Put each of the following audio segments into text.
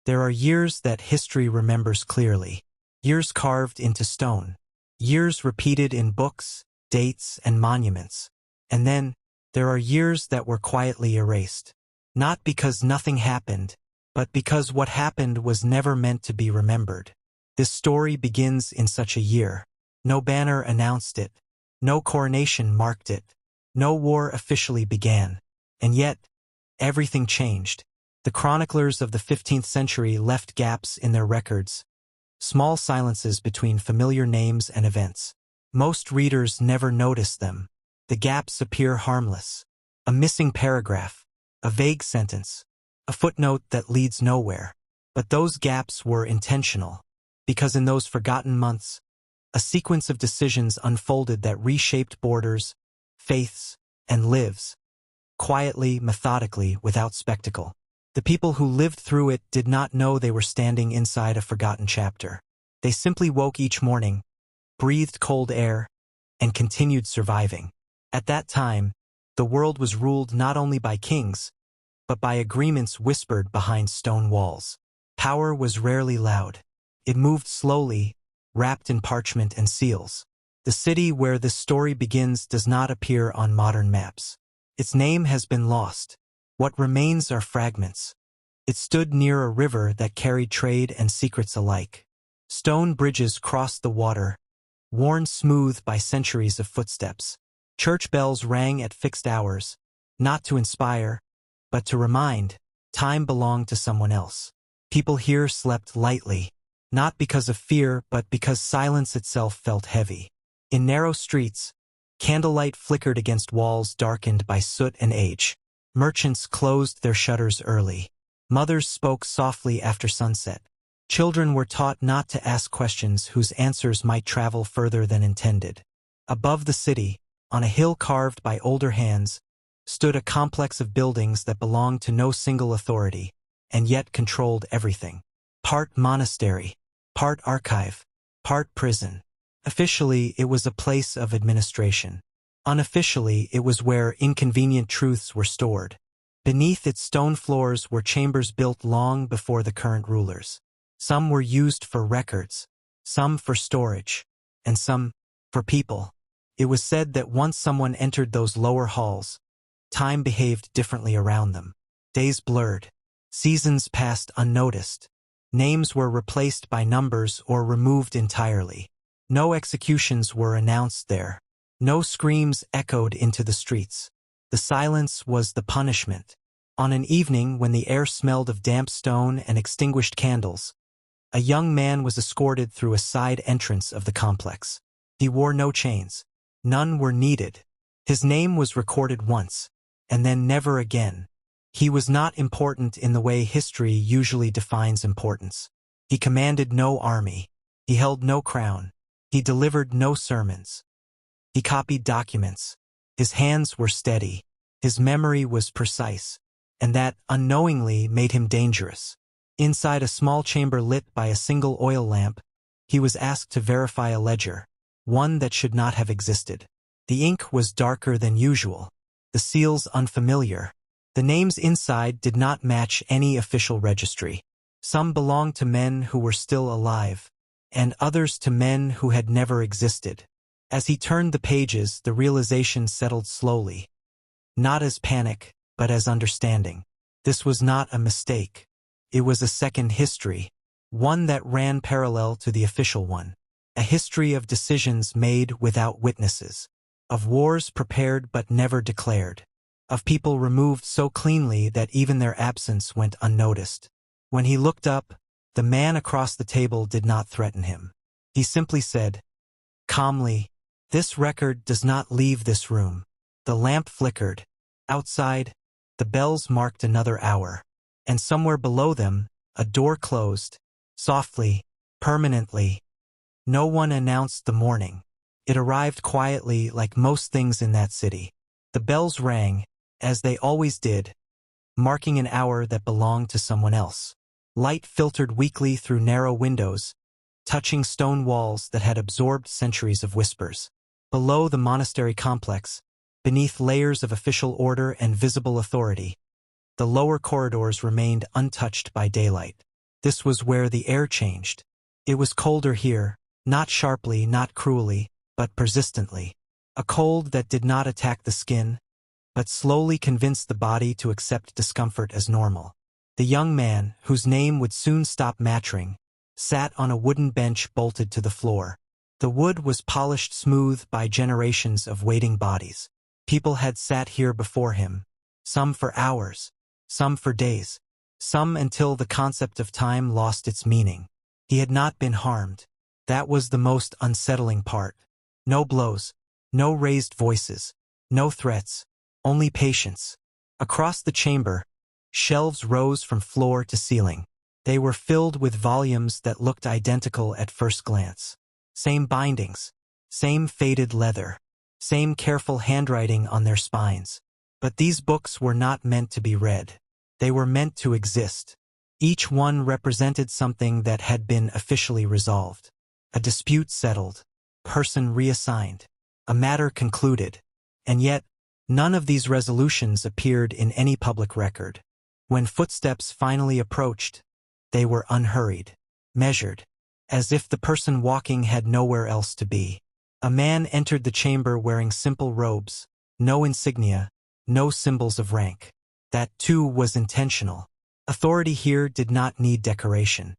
There are years that history remembers clearly, years carved into stone, years repeated in books, dates, and monuments. And then, there are years that were quietly erased. Not because nothing happened, but because what happened was never meant to be remembered. This story begins in such a year. No banner announced it. No coronation marked it. No war officially began. And yet, everything changed. The chroniclers of the 15th century left gaps in their records, small silences between familiar names and events. Most readers never notice them. The gaps appear harmless. A missing paragraph, a vague sentence, a footnote that leads nowhere. But those gaps were intentional, because in those forgotten months, a sequence of decisions unfolded that reshaped borders, faiths, and lives, quietly, methodically, without spectacle. The people who lived through it did not know they were standing inside a forgotten chapter. They simply woke each morning, breathed cold air, and continued surviving. At that time, the world was ruled not only by kings, but by agreements whispered behind stone walls. Power was rarely loud. It moved slowly, wrapped in parchment and seals. The city where this story begins does not appear on modern maps. Its name has been lost. What remains are fragments. It stood near a river that carried trade and secrets alike. Stone bridges crossed the water, worn smooth by centuries of footsteps. Church bells rang at fixed hours, not to inspire, but to remind. Time belonged to someone else. People here slept lightly, not because of fear, but because silence itself felt heavy. In narrow streets, candlelight flickered against walls darkened by soot and age. Merchants closed their shutters early. Mothers spoke softly after sunset. Children were taught not to ask questions whose answers might travel further than intended. Above the city, on a hill carved by older hands, stood a complex of buildings that belonged to no single authority, and yet controlled everything. Part monastery, part archive, part prison. Officially, it was a place of administration. Unofficially, it was where inconvenient truths were stored. Beneath its stone floors were chambers built long before the current rulers. Some were used for records, some for storage, and some for people. It was said that once someone entered those lower halls, time behaved differently around them. Days blurred. Seasons passed unnoticed. Names were replaced by numbers or removed entirely. No executions were announced there. No screams echoed into the streets. The silence was the punishment. On an evening when the air smelled of damp stone and extinguished candles, a young man was escorted through a side entrance of the complex. He wore no chains. None were needed. His name was recorded once, and then never again. He was not important in the way history usually defines importance. He commanded no army. He held no crown. He delivered no sermons. He copied documents. His hands were steady. His memory was precise. And that, unknowingly, made him dangerous. Inside a small chamber lit by a single oil lamp, he was asked to verify a ledger, one that should not have existed. The ink was darker than usual. The seals unfamiliar. The names inside did not match any official registry. Some belonged to men who were still alive, and others to men who had never existed. As he turned the pages, the realization settled slowly. Not as panic, but as understanding. This was not a mistake. It was a second history, one that ran parallel to the official one. A history of decisions made without witnesses, of wars prepared but never declared, of people removed so cleanly that even their absence went unnoticed. When he looked up, the man across the table did not threaten him. He simply said, calmly, "This record does not leave this room." The lamp flickered. Outside, the bells marked another hour, and somewhere below them, a door closed, softly, permanently. No one announced the morning. It arrived quietly like most things in that city. The bells rang, as they always did, marking an hour that belonged to someone else. Light filtered weakly through narrow windows, touching stone walls that had absorbed centuries of whispers. Below the monastery complex, beneath layers of official order and visible authority, the lower corridors remained untouched by daylight. This was where the air changed. It was colder here, not sharply, not cruelly, but persistently. A cold that did not attack the skin, but slowly convinced the body to accept discomfort as normal. The young man, whose name would soon stop mattering, sat on a wooden bench bolted to the floor. The wood was polished smooth by generations of waiting bodies. People had sat here before him, some for hours, some for days, some until the concept of time lost its meaning. He had not been harmed. That was the most unsettling part. No blows, no raised voices, no threats, only patience. Across the chamber, shelves rose from floor to ceiling. They were filled with volumes that looked identical at first glance. Same bindings, same faded leather, same careful handwriting on their spines. But these books were not meant to be read. They were meant to exist. Each one represented something that had been officially resolved. A dispute settled, person reassigned, a matter concluded. And yet, none of these resolutions appeared in any public record. When footsteps finally approached, they were unhurried, measured, as if the person walking had nowhere else to be. A man entered the chamber wearing simple robes, no insignia, no symbols of rank. That too was intentional. Authority here did not need decoration.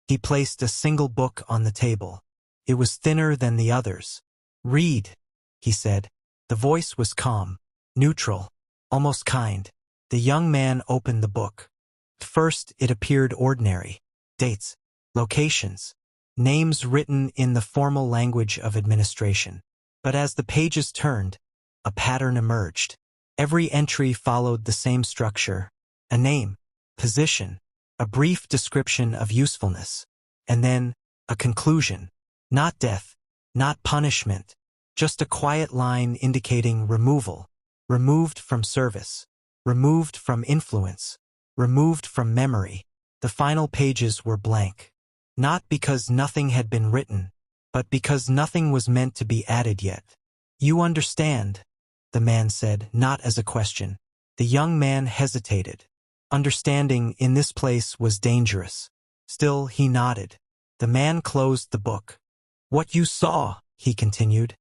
He placed a single book on the table. It was thinner than the others. "Read," he said. The voice was calm, neutral, almost kind. The young man opened the book. At first it appeared ordinary. Dates, locations, names written in the formal language of administration. But as the pages turned, a pattern emerged. Every entry followed the same structure: a name, position, a brief description of usefulness, and then a conclusion. Not death, not punishment, just a quiet line indicating removal, removed from service, removed from influence, removed from memory. The final pages were blank. Not because nothing had been written, but because nothing was meant to be added yet. "You understand," the man said, not as a question. The young man hesitated. Understanding in this place was dangerous. Still, he nodded. The man closed the book. "What you saw," he continued,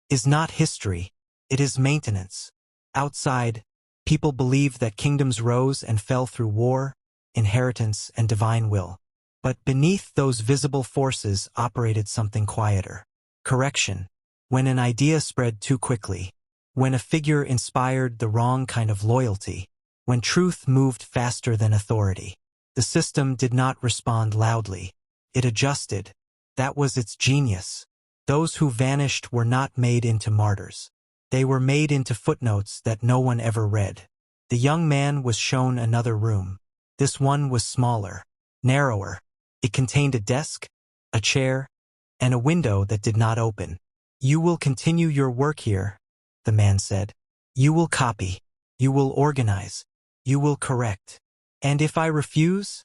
"is not history. It is maintenance. Outside, people believed that kingdoms rose and fell through war, inheritance, and divine will. But beneath those visible forces operated something quieter. Correction. When an idea spread too quickly. When a figure inspired the wrong kind of loyalty. When truth moved faster than authority. The system did not respond loudly. It adjusted. That was its genius. Those who vanished were not made into martyrs. They were made into footnotes that no one ever read. The young man was shown another room. This one was smaller, narrower. It contained a desk, a chair, and a window that did not open. "You will continue your work here," the man said. "You will copy. You will organize. You will correct." "And if I refuse?"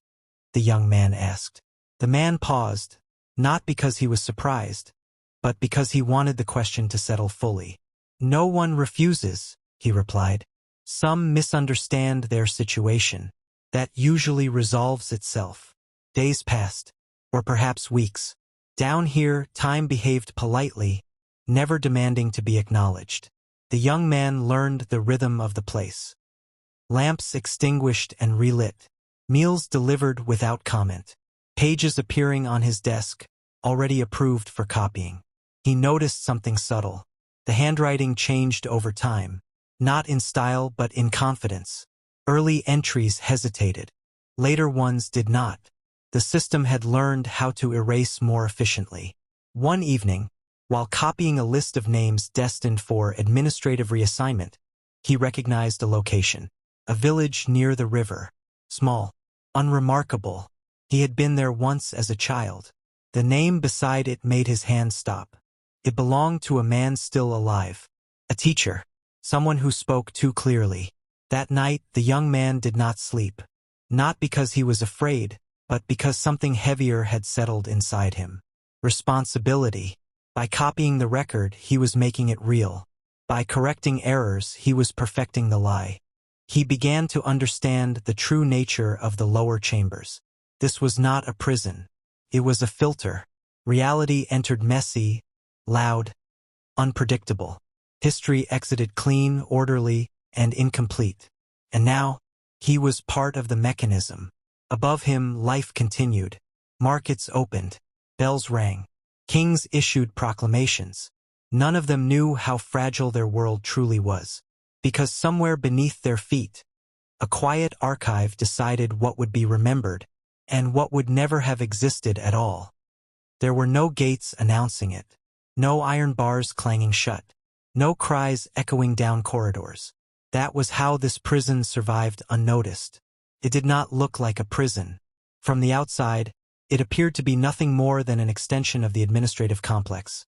the young man asked. The man paused, not because he was surprised, but because he wanted the question to settle fully. "No one refuses," he replied. "Some misunderstand their situation. That usually resolves itself." Days passed, or perhaps weeks. Down here, time behaved politely, never demanding to be acknowledged. The young man learned the rhythm of the place. Lamps extinguished and relit. Meals delivered without comment. Pages appearing on his desk, already approved for copying. He noticed something subtle. The handwriting changed over time, not in style but in confidence. Early entries hesitated. Later ones did not. The system had learned how to erase more efficiently. One evening, while copying a list of names destined for administrative reassignment, he recognized a location. A village near the river. Small, unremarkable. He had been there once as a child. The name beside it made his hand stop. It belonged to a man still alive. A teacher. Someone who spoke too clearly. That night, the young man did not sleep. Not because he was afraid, but because something heavier had settled inside him. Responsibility. By copying the record, he was making it real. By correcting errors, he was perfecting the lie. He began to understand the true nature of the lower chambers. This was not a prison. It was a filter. Reality entered messy, loud, unpredictable. History exited clean, orderly, and incomplete. And now, he was part of the mechanism. Above him, life continued. Markets opened. Bells rang. Kings issued proclamations. None of them knew how fragile their world truly was. Because somewhere beneath their feet, a quiet archive decided what would be remembered and what would never have existed at all. There were no gates announcing it, no iron bars clanging shut, no cries echoing down corridors. That was how this prison survived unnoticed. It did not look like a prison. From the outside, it appeared to be nothing more than an extension of the administrative complex.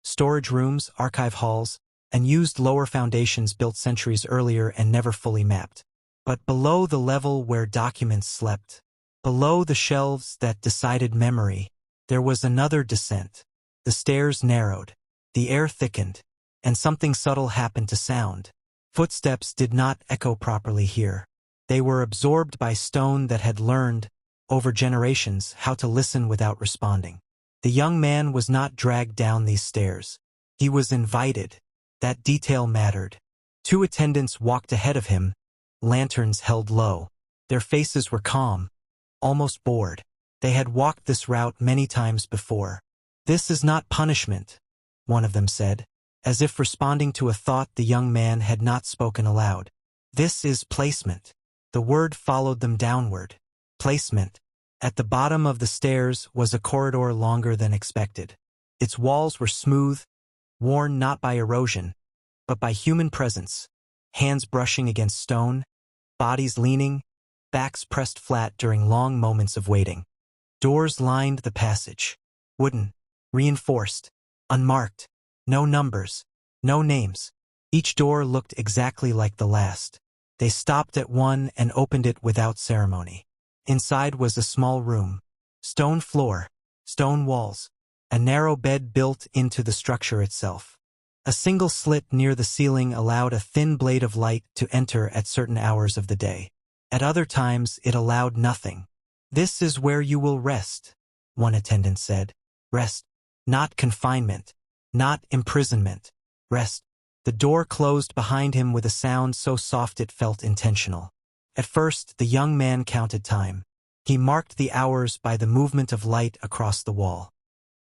Storage rooms, archive halls, and used lower foundations built centuries earlier and never fully mapped. But below the level where documents slept, below the shelves that decided memory, there was another descent. The stairs narrowed, the air thickened, and something subtle happened to sound. Footsteps did not echo properly here. They were absorbed by stone that had learned, over generations, how to listen without responding. The young man was not dragged down these stairs. He was invited. That detail mattered. 2 attendants walked ahead of him, lanterns held low. Their faces were calm, almost bored. They had walked this route many times before. "This is not punishment," one of them said, as if responding to a thought the young man had not spoken aloud. "This is placement." The word followed them downward. Placement. At the bottom of the stairs was a corridor longer than expected. Its walls were smooth, worn not by erosion, but by human presence. Hands brushing against stone, bodies leaning, backs pressed flat during long moments of waiting. Doors lined the passage. Wooden, reinforced, unmarked. No numbers, no names. Each door looked exactly like the last. They stopped at one and opened it without ceremony. Inside was a small room. Stone floor, stone walls, a narrow bed built into the structure itself. A single slit near the ceiling allowed a thin blade of light to enter at certain hours of the day. At other times, it allowed nothing. "This is where you will rest," one attendant said. "Rest. Not confinement. Not imprisonment. Rest." The door closed behind him with a sound so soft it felt intentional. At first, the young man counted time. He marked the hours by the movement of light across the wall.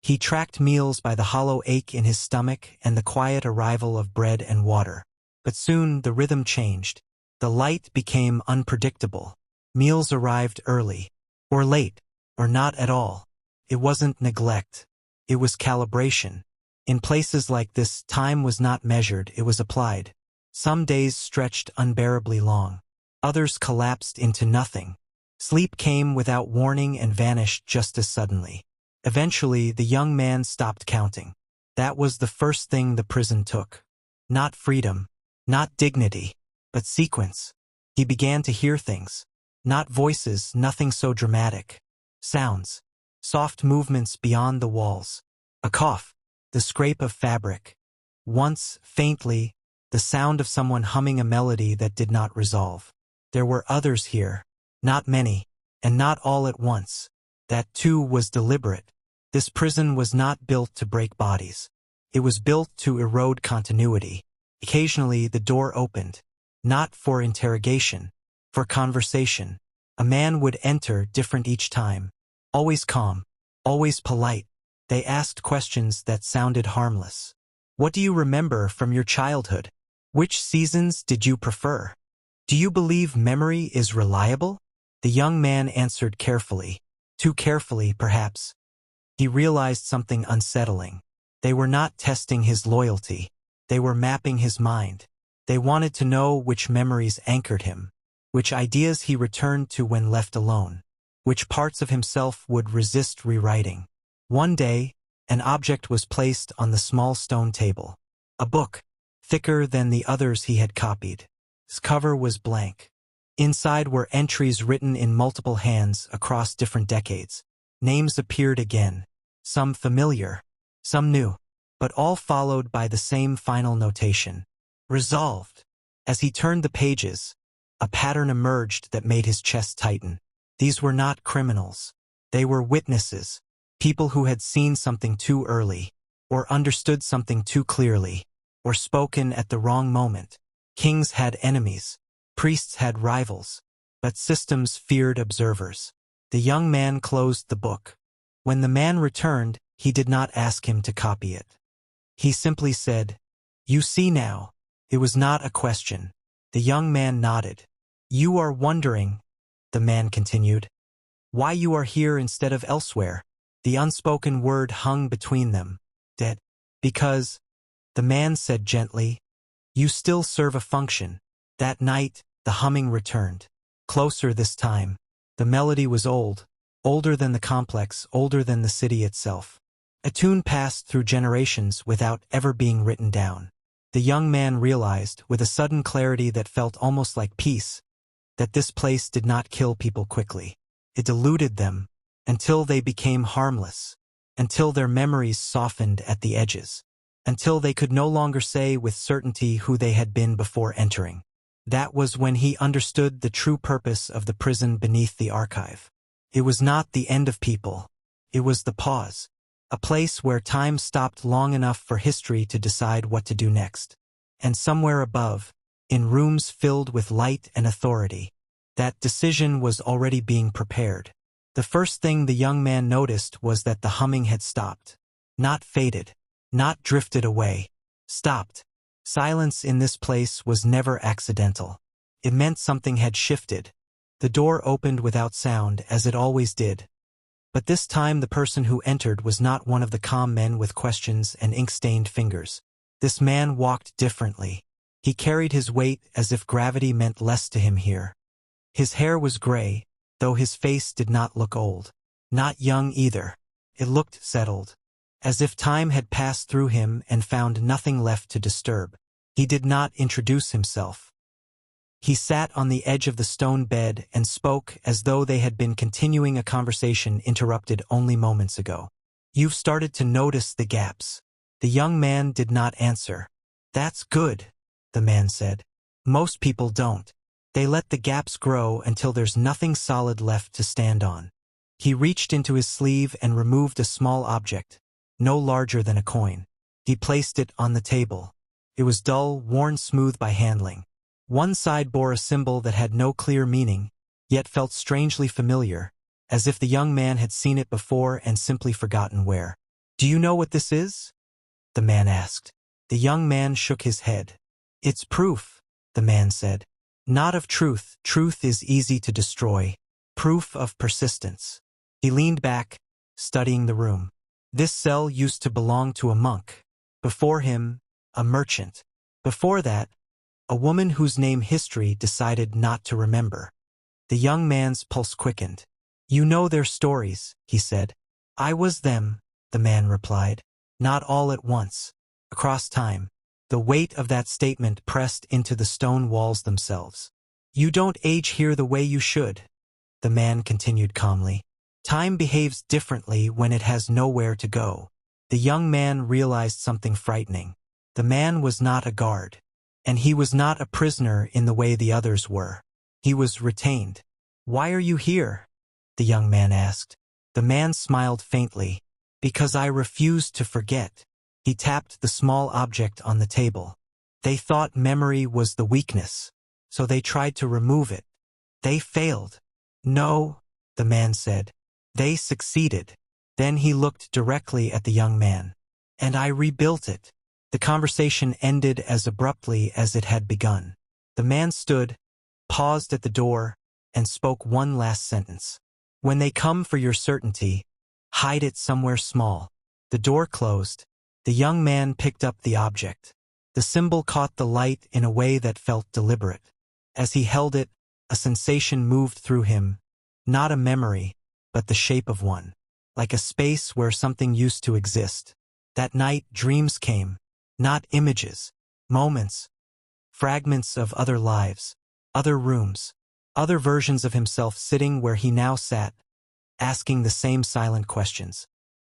He tracked meals by the hollow ache in his stomach and the quiet arrival of bread and water. But soon the rhythm changed. The light became unpredictable. Meals arrived early, or late, or not at all. It wasn't neglect. It was calibration. In places like this, time was not measured, it was applied. Some days stretched unbearably long. Others collapsed into nothing. Sleep came without warning and vanished just as suddenly. Eventually, the young man stopped counting. That was the first thing the prison took. Not freedom, not dignity, but sequence. He began to hear things. Not voices, nothing so dramatic. Sounds. Soft movements beyond the walls. A cough. The scrape of fabric. Once, faintly, the sound of someone humming a melody that did not resolve. There were others here. Not many, and not all at once. That too was deliberate. This prison was not built to break bodies. It was built to erode continuity. Occasionally the door opened. Not for interrogation, for conversation. A man would enter, different each time. Always calm, always polite. They asked questions that sounded harmless. "What do you remember from your childhood? Which seasons did you prefer? Do you believe memory is reliable?" The young man answered carefully. Too carefully, perhaps. He realized something unsettling. They were not testing his loyalty. They were mapping his mind. They wanted to know which memories anchored him, which ideas he returned to when left alone, which parts of himself would resist rewriting. One day, an object was placed on the small stone table. A book, thicker than the others he had copied. Its cover was blank. Inside were entries written in multiple hands across different decades. Names appeared again, some familiar, some new, but all followed by the same final notation. Resolved. As he turned the pages, a pattern emerged that made his chest tighten. These were not criminals. They were witnesses, people who had seen something too early, or understood something too clearly, or spoken at the wrong moment. Kings had enemies, priests had rivals, but systems feared observers. The young man closed the book. When the man returned, he did not ask him to copy it. He simply said, "You see now." It was not a question. The young man nodded. "You are wondering," the man continued, "why you are here instead of elsewhere." The unspoken word hung between them. "Dead." "Because," the man said gently, "you still serve a function." That night, the humming returned. Closer this time. The melody was old, older than the complex, older than the city itself. A tune passed through generations without ever being written down. The young man realized, with a sudden clarity that felt almost like peace, that this place did not kill people quickly. It diluted them, until they became harmless, until their memories softened at the edges, until they could no longer say with certainty who they had been before entering. That was when he understood the true purpose of the prison beneath the archive. It was not the end of people. It was the pause. A place where time stopped long enough for history to decide what to do next. And somewhere above, in rooms filled with light and authority, that decision was already being prepared. The first thing the young man noticed was that the humming had stopped. Not faded. Not drifted away. Stopped. Silence in this place was never accidental. It meant something had shifted. The door opened without sound, as it always did. But this time the person who entered was not one of the calm men with questions and ink-stained fingers. This man walked differently. He carried his weight as if gravity meant less to him here. His hair was gray, though his face did not look old. Not young either. It looked settled, as if time had passed through him and found nothing left to disturb. He did not introduce himself. He sat on the edge of the stone bed and spoke as though they had been continuing a conversation interrupted only moments ago. "You've started to notice the gaps." The young man did not answer. "That's good," the man said. "Most people don't. They let the gaps grow until there's nothing solid left to stand on." He reached into his sleeve and removed a small object, no larger than a coin. He placed it on the table. It was dull, worn smooth by handling. One side bore a symbol that had no clear meaning, yet felt strangely familiar, as if the young man had seen it before and simply forgotten where. "Do you know what this is?" the man asked. The young man shook his head. "It's proof," the man said. "Not of truth. Truth is easy to destroy. Proof of persistence." He leaned back, studying the room. This cell used to belong to a monk. Before him, a merchant. Before that, a woman whose name history decided not to remember. The young man's pulse quickened. "You know their stories," he said. "I was them," the man replied. "Not all at once. Across time." The weight of that statement pressed into the stone walls themselves. "You don't age here the way you should," the man continued calmly. "Time behaves differently when it has nowhere to go." The young man realized something frightening. The man was not a guard. And he was not a prisoner in the way the others were. He was retained. "Why are you here?" the young man asked. The man smiled faintly. "Because I refused to forget." He tapped the small object on the table. "They thought memory was the weakness, so they tried to remove it. They failed." "No," the man said. "They succeeded." Then he looked directly at the young man. "And I rebuilt it." The conversation ended as abruptly as it had begun. The man stood, paused at the door, and spoke one last sentence. "When they come for your certainty, hide it somewhere small." The door closed. The young man picked up the object. The symbol caught the light in a way that felt deliberate. As he held it, a sensation moved through him, not a memory, but the shape of one, like a space where something used to exist. That night, dreams came. Not images, moments, fragments of other lives, other rooms, other versions of himself sitting where he now sat, asking the same silent questions.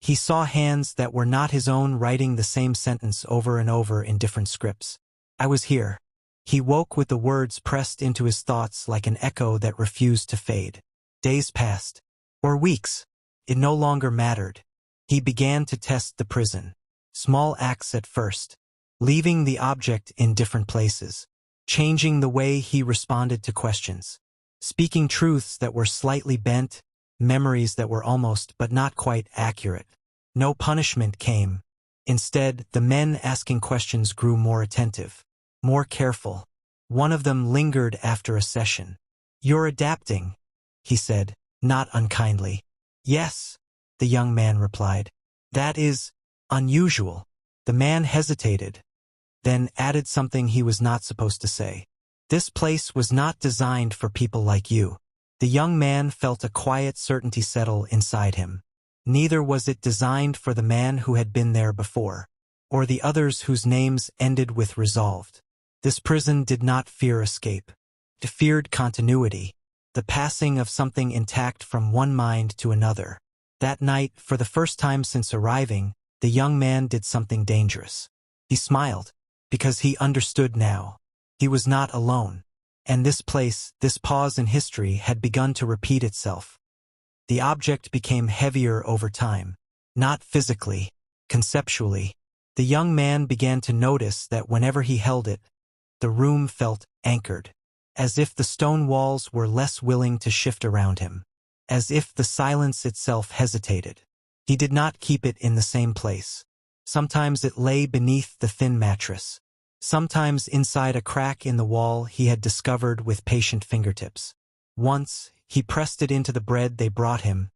He saw hands that were not his own writing the same sentence over and over in different scripts. "I was here." He woke with the words pressed into his thoughts like an echo that refused to fade. Days passed. Or weeks. It no longer mattered. He began to test the prison. Small acts at first. Leaving the object in different places. Changing the way he responded to questions. Speaking truths that were slightly bent, memories that were almost but not quite accurate. No punishment came. Instead, the men asking questions grew more attentive, more careful. One of them lingered after a session. "You're adapting," he said, not unkindly. "Yes," the young man replied. "That is unusual." The man hesitated, then added something he was not supposed to say. "This place was not designed for people like you." The young man felt a quiet certainty settle inside him. Neither was it designed for the man who had been there before, or the others whose names ended with resolved. This prison did not fear escape. It feared continuity, the passing of something intact from one mind to another. That night, for the first time since arriving, the young man did something dangerous. He smiled, because he understood now. He was not alone. And this place, this pause in history, had begun to repeat itself. The object became heavier over time. Not physically, conceptually. The young man began to notice that whenever he held it, the room felt anchored, as if the stone walls were less willing to shift around him, as if the silence itself hesitated. He did not keep it in the same place. Sometimes it lay beneath the thin mattress. Sometimes inside a crack in the wall he had discovered with patient fingertips. Once, he pressed it into the bread they brought him,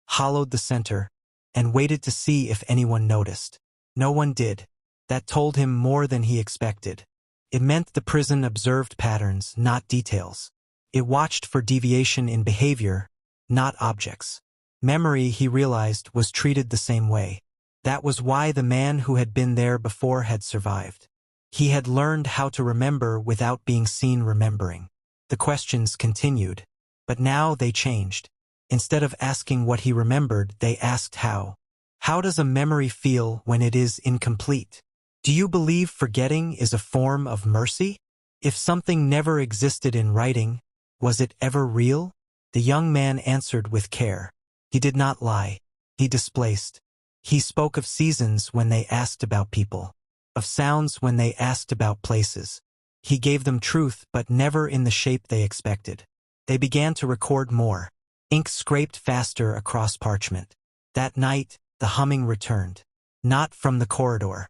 hollowed the center, and waited to see if anyone noticed. No one did. That told him more than he expected. It meant the prison observed patterns, not details. It watched for deviation in behavior, not objects. Memory, he realized, was treated the same way. That was why the man who had been there before had survived. He had learned how to remember without being seen remembering. The questions continued, but now they changed. Instead of asking what he remembered, they asked how. How does a memory feel when it is incomplete? Do you believe forgetting is a form of mercy? If something never existed in writing, was it ever real? The young man answered with care. He did not lie. He displaced. He spoke of seasons when they asked about people, of sounds when they asked about places. He gave them truth, but never in the shape they expected. They began to record more. Ink scraped faster across parchment. That night, the humming returned. Not from the corridor.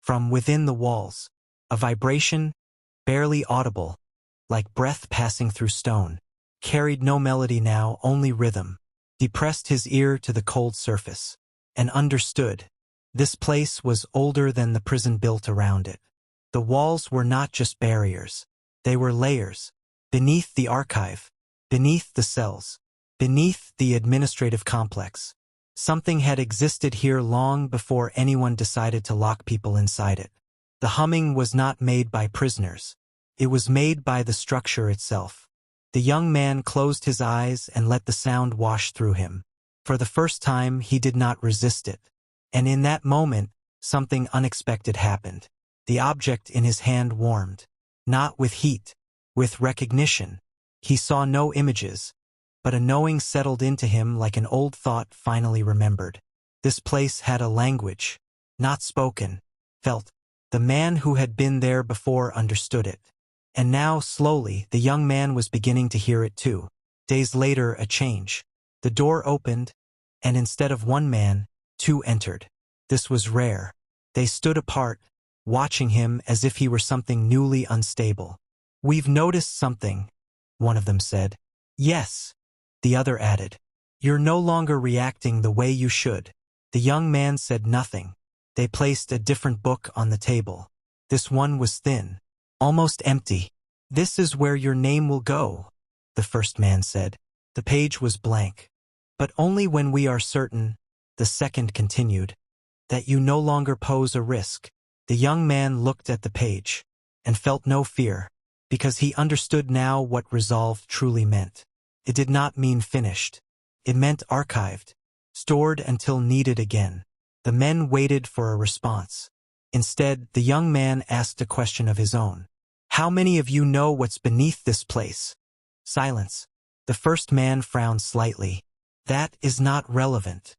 From within the walls. A vibration, barely audible, like breath passing through stone. Carried no melody now, only rhythm. He pressed his ear to the cold surface, and understood. This place was older than the prison built around it. The walls were not just barriers. They were layers. Beneath the archive, beneath the cells, beneath the administrative complex. Something had existed here long before anyone decided to lock people inside it. The humming was not made by prisoners. It was made by the structure itself. The young man closed his eyes and let the sound wash through him. For the first time, he did not resist it. And in that moment, something unexpected happened. The object in his hand warmed. Not with heat, with recognition. He saw no images, but a knowing settled into him like an old thought finally remembered. This place had a language, not spoken, felt. The man who had been there before understood it. And now, slowly, the young man was beginning to hear it too. Days later, a change. The door opened, and instead of one man, two entered. This was rare. They stood apart, watching him as if he were something newly unstable. "We've noticed something," one of them said. "Yes," the other added. "You're no longer reacting the way you should." The young man said nothing. They placed a different book on the table. This one was thin, almost empty. "This is where your name will go," the first man said. The page was blank. "But only when we are certain," the second continued, "that you no longer pose a risk." The young man looked at the page and felt no fear, because he understood now what resolve truly meant. It did not mean finished. It meant archived, stored until needed again. The men waited for a response. Instead, the young man asked a question of his own. "How many of you know what's beneath this place?" Silence. The first man frowned slightly. That is not relevant.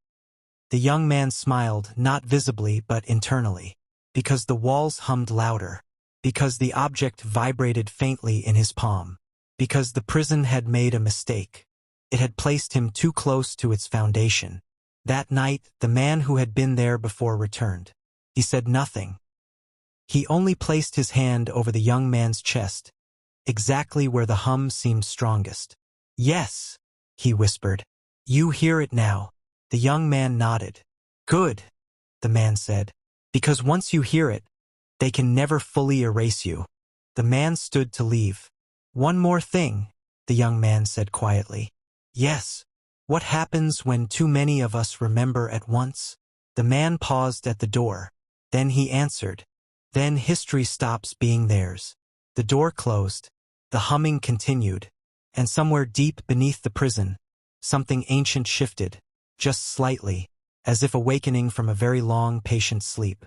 The young man smiled, not visibly but internally. Because the walls hummed louder. Because the object vibrated faintly in his palm. Because the prison had made a mistake. It had placed him too close to its foundation. That night, the man who had been there before returned. He said nothing. He only placed his hand over the young man's chest, exactly where the hum seemed strongest. "Yes," he whispered. "You hear it now." The young man nodded. "Good," the man said. "Because once you hear it, they can never fully erase you." The man stood to leave. "One more thing," the young man said quietly. "Yes. What happens when too many of us remember at once?" The man paused at the door. Then he answered. "Then history stops being theirs." The door closed. The humming continued. And somewhere deep beneath the prison, something ancient shifted, just slightly, as if awakening from a very long, patient sleep.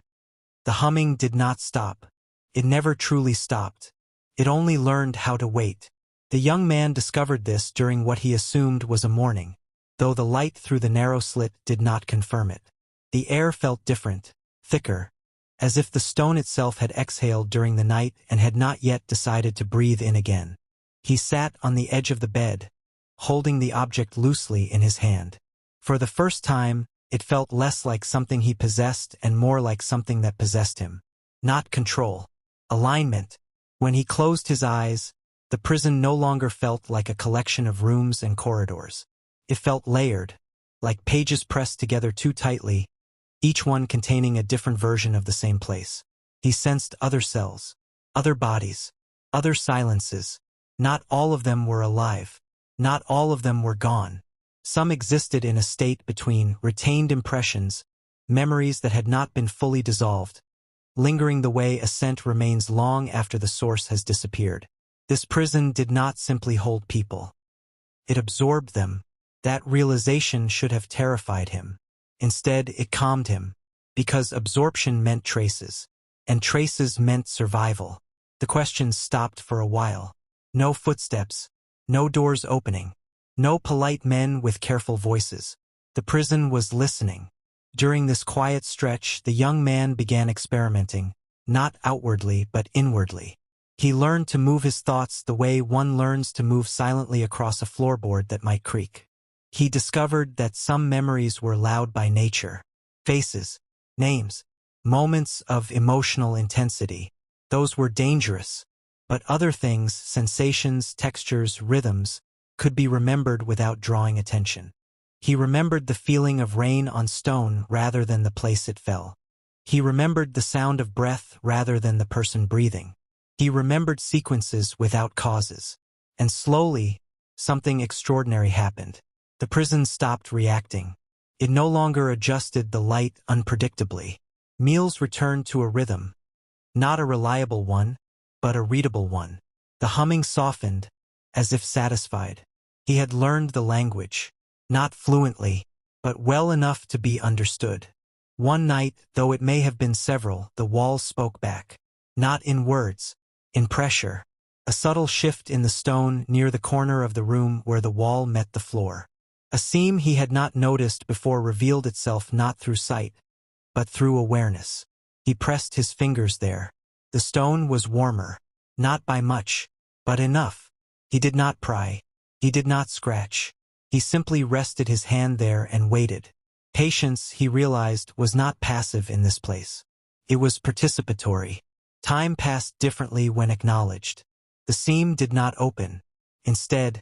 The humming did not stop. It never truly stopped. It only learned how to wait. The young man discovered this during what he assumed was a morning, though the light through the narrow slit did not confirm it. The air felt different, thicker, as if the stone itself had exhaled during the night and had not yet decided to breathe in again. He sat on the edge of the bed, holding the object loosely in his hand. For the first time, it felt less like something he possessed and more like something that possessed him. Not control. Alignment. When he closed his eyes, the prison no longer felt like a collection of rooms and corridors. It felt layered, like pages pressed together too tightly, each one containing a different version of the same place. He sensed other cells, other bodies, other silences. Not all of them were alive. Not all of them were gone. Some existed in a state between retained impressions, memories that had not been fully dissolved, lingering the way a scent remains long after the source has disappeared. This prison did not simply hold people. It absorbed them. That realization should have terrified him. Instead, it calmed him, because absorption meant traces, and traces meant survival. The questions stopped for a while. No footsteps, no doors opening, no polite men with careful voices. The prison was listening. During this quiet stretch, the young man began experimenting, not outwardly but inwardly. He learned to move his thoughts the way one learns to move silently across a floorboard that might creak. He discovered that some memories were loud by nature. Faces, names, moments of emotional intensity. Those were dangerous. But other things, sensations, textures, rhythms, could be remembered without drawing attention. He remembered the feeling of rain on stone rather than the place it fell. He remembered the sound of breath rather than the person breathing. He remembered sequences without causes. And slowly, something extraordinary happened. The prison stopped reacting. It no longer adjusted the light unpredictably. Meals returned to a rhythm. Not a reliable one, but a readable one. The humming softened, as if satisfied. He had learned the language, not fluently, but well enough to be understood. One night, though it may have been several, the walls spoke back. Not in words, in pressure. A subtle shift in the stone near the corner of the room where the wall met the floor. A seam he had not noticed before revealed itself not through sight, but through awareness. He pressed his fingers there. The stone was warmer, not by much, but enough. He did not pry. He did not scratch. He simply rested his hand there and waited. Patience, he realized, was not passive in this place. It was participatory. Time passed differently when acknowledged. The seam did not open. Instead,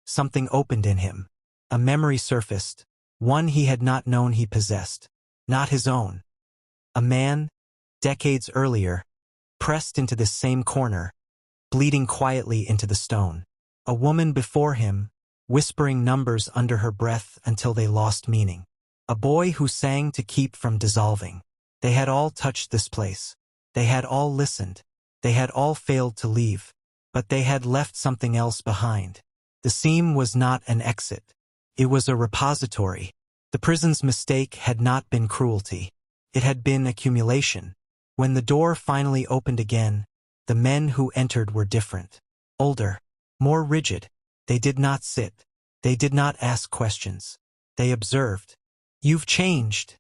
something opened in him. A memory surfaced, one he had not known he possessed. Not his own. A man, decades earlier, pressed into this same corner, bleeding quietly into the stone. A woman before him, whispering numbers under her breath until they lost meaning. A boy who sang to keep from dissolving. They had all touched this place. They had all listened. They had all failed to leave. But they had left something else behind. The seam was not an exit. It was a repository. The prison's mistake had not been cruelty. It had been accumulation. When the door finally opened again, the men who entered were different. Older. More rigid. They did not sit. They did not ask questions. They observed. "You've changed,"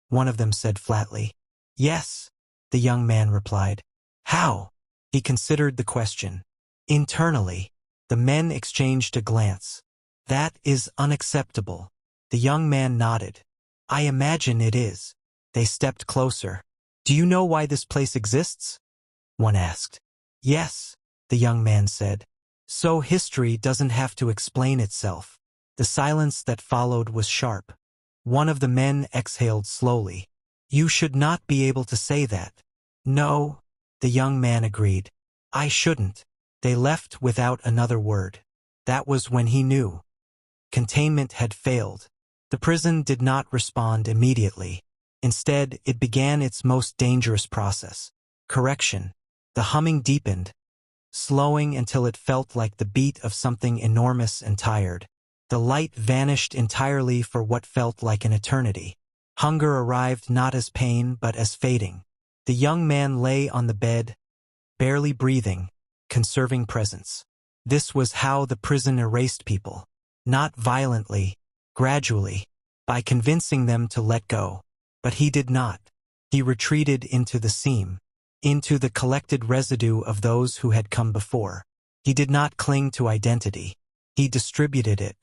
one of them said flatly. "Yes," the young man replied. "How?" He considered the question. Internally, the men exchanged a glance. "That is unacceptable." The young man nodded. "I imagine it is." They stepped closer. "Do you know why this place exists?" one asked. "Yes," the young man said. "So history doesn't have to explain itself." The silence that followed was sharp. One of the men exhaled slowly. "You should not be able to say that." "No," the young man agreed. "I shouldn't." They left without another word. That was when he knew. Containment had failed. The prison did not respond immediately. Instead, it began its most dangerous process. Correction. The humming deepened, slowing until it felt like the beat of something enormous and tired. The light vanished entirely for what felt like an eternity. Hunger arrived not as pain but as fading. The young man lay on the bed, barely breathing, conserving presence. This was how the prison erased people. Not violently, gradually, by convincing them to let go. But he did not. He retreated into the seam, into the collected residue of those who had come before. He did not cling to identity. He distributed it.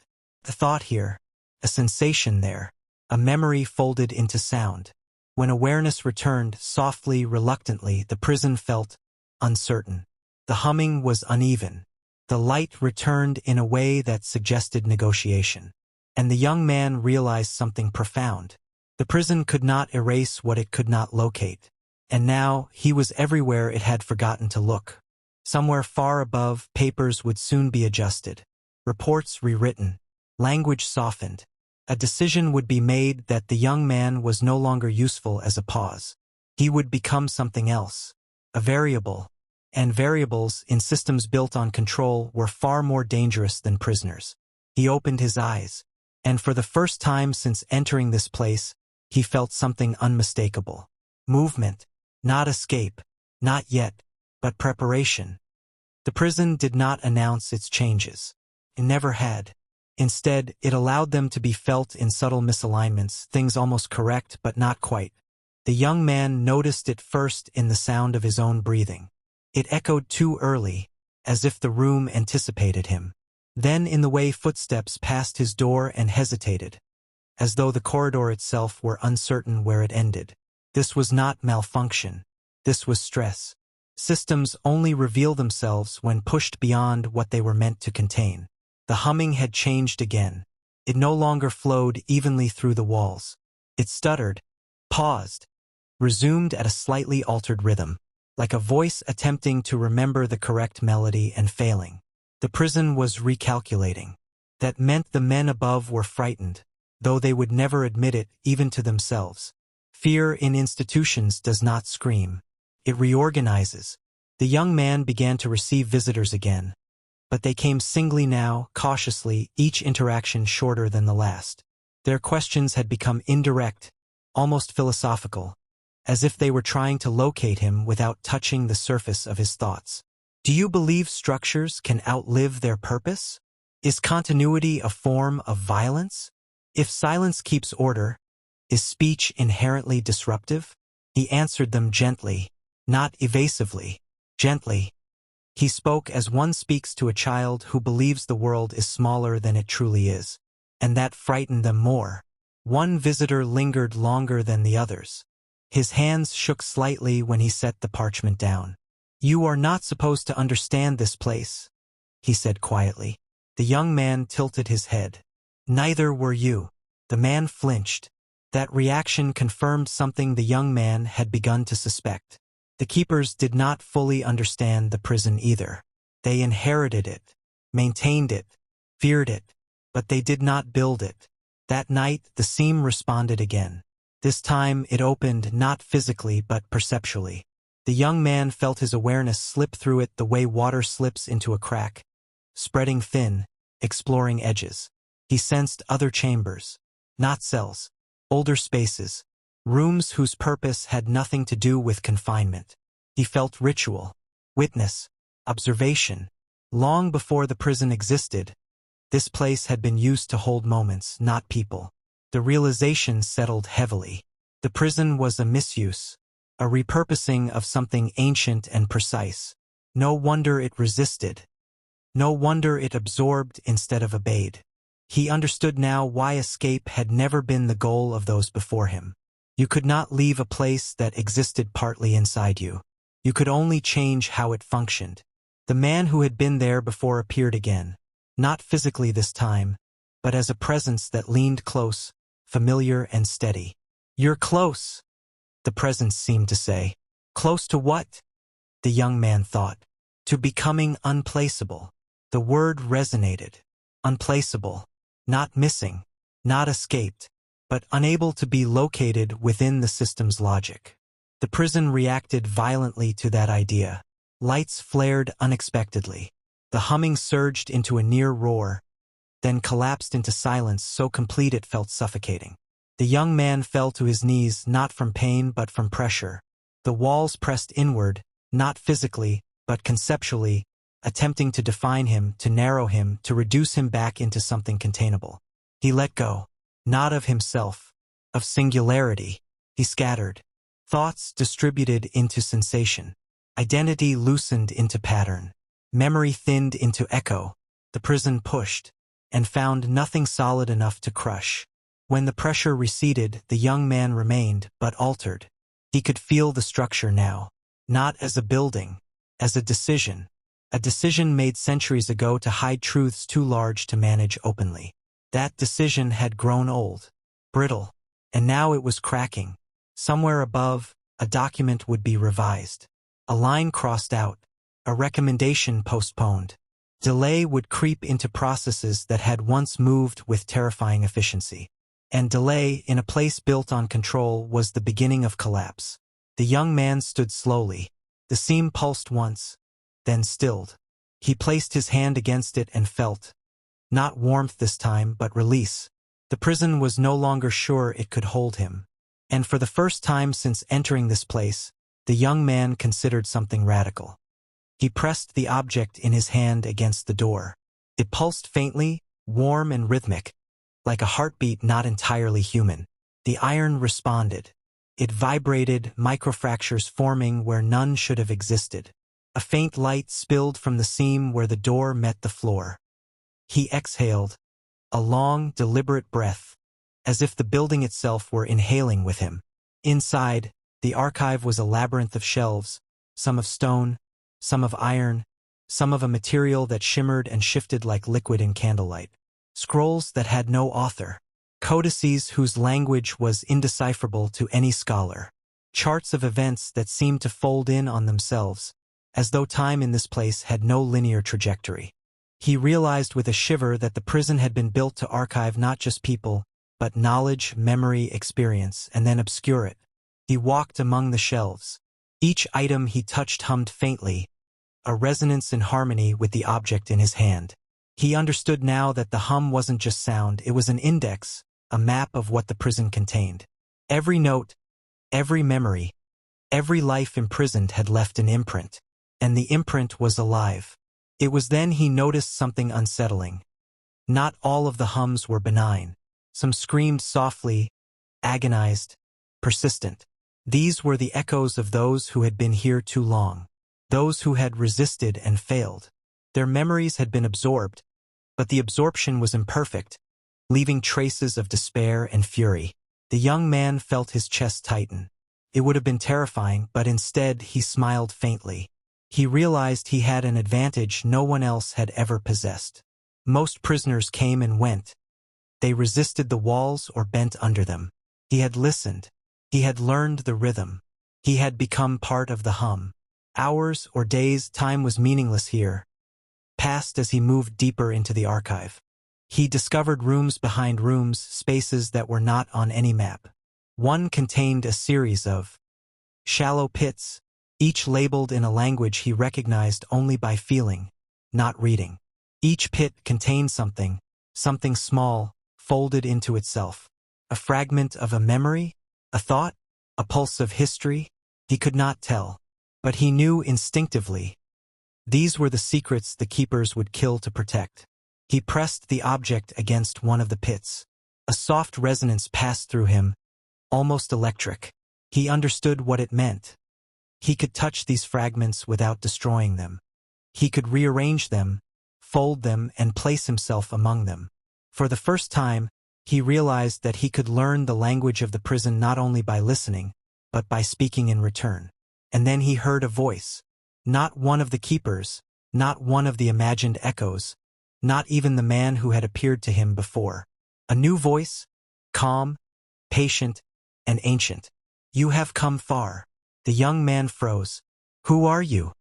A thought here, a sensation there, a memory folded into sound. When awareness returned, softly, reluctantly, the prison felt uncertain. The humming was uneven. The light returned in a way that suggested negotiation. And the young man realized something profound. The prison could not erase what it could not locate. And now, he was everywhere it had forgotten to look. Somewhere far above, papers would soon be adjusted. Reports rewritten. Language softened. A decision would be made that the young man was no longer useful as a pause. He would become something else. A variable. And variables, in systems built on control, were far more dangerous than prisoners. He opened his eyes. And for the first time since entering this place, he felt something unmistakable. Movement. Not escape. Not yet. But preparation. The prison did not announce its changes. It never had. Instead, it allowed them to be felt in subtle misalignments, things almost correct but not quite. The young man noticed it first in the sound of his own breathing. It echoed too early, as if the room anticipated him. Then in the way footsteps passed his door and hesitated, as though the corridor itself were uncertain where it ended. This was not malfunction. This was stress. Systems only reveal themselves when pushed beyond what they were meant to contain. The humming had changed again. It no longer flowed evenly through the walls. It stuttered, paused, resumed at a slightly altered rhythm, like a voice attempting to remember the correct melody and failing. The prison was recalculating. That meant the men above were frightened, though they would never admit it even to themselves. Fear in institutions does not scream. It reorganizes. The young man began to receive visitors again. But they came singly now, cautiously, each interaction shorter than the last. Their questions had become indirect, almost philosophical, as if they were trying to locate him without touching the surface of his thoughts. Do you believe structures can outlive their purpose? Is continuity a form of violence? If silence keeps order, is speech inherently disruptive? He answered them gently, not evasively, gently. He spoke as one speaks to a child who believes the world is smaller than it truly is. And that frightened them more. One visitor lingered longer than the others. His hands shook slightly when he set the parchment down. "You are not supposed to understand this place," he said quietly. The young man tilted his head. "Neither were you." The man flinched. That reaction confirmed something the young man had begun to suspect. The keepers did not fully understand the prison either. They inherited it, maintained it, feared it, but they did not build it. That night, the seam responded again. This time, it opened not physically but perceptually. The young man felt his awareness slip through it the way water slips into a crack, spreading thin, exploring edges. He sensed other chambers, not cells, older spaces, rooms whose purpose had nothing to do with confinement. He felt ritual, witness, observation. Long before the prison existed, This place had been used to hold moments, not people. The realization settled heavily. The prison was a misuse, a repurposing of something ancient and precise. No wonder it resisted. No wonder it absorbed instead of obeyed. He understood now why escape had never been the goal of those before him. You could not leave a place that existed partly inside you. You could only change how it functioned. The man who had been there before appeared again, not physically this time, but as a presence that leaned close, familiar and steady. "You're close," the presence seemed to say. Close to what? The young man thought. To becoming unplaceable. The word resonated. Unplaceable. Not missing. Not escaped. But unable to be located within the system's logic. The prison reacted violently to that idea. Lights flared unexpectedly. The humming surged into a near roar, then collapsed into silence so complete it felt suffocating. The young man fell to his knees not from pain but from pressure. The walls pressed inward, not physically, but conceptually, attempting to define him, to narrow him, to reduce him back into something containable. He let go. Not of himself, of singularity. He scattered. Thoughts distributed into sensation. Identity loosened into pattern. Memory thinned into echo. The prison pushed, and found nothing solid enough to crush. When the pressure receded, the young man remained, but altered. He could feel the structure now. Not as a building, as a decision. A decision made centuries ago to hide truths too large to manage openly. That decision had grown old, brittle, and now it was cracking. Somewhere above, a document would be revised. A line crossed out, a recommendation postponed. Delay would creep into processes that had once moved with terrifying efficiency. And delay, in a place built on control, was the beginning of collapse. The young man stood slowly. The seam pulsed once, then stilled. He placed his hand against it and felt. Not warmth this time, but release. The prison was no longer sure it could hold him. And for the first time since entering this place, the young man considered something radical. He pressed the object in his hand against the door. It pulsed faintly, warm and rhythmic, like a heartbeat not entirely human. The iron responded. It vibrated, microfractures forming where none should have existed. A faint light spilled from the seam where the door met the floor. He exhaled, a long, deliberate breath, as if the building itself were inhaling with him. Inside, the archive was a labyrinth of shelves, some of stone, some of iron, some of a material that shimmered and shifted like liquid in candlelight. Scrolls that had no author. Codices whose language was indecipherable to any scholar. Charts of events that seemed to fold in on themselves, as though time in this place had no linear trajectory. He realized with a shiver that the prison had been built to archive not just people, but knowledge, memory, experience, and then obscure it. He walked among the shelves. Each item he touched hummed faintly, a resonance in harmony with the object in his hand. He understood now that the hum wasn't just sound, it was an index, a map of what the prison contained. Every note, every memory, every life imprisoned had left an imprint, and the imprint was alive. It was then he noticed something unsettling. Not all of the hums were benign. Some screamed softly, agonized, persistent. These were the echoes of those who had been here too long, those who had resisted and failed. Their memories had been absorbed, but the absorption was imperfect, leaving traces of despair and fury. The young man felt his chest tighten. It would have been terrifying, but instead he smiled faintly. He realized he had an advantage no one else had ever possessed. Most prisoners came and went. They resisted the walls or bent under them. He had listened. He had learned the rhythm. He had become part of the hum. Hours or days, time was meaningless here. Passed as he moved deeper into the archive. He discovered rooms behind rooms, spaces that were not on any map. One contained a series of shallow pits, each labeled in a language he recognized only by feeling, not reading. Each pit contained something small, folded into itself. A fragment of a memory? A thought? A pulse of history? He could not tell. But he knew instinctively. These were the secrets the keepers would kill to protect. He pressed the object against one of the pits. A soft resonance passed through him, almost electric. He understood what it meant. He could touch these fragments without destroying them. He could rearrange them, fold them, and place himself among them. For the first time, he realized that he could learn the language of the prison not only by listening, but by speaking in return. And then he heard a voice. Not one of the keepers, not one of the imagined echoes, not even the man who had appeared to him before. A new voice, calm, patient, and ancient. "You have come far." The young man froze. "Who are you?"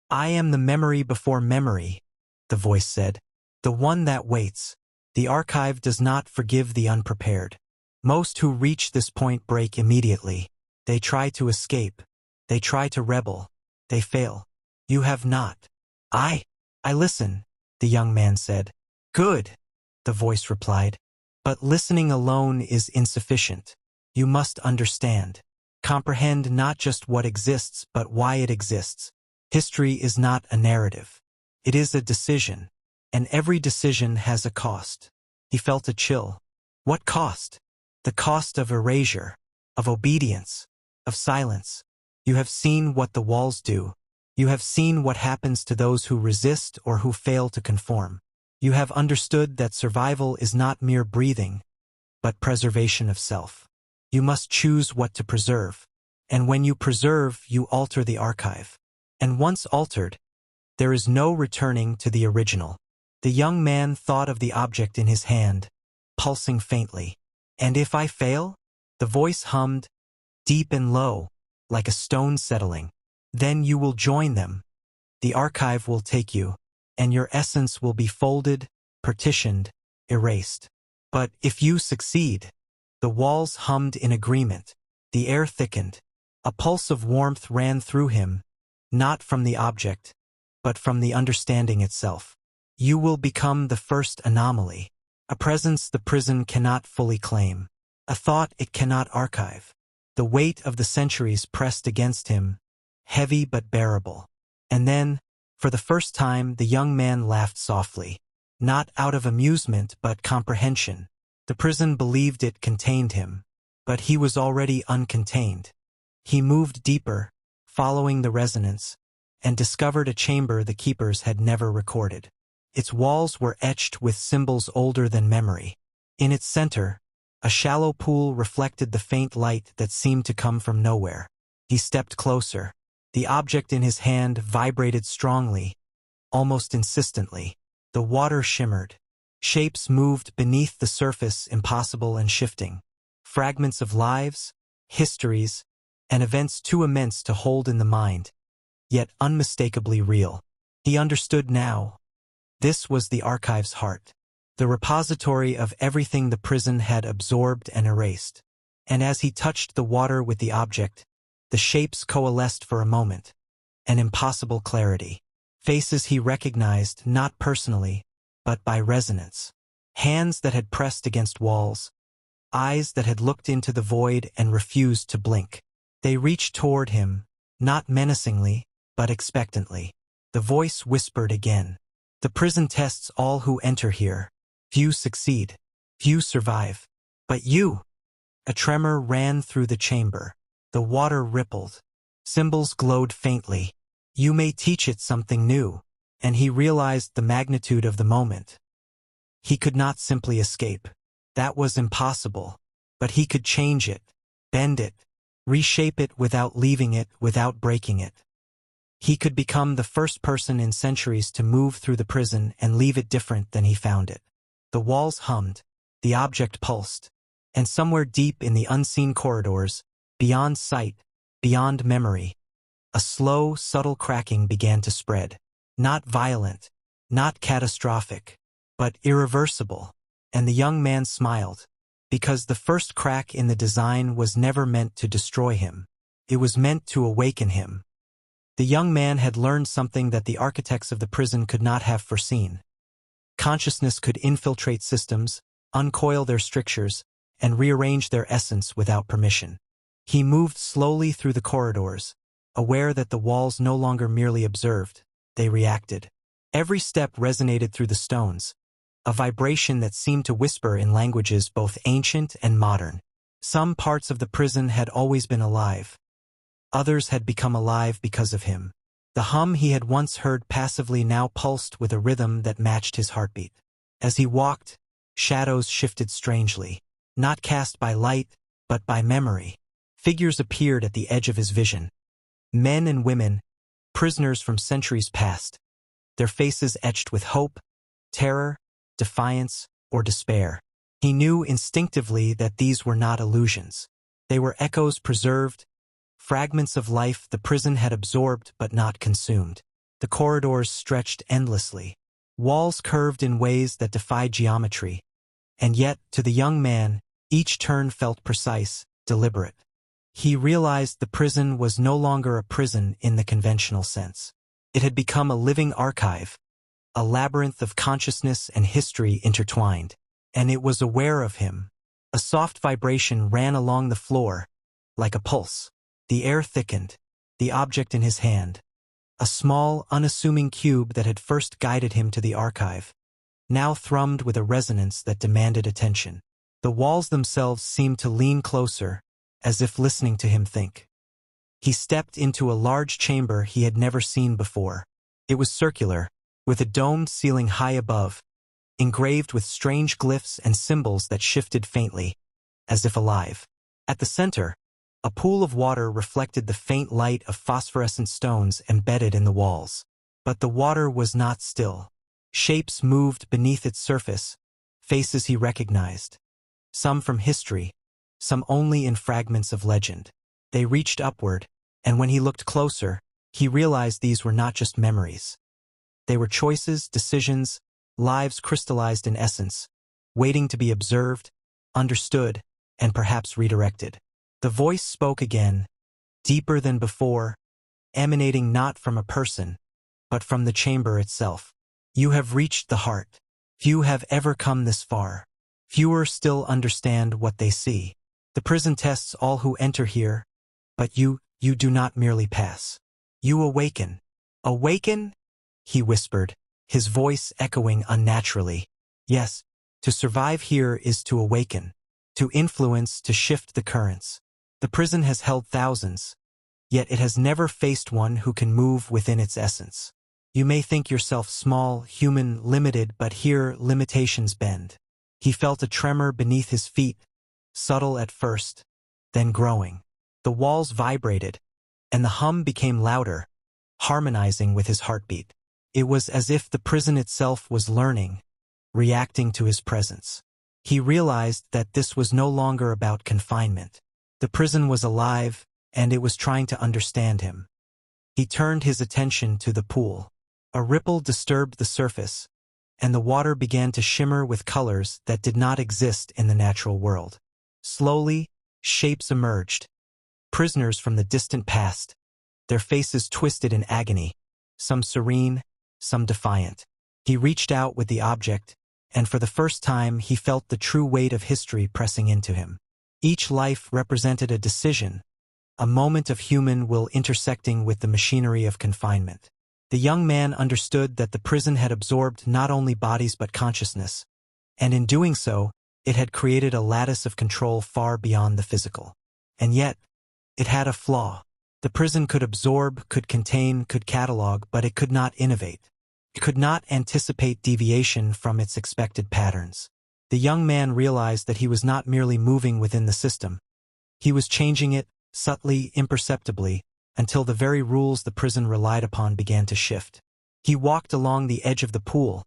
"I am the memory before memory," the voice said. "The one that waits. The archive does not forgive the unprepared. Most who reach this point break immediately. They try to escape. They try to rebel. They fail. You have not." I listen," the young man said. "Good," the voice replied. "But listening alone is insufficient. You must understand. Comprehend not just what exists, but why it exists. History is not a narrative. It is a decision. And every decision has a cost." He felt a chill. What cost? The cost of erasure, of obedience, of silence. You have seen what the walls do. You have seen what happens to those who resist or who fail to conform. You have understood that survival is not mere breathing, but preservation of self. You must choose what to preserve. And when you preserve, you alter the archive. And once altered, there is no returning to the original. The young man thought of the object in his hand, pulsing faintly. "And if I fail?" The voice hummed, deep and low, like a stone settling. "Then you will join them. The archive will take you, and your essence will be folded, partitioned, erased. But if you succeed..." The walls hummed in agreement. The air thickened. A pulse of warmth ran through him, not from the object, but from the understanding itself. You will become the first anomaly. A presence the prison cannot fully claim. A thought it cannot archive. The weight of the centuries pressed against him, heavy but bearable. And then, for the first time, the young man laughed softly. Not out of amusement, but comprehension. The prison believed it contained him, but he was already uncontained. He moved deeper, following the resonance, and discovered a chamber the keepers had never recorded. Its walls were etched with symbols older than memory. In its center, a shallow pool reflected the faint light that seemed to come from nowhere. He stepped closer. The object in his hand vibrated strongly, almost insistently. The water shimmered. Shapes moved beneath the surface, impossible and shifting. Fragments of lives, histories, and events too immense to hold in the mind, yet unmistakably real. He understood now. This was the archive's heart, the repository of everything the prison had absorbed and erased. And as he touched the water with the object, the shapes coalesced for a moment, an impossible clarity. Faces he recognized not personally, but by resonance. Hands that had pressed against walls, eyes that had looked into the void and refused to blink. They reached toward him, not menacingly, but expectantly. The voice whispered again. "The prison tests all who enter here. Few succeed. Few survive. But you!" A tremor ran through the chamber. The water rippled. Symbols glowed faintly. "You may teach it something new." And he realized the magnitude of the moment. He could not simply escape. That was impossible. But he could change it, bend it, reshape it without leaving it, without breaking it. He could become the first person in centuries to move through the prison and leave it different than he found it. The walls hummed, the object pulsed, and somewhere deep in the unseen corridors, beyond sight, beyond memory, a slow, subtle cracking began to spread. Not violent, not catastrophic, but irreversible. And the young man smiled, because the first crack in the design was never meant to destroy him. It was meant to awaken him. The young man had learned something that the architects of the prison could not have foreseen. Consciousness could infiltrate systems, uncoil their strictures, and rearrange their essence without permission. He moved slowly through the corridors, aware that the walls no longer merely observed, they reacted. Every step resonated through the stones, a vibration that seemed to whisper in languages both ancient and modern. Some parts of the prison had always been alive. Others had become alive because of him. The hum he had once heard passively now pulsed with a rhythm that matched his heartbeat. As he walked, shadows shifted strangely, not cast by light, but by memory. Figures appeared at the edge of his vision. Men and women, prisoners from centuries past, their faces etched with hope, terror, defiance, or despair. He knew instinctively that these were not illusions. They were echoes preserved, fragments of life the prison had absorbed but not consumed. The corridors stretched endlessly. Walls curved in ways that defied geometry. And yet, to the young man, each turn felt precise, deliberate. He realized the prison was no longer a prison in the conventional sense. It had become a living archive, a labyrinth of consciousness and history intertwined. And it was aware of him. A soft vibration ran along the floor, like a pulse. The air thickened, the object in his hand, a small, unassuming cube that had first guided him to the archive, now thrummed with a resonance that demanded attention. The walls themselves seemed to lean closer, as if listening to him think. He stepped into a large chamber he had never seen before. It was circular, with a domed ceiling high above, engraved with strange glyphs and symbols that shifted faintly, as if alive. At the center, a pool of water reflected the faint light of phosphorescent stones embedded in the walls. But the water was not still. Shapes moved beneath its surface, faces he recognized. Some from history, some only in fragments of legend. They reached upward, and when he looked closer, he realized these were not just memories. They were choices, decisions, lives crystallized in essence, waiting to be observed, understood, and perhaps redirected. The voice spoke again, deeper than before, emanating not from a person, but from the chamber itself. You have reached the heart. Few have ever come this far. Fewer still understand what they see. The prison tests all who enter here, but you do not merely pass. You awaken. Awaken? He whispered, his voice echoing unnaturally. Yes, to survive here is to awaken, to influence, to shift the currents. The prison has held thousands, yet it has never faced one who can move within its essence. You may think yourself small, human, limited, but here limitations bend. He felt a tremor beneath his feet, subtle at first, then growing. The walls vibrated, and the hum became louder, harmonizing with his heartbeat. It was as if the prison itself was learning, reacting to his presence. He realized that this was no longer about confinement. The prison was alive, and it was trying to understand him. He turned his attention to the pool. A ripple disturbed the surface, and the water began to shimmer with colors that did not exist in the natural world. Slowly, shapes emerged, prisoners from the distant past, their faces twisted in agony, some serene, some defiant. He reached out with the object, and for the first time he felt the true weight of history pressing into him. Each life represented a decision, a moment of human will intersecting with the machinery of confinement. The young man understood that the prison had absorbed not only bodies but consciousness, and in doing so, it had created a lattice of control far beyond the physical. And yet, it had a flaw. The prison could absorb, could contain, could catalog, but it could not innovate. It could not anticipate deviation from its expected patterns. The young man realized that he was not merely moving within the system. He was changing it, subtly, imperceptibly, until the very rules the prison relied upon began to shift. He walked along the edge of the pool,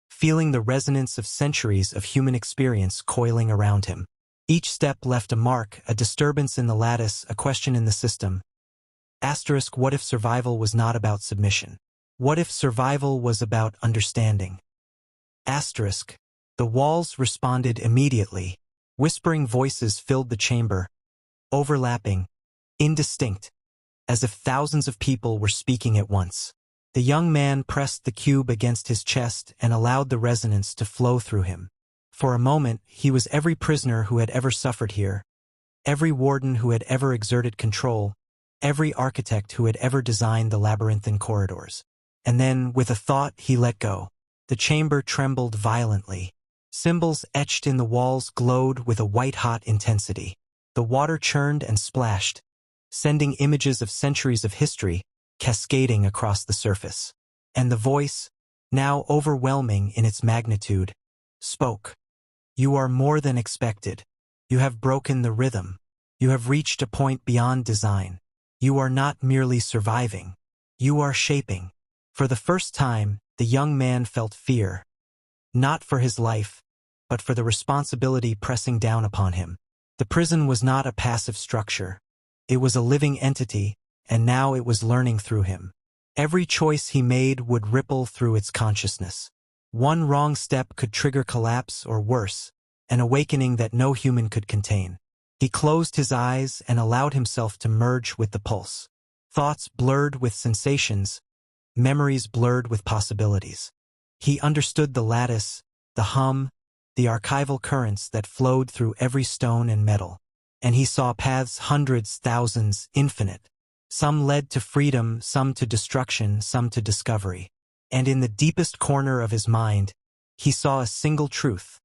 feeling the resonance of centuries of human experience coiling around him. Each step left a mark, a disturbance in the lattice, a question in the system. Asterisk, what if survival was not about submission? What if survival was about understanding? Asterisk. The walls responded immediately. Whispering voices filled the chamber, overlapping, indistinct, as if thousands of people were speaking at once. The young man pressed the cube against his chest and allowed the resonance to flow through him. For a moment, he was every prisoner who had ever suffered here, every warden who had ever exerted control, every architect who had ever designed the labyrinthine corridors. And then, with a thought, he let go. The chamber trembled violently. Symbols etched in the walls glowed with a white-hot intensity. The water churned and splashed, sending images of centuries of history cascading across the surface. And the voice, now overwhelming in its magnitude, spoke. You are more than expected. You have broken the rhythm. You have reached a point beyond design. You are not merely surviving. You are shaping. For the first time, the young man felt fear. Not for his life, but for the responsibility pressing down upon him. The prison was not a passive structure. It was a living entity, and now it was learning through him. Every choice he made would ripple through its consciousness. One wrong step could trigger collapse or worse, an awakening that no human could contain. He closed his eyes and allowed himself to merge with the pulse. Thoughts blurred with sensations, memories blurred with possibilities. He understood the lattice, the hum, the archival currents that flowed through every stone and metal. And he saw paths hundreds, thousands, infinite. Some led to freedom, some to destruction, some to discovery. And in the deepest corner of his mind, he saw a single truth.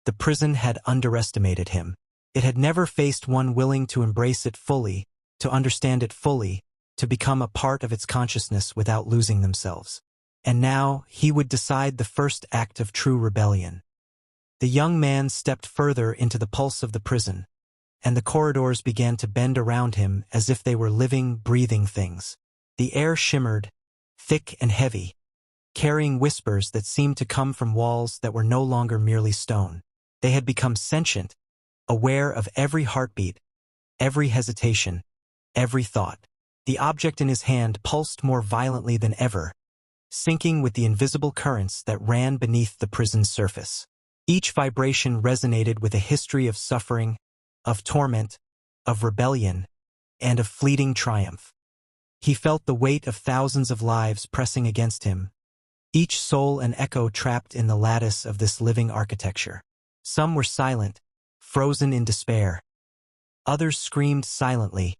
The prison had underestimated him. It had never faced one willing to embrace it fully, to understand it fully, to become a part of its consciousness without losing themselves. And now he would decide the first act of true rebellion. The young man stepped further into the pulse of the prison, and the corridors began to bend around him as if they were living, breathing things. The air shimmered, thick and heavy, carrying whispers that seemed to come from walls that were no longer merely stone. They had become sentient, aware of every heartbeat, every hesitation, every thought. The object in his hand pulsed more violently than ever, syncing with the invisible currents that ran beneath the prison's surface. Each vibration resonated with a history of suffering, of torment, of rebellion, and of fleeting triumph. He felt the weight of thousands of lives pressing against him, each soul an echo trapped in the lattice of this living architecture. Some were silent, frozen in despair. Others screamed silently,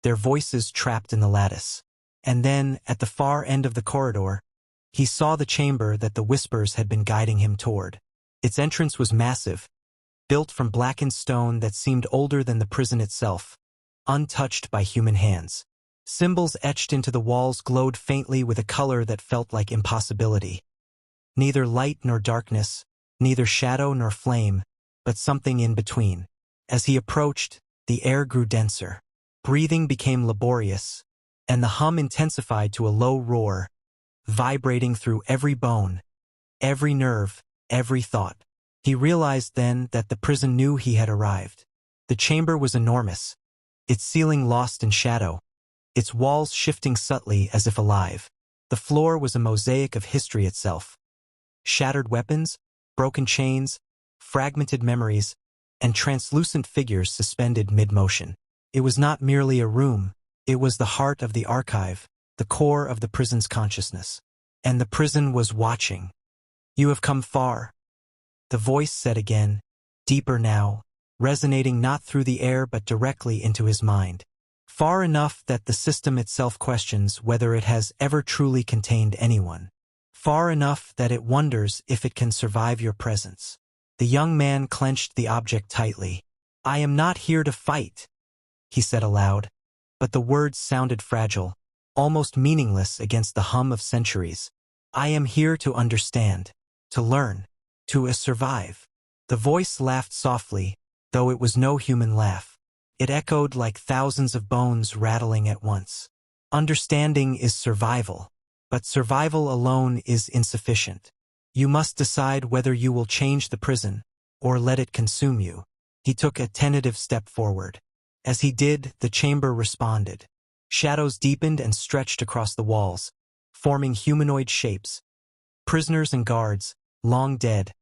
their voices trapped in the lattice. And then, at the far end of the corridor, he saw the chamber that the whispers had been guiding him toward. Its entrance was massive, built from blackened stone that seemed older than the prison itself, untouched by human hands. Symbols etched into the walls glowed faintly with a color that felt like impossibility. Neither light nor darkness, neither shadow nor flame, but something in between. As he approached, the air grew denser. Breathing became laborious, and the hum intensified to a low roar, vibrating through every bone, every nerve, every thought. He realized then that the prison knew he had arrived. The chamber was enormous, its ceiling lost in shadow, its walls shifting subtly as if alive. The floor was a mosaic of history itself. Shattered weapons, broken chains, fragmented memories, and translucent figures suspended mid-motion. It was not merely a room, it was the heart of the archive, the core of the prison's consciousness. And the prison was watching. You have come far, the voice said again, deeper now, resonating not through the air but directly into his mind. Far enough that the system itself questions whether it has ever truly contained anyone. Far enough that it wonders if it can survive your presence. The young man clenched the object tightly. I am not here to fight, he said aloud, but the words sounded fragile, almost meaningless against the hum of centuries. I am here to understand, to learn, to survive. The voice laughed softly, though it was no human laugh. It echoed like thousands of bones rattling at once. Understanding is survival, but survival alone is insufficient. You must decide whether you will change the prison, or let it consume you. He took a tentative step forward. As he did, the chamber responded. Shadows deepened and stretched across the walls, forming humanoid shapes. Prisoners and guards, long dead,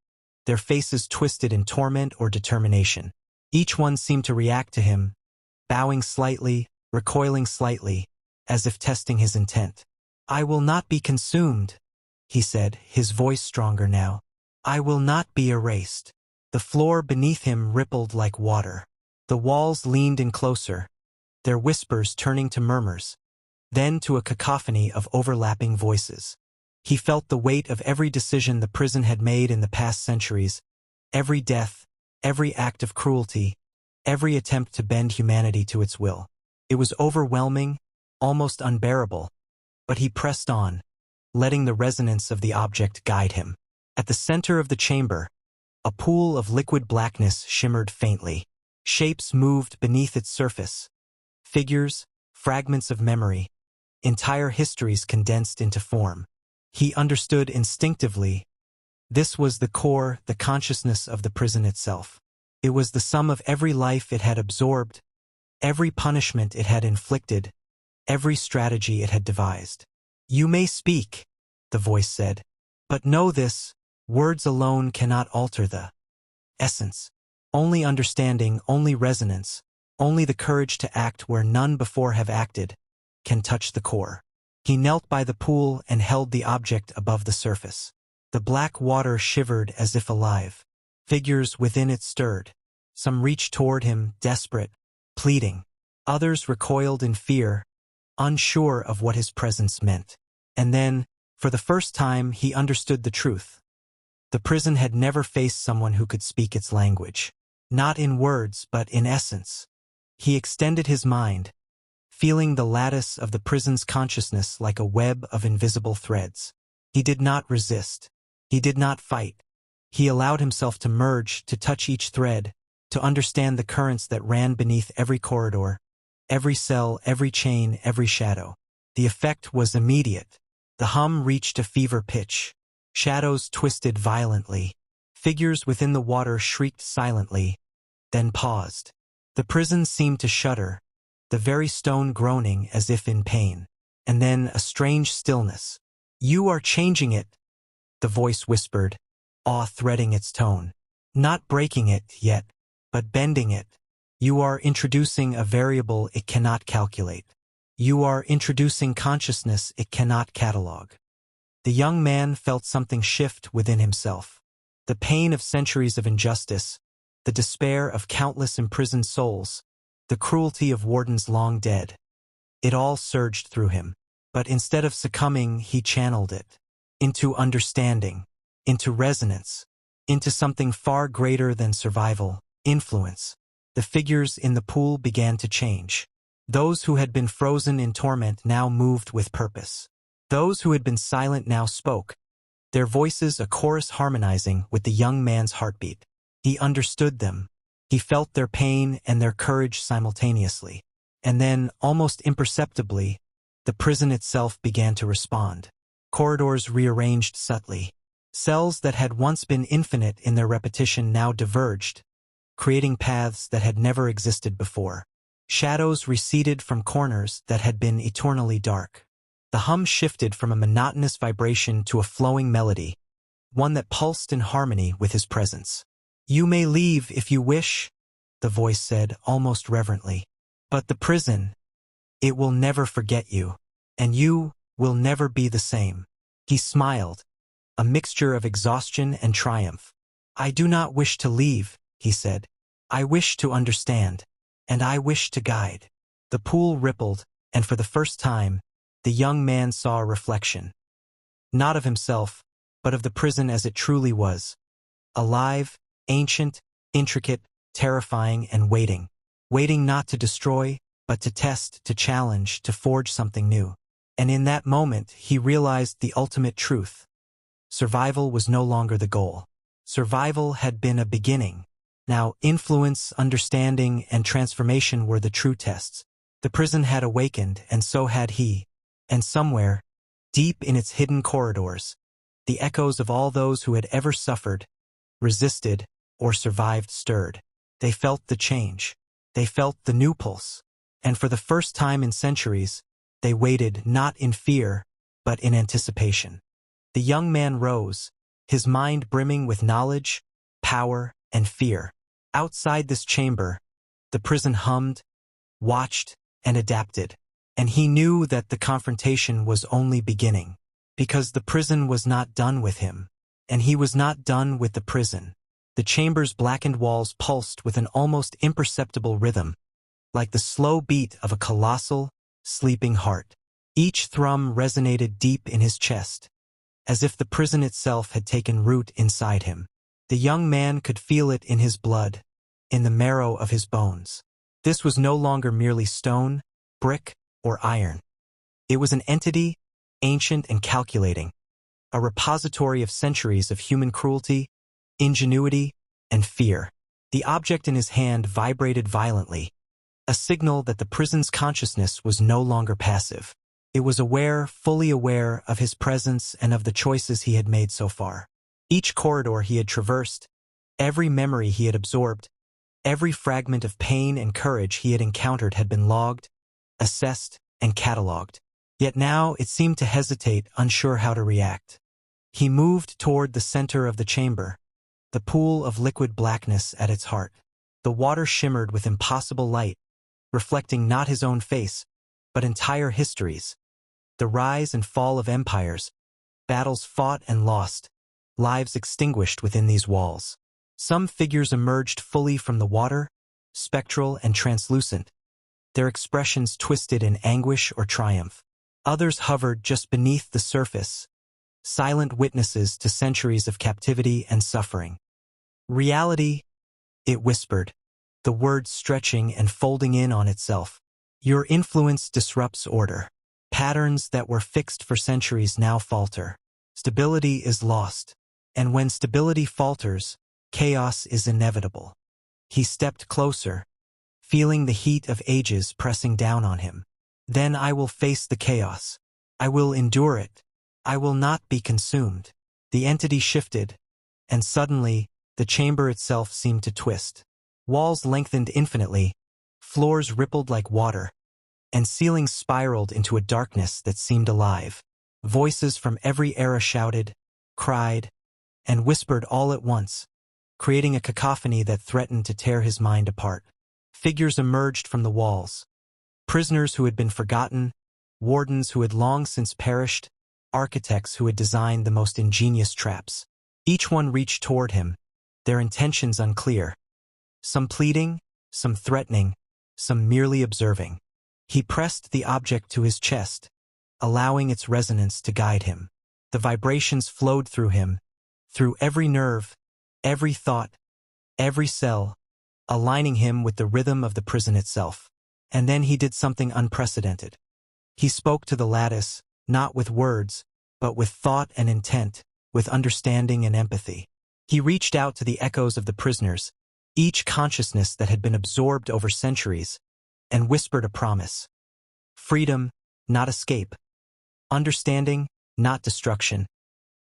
their faces twisted in torment or determination. Each one seemed to react to him, bowing slightly, recoiling slightly, as if testing his intent. I will not be consumed, he said, his voice stronger now. I will not be erased. The floor beneath him rippled like water. The walls leaned in closer, their whispers turning to murmurs, then to a cacophony of overlapping voices. He felt the weight of every decision the prison had made in the past centuries, every death, every act of cruelty, every attempt to bend humanity to its will. It was overwhelming, almost unbearable, but he pressed on, letting the resonance of the object guide him. At the center of the chamber, a pool of liquid blackness shimmered faintly. Shapes moved beneath its surface. Figures, fragments of memory, entire histories condensed into form. He understood instinctively. This was the core, the consciousness of the prison itself. It was the sum of every life it had absorbed, every punishment it had inflicted, every strategy it had devised. "You may speak," the voice said, "but know this, words alone cannot alter the essence. Only understanding, only resonance, only the courage to act where none before have acted, can touch the core." He knelt by the pool and held the object above the surface. The black water shivered as if alive. Figures within it stirred. Some reached toward him, desperate, pleading. Others recoiled in fear, unsure of what his presence meant. And then, for the first time, he understood the truth. The prison had never faced someone who could speak its language. Not in words, but in essence. He extended his mind, feeling the lattice of the prison's consciousness like a web of invisible threads. He did not resist. He did not fight. He allowed himself to merge, to touch each thread, to understand the currents that ran beneath every corridor, every cell, every chain, every shadow. The effect was immediate. The hum reached a fever pitch. Shadows twisted violently. Figures within the water shrieked silently, then paused. The prison seemed to shudder, the very stone groaning as if in pain. And then a strange stillness. "You are changing it," the voice whispered, awe threading its tone. "Not breaking it yet, but bending it. You are introducing a variable it cannot calculate. You are introducing consciousness it cannot catalog." The young man felt something shift within himself. The pain of centuries of injustice, the despair of countless imprisoned souls, the cruelty of wardens long dead. It all surged through him. But instead of succumbing, he channeled it into understanding, into resonance, into something far greater than survival, influence. The figures in the pool began to change. Those who had been frozen in torment now moved with purpose. Those who had been silent now spoke, their voices a chorus harmonizing with the young man's heartbeat. He understood them. He felt their pain and their courage simultaneously. And then, almost imperceptibly, the prison itself began to respond. Corridors rearranged subtly. Cells that had once been infinite in their repetition now diverged, creating paths that had never existed before. Shadows receded from corners that had been eternally dark. The hum shifted from a monotonous vibration to a flowing melody, one that pulsed in harmony with his presence. "You may leave if you wish," the voice said almost reverently. "But the prison, it will never forget you, and you will never be the same." He smiled, a mixture of exhaustion and triumph. "I do not wish to leave," he said. "I wish to understand, and I wish to guide." The pool rippled, and for the first time, the young man saw a reflection. Not of himself, but of the prison as it truly was. Alive, ancient, intricate, terrifying, and waiting. Waiting not to destroy, but to test, to challenge, to forge something new. And in that moment, he realized the ultimate truth. Survival was no longer the goal. Survival had been a beginning. Now, influence, understanding, and transformation were the true tests. The prison had awakened, and so had he. And somewhere, deep in its hidden corridors, the echoes of all those who had ever suffered, resisted, or survived stirred. They felt the change. They felt the new pulse. And for the first time in centuries, they waited not in fear, but in anticipation. The young man rose, his mind brimming with knowledge, power, and fear. Outside this chamber, the prison hummed, watched, and adapted. And he knew that the confrontation was only beginning, because the prison was not done with him, and he was not done with the prison. The chamber's blackened walls pulsed with an almost imperceptible rhythm, like the slow beat of a colossal, sleeping heart. Each thrum resonated deep in his chest, as if the prison itself had taken root inside him. The young man could feel it in his blood, in the marrow of his bones. This was no longer merely stone, brick, or iron. It was an entity, ancient and calculating, a repository of centuries of human cruelty, ingenuity, and fear. The object in his hand vibrated violently, a signal that the prison's consciousness was no longer passive. It was aware, fully aware of his presence and of the choices he had made so far. Each corridor he had traversed, every memory he had absorbed, every fragment of pain and courage he had encountered had been logged, assessed, and catalogued. Yet now it seemed to hesitate, unsure how to react. He moved toward the center of the chamber, the pool of liquid blackness at its heart. The water shimmered with impossible light, reflecting not his own face, but entire histories. The rise and fall of empires, battles fought and lost, lives extinguished within these walls. Some figures emerged fully from the water, spectral and translucent, their expressions twisted in anguish or triumph. Others hovered just beneath the surface, silent witnesses to centuries of captivity and suffering. Reality, it whispered, the words stretching and folding in on itself. Your influence disrupts order. Patterns that were fixed for centuries now falter. Stability is lost. And when stability falters, chaos is inevitable. He stepped closer, feeling the heat of ages pressing down on him. Then I will face the chaos. I will endure it. I will not be consumed. The entity shifted, and suddenly, the chamber itself seemed to twist. Walls lengthened infinitely, floors rippled like water, and ceilings spiraled into a darkness that seemed alive. Voices from every era shouted, cried, and whispered all at once, creating a cacophony that threatened to tear his mind apart. Figures emerged from the walls. Prisoners who had been forgotten, wardens who had long since perished, architects who had designed the most ingenious traps. Each one reached toward him, their intentions unclear. Some pleading, some threatening, some merely observing. He pressed the object to his chest, allowing its resonance to guide him. The vibrations flowed through him, through every nerve, every thought, every cell, aligning him with the rhythm of the prison itself. And then he did something unprecedented. He spoke to the lattice, not with words, but with thought and intent, with understanding and empathy. He reached out to the echoes of the prisoners, each consciousness that had been absorbed over centuries, and whispered a promise. Freedom, not escape. Understanding, not destruction.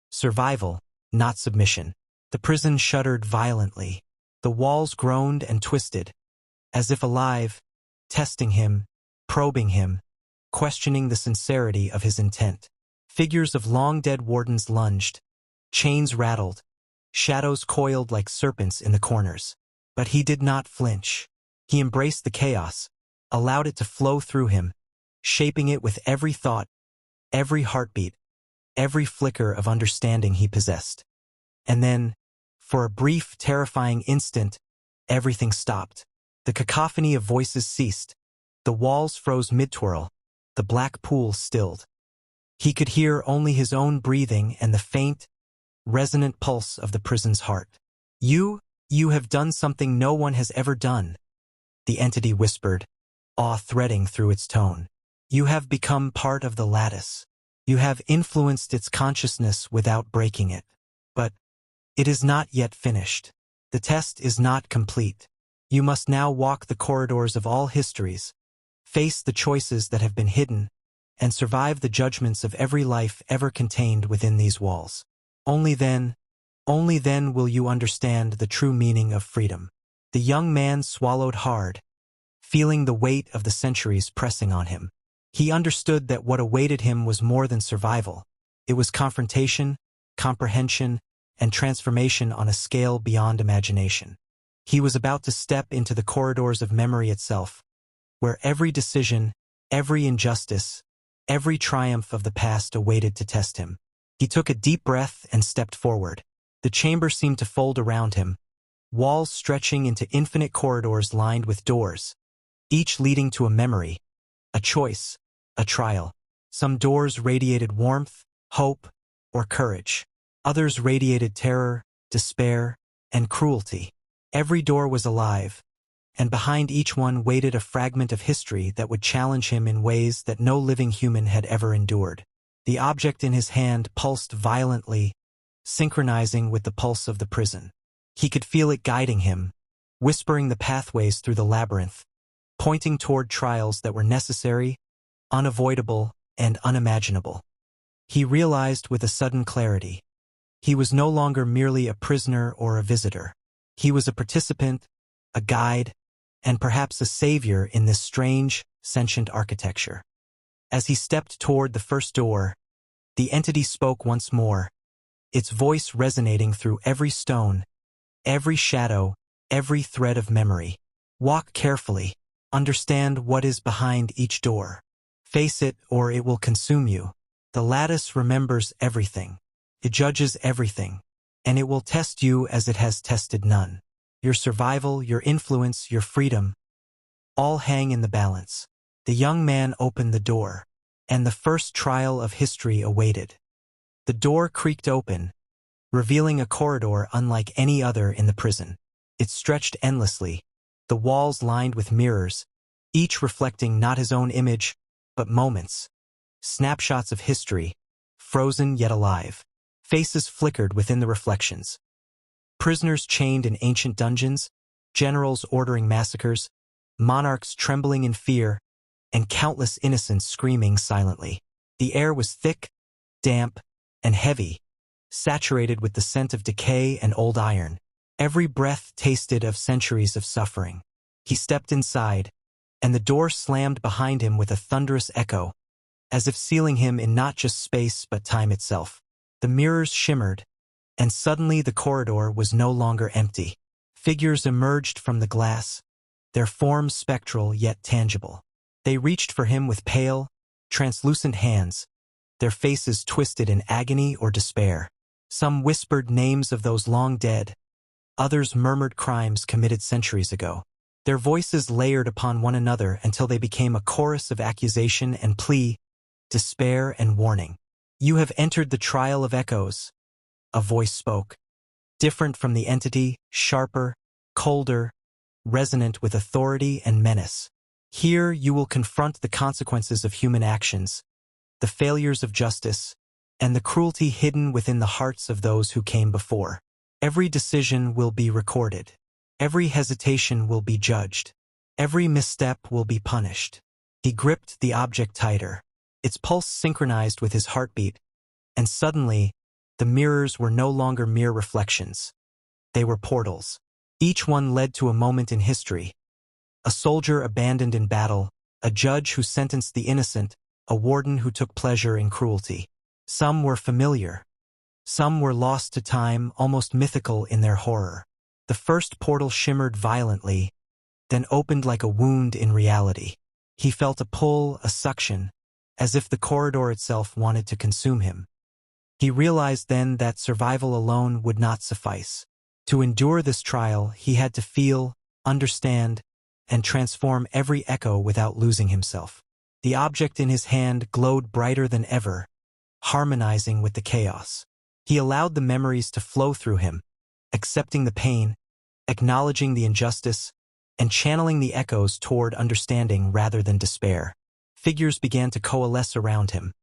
Survival, not submission. The prison shuddered violently. The walls groaned and twisted, as if alive, testing him, probing him, questioning the sincerity of his intent. Figures of long-dead wardens lunged. Chains rattled. Shadows coiled like serpents in the corners. But he did not flinch. He embraced the chaos, allowed it to flow through him, shaping it with every thought, every heartbeat, every flicker of understanding he possessed. And then, for a brief, terrifying instant, everything stopped. The cacophony of voices ceased. The walls froze mid-twirl. The black pool stilled. He could hear only his own breathing and the faint, resonant pulse of the prison's heart. You have done something no one has ever done, the entity whispered, awe threading through its tone. You have become part of the lattice. You have influenced its consciousness without breaking it. But it is not yet finished. The test is not complete. You must now walk the corridors of all histories, face the choices that have been hidden, and survive the judgments of every life ever contained within these walls. Only then will you understand the true meaning of freedom. The young man swallowed hard, feeling the weight of the centuries pressing on him. He understood that what awaited him was more than survival. It was confrontation, comprehension, and transformation on a scale beyond imagination. He was about to step into the corridors of memory itself, where every decision, every injustice, every triumph of the past awaited to test him. He took a deep breath and stepped forward. The chamber seemed to fold around him, walls stretching into infinite corridors lined with doors, each leading to a memory, a choice, a trial. Some doors radiated warmth, hope, or courage. Others radiated terror, despair, and cruelty. Every door was alive, and behind each one waited a fragment of history that would challenge him in ways that no living human had ever endured. The object in his hand pulsed violently, synchronizing with the pulse of the prison. He could feel it guiding him, whispering the pathways through the labyrinth, pointing toward trials that were necessary, unavoidable, and unimaginable. He realized with a sudden clarity. He was no longer merely a prisoner or a visitor. He was a participant, a guide, and perhaps a savior in this strange, sentient architecture. As he stepped toward the first door, the entity spoke once more, its voice resonating through every stone, every shadow, every thread of memory. Walk carefully. Understand what is behind each door. Face it or it will consume you. The lattice remembers everything. It judges everything. And it will test you as it has tested none. Your survival, your influence, your freedom, all hang in the balance. The young man opened the door, and the first trial of history awaited. The door creaked open, revealing a corridor unlike any other in the prison. It stretched endlessly, the walls lined with mirrors, each reflecting not his own image, but moments, snapshots of history, frozen yet alive. Faces flickered within the reflections. Prisoners chained in ancient dungeons, generals ordering massacres, monarchs trembling in fear, and countless innocents screaming silently. The air was thick, damp, and heavy, saturated with the scent of decay and old iron. Every breath tasted of centuries of suffering. He stepped inside, and the door slammed behind him with a thunderous echo, as if sealing him in not just space but time itself. The mirrors shimmered, and suddenly the corridor was no longer empty. Figures emerged from the glass, their forms spectral yet tangible. They reached for him with pale, translucent hands, their faces twisted in agony or despair. Some whispered names of those long dead, others murmured crimes committed centuries ago. Their voices layered upon one another until they became a chorus of accusation and plea, despair and warning. You have entered the trial of echoes, a voice spoke. Different from the entity, sharper, colder, resonant with authority and menace. Here you will confront the consequences of human actions, the failures of justice, and the cruelty hidden within the hearts of those who came before. Every decision will be recorded. Every hesitation will be judged. Every misstep will be punished. He gripped the object tighter. Its pulse synchronized with his heartbeat, and suddenly, the mirrors were no longer mere reflections. They were portals. Each one led to a moment in history. A soldier abandoned in battle, a judge who sentenced the innocent, a warden who took pleasure in cruelty. Some were familiar. Some were lost to time, almost mythical in their horror. The first portal shimmered violently, then opened like a wound in reality. He felt a pull, a suction, as if the corridor itself wanted to consume him. He realized then that survival alone would not suffice. To endure this trial, he had to feel, understand, and transform every echo without losing himself. The object in his hand glowed brighter than ever, harmonizing with the chaos. He allowed the memories to flow through him, accepting the pain, acknowledging the injustice, and channeling the echoes toward understanding rather than despair. Figures began to coalesce around him.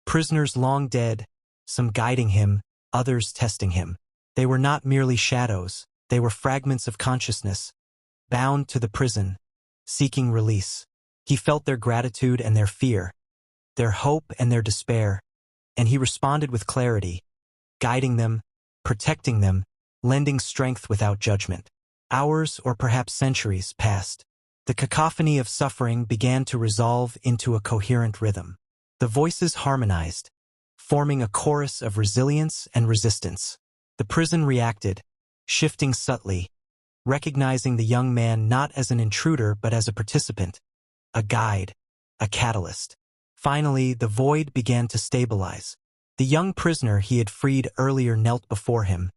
Prisoners long dead, some guiding him, others testing him. They were not merely shadows, they were fragments of consciousness, bound to the prison, seeking release. He felt their gratitude and their fear, their hope and their despair, and he responded with clarity, guiding them, protecting them, lending strength without judgment. Hours or perhaps centuries passed. The cacophony of suffering began to resolve into a coherent rhythm. The voices harmonized, forming a chorus of resilience and resistance. The prison reacted, shifting subtly, recognizing the young man not as an intruder but as a participant, a guide, a catalyst. Finally, the void began to stabilize. The young prisoner he had freed earlier knelt before him,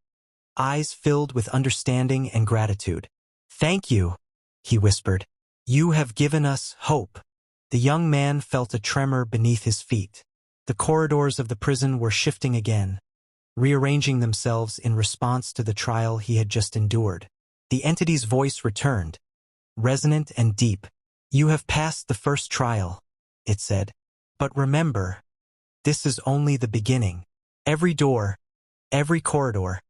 eyes filled with understanding and gratitude. "Thank you," he whispered. "You have given us hope." The young man felt a tremor beneath his feet. The corridors of the prison were shifting again, rearranging themselves in response to the trial he had just endured. The entity's voice returned, resonant and deep. "You have passed the first trial," it said. "But remember, this is only the beginning. Every door, every corridor,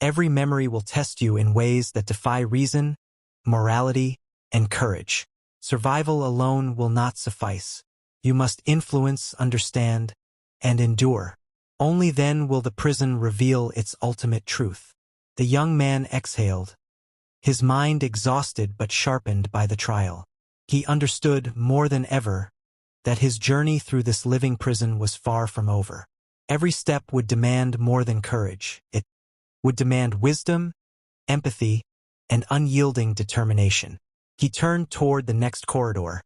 every memory will test you in ways that defy reason, morality, and courage. Survival alone will not suffice. You must influence, understand, and endure. Only then will the prison reveal its ultimate truth." The young man exhaled, his mind exhausted but sharpened by the trial. He understood more than ever that his journey through this living prison was far from over. Every step would demand more than courage. It would demand wisdom, empathy, and unyielding determination. He turned toward the next corridor,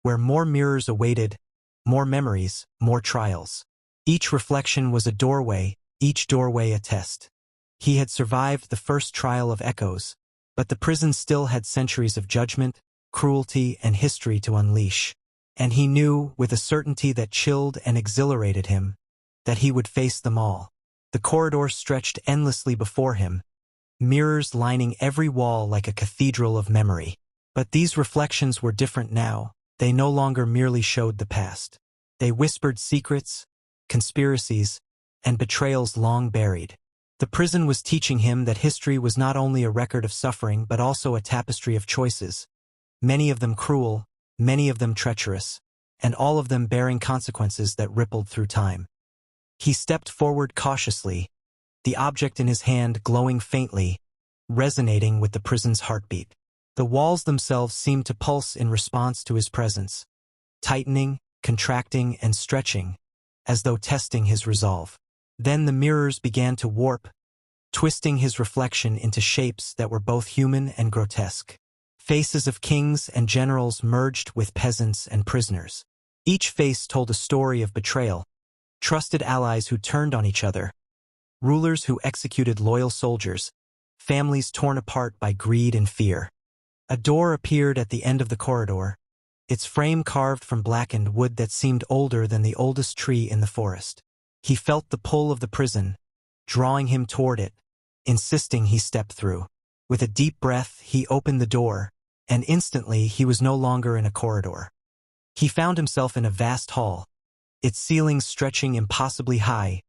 where more mirrors awaited, more memories, more trials. Each reflection was a doorway, each doorway a test. He had survived the first trial of echoes, but the prison still had centuries of judgment, cruelty, and history to unleash. And he knew, with a certainty that chilled and exhilarated him, that he would face them all. The corridor stretched endlessly before him, mirrors lining every wall like a cathedral of memory. But these reflections were different now. They no longer merely showed the past. They whispered secrets, conspiracies, and betrayals long buried. The prison was teaching him that history was not only a record of suffering but also a tapestry of choices, many of them cruel, many of them treacherous, and all of them bearing consequences that rippled through time. He stepped forward cautiously, the object in his hand glowing faintly, resonating with the prison's heartbeat. The walls themselves seemed to pulse in response to his presence, tightening, contracting, and stretching, as though testing his resolve. Then the mirrors began to warp, twisting his reflection into shapes that were both human and grotesque. Faces of kings and generals merged with peasants and prisoners. Each face told a story of betrayal, trusted allies who turned on each other, rulers who executed loyal soldiers, families torn apart by greed and fear. A door appeared at the end of the corridor, its frame carved from blackened wood that seemed older than the oldest tree in the forest. He felt the pull of the prison, drawing him toward it, insisting he step through. With a deep breath, he opened the door, and instantly he was no longer in a corridor. He found himself in a vast hall, its ceilings stretching impossibly high,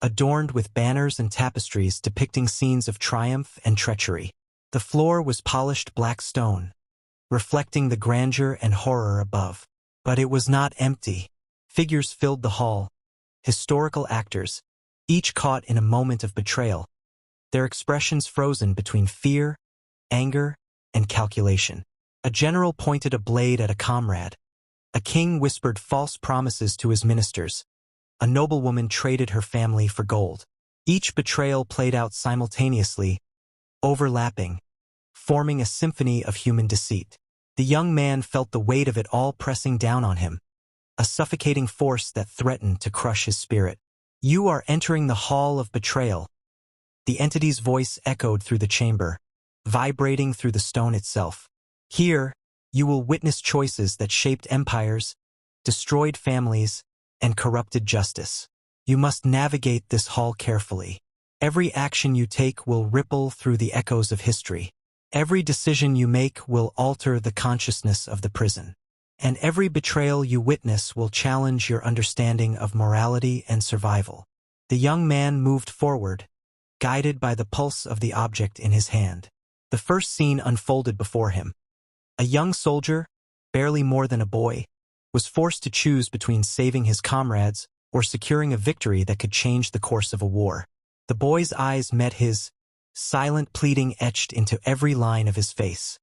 adorned with banners and tapestries depicting scenes of triumph and treachery. The floor was polished black stone, reflecting the grandeur and horror above. But it was not empty. Figures filled the hall, historical actors, each caught in a moment of betrayal, their expressions frozen between fear, anger, and calculation. A general pointed a blade at a comrade. A king whispered false promises to his ministers. A noblewoman traded her family for gold. Each betrayal played out simultaneously, overlapping, forming a symphony of human deceit. The young man felt the weight of it all pressing down on him, a suffocating force that threatened to crush his spirit. "You are entering the hall of betrayal." The entity's voice echoed through the chamber, vibrating through the stone itself. "Here, you will witness choices that shaped empires, destroyed families, and corrupted justice. You must navigate this hall carefully. Every action you take will ripple through the echoes of history. Every decision you make will alter the consciousness of the prison. And every betrayal you witness will challenge your understanding of morality and survival." The young man moved forward, guided by the pulse of the object in his hand. The first scene unfolded before him. A young soldier, barely more than a boy, was forced to choose between saving his comrades or securing a victory that could change the course of a war. The boy's eyes met his, silent pleading etched into every line of his face.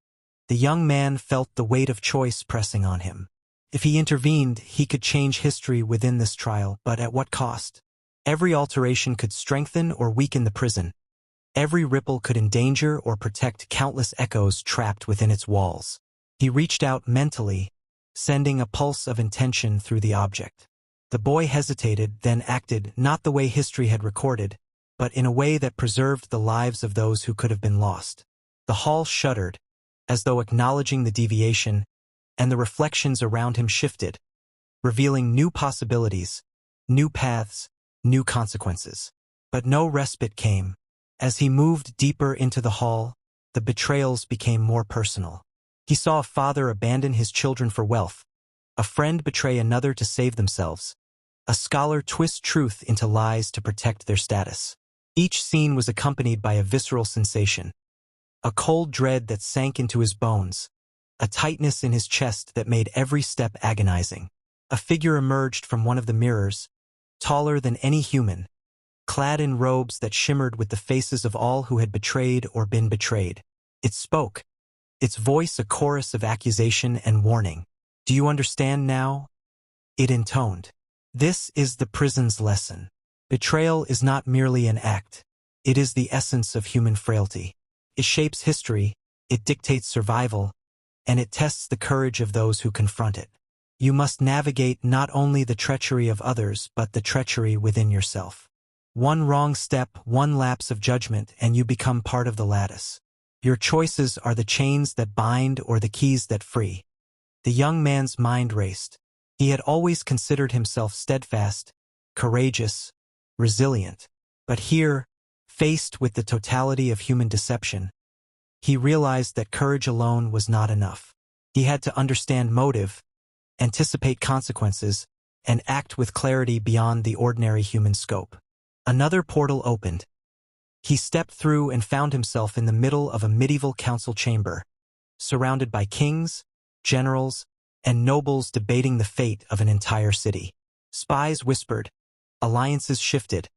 The young man felt the weight of choice pressing on him. If he intervened, he could change history within this trial, but at what cost? Every alteration could strengthen or weaken the prison. Every ripple could endanger or protect countless echoes trapped within its walls. He reached out mentally, sending a pulse of intention through the object. The boy hesitated, then acted not the way history had recorded, but in a way that preserved the lives of those who could have been lost. The hall shuddered, as though acknowledging the deviation, and the reflections around him shifted, revealing new possibilities, new paths, new consequences. But no respite came. As he moved deeper into the hall, the betrayals became more personal. He saw a father abandon his children for wealth, a friend betray another to save themselves, a scholar twist truth into lies to protect their status. Each scene was accompanied by a visceral sensation, a cold dread that sank into his bones, a tightness in his chest that made every step agonizing. A figure emerged from one of the mirrors, taller than any human, clad in robes that shimmered with the faces of all who had betrayed or been betrayed. It spoke, its voice a chorus of accusation and warning. "Do you understand now?" it intoned. "This is the prison's lesson. Betrayal is not merely an act. It is the essence of human frailty. It shapes history, it dictates survival, and it tests the courage of those who confront it. You must navigate not only the treachery of others but the treachery within yourself. One wrong step, one lapse of judgment, and you become part of the lattice. Your choices are the chains that bind or the keys that free." The young man's mind raced. He had always considered himself steadfast, courageous, resilient. But here, faced with the totality of human deception, he realized that courage alone was not enough. He had to understand motive, anticipate consequences, and act with clarity beyond the ordinary human scope. Another portal opened. He stepped through and found himself in the middle of a medieval council chamber, surrounded by kings, generals, and nobles debating the fate of an entire city. Spies whispered, alliances shifted,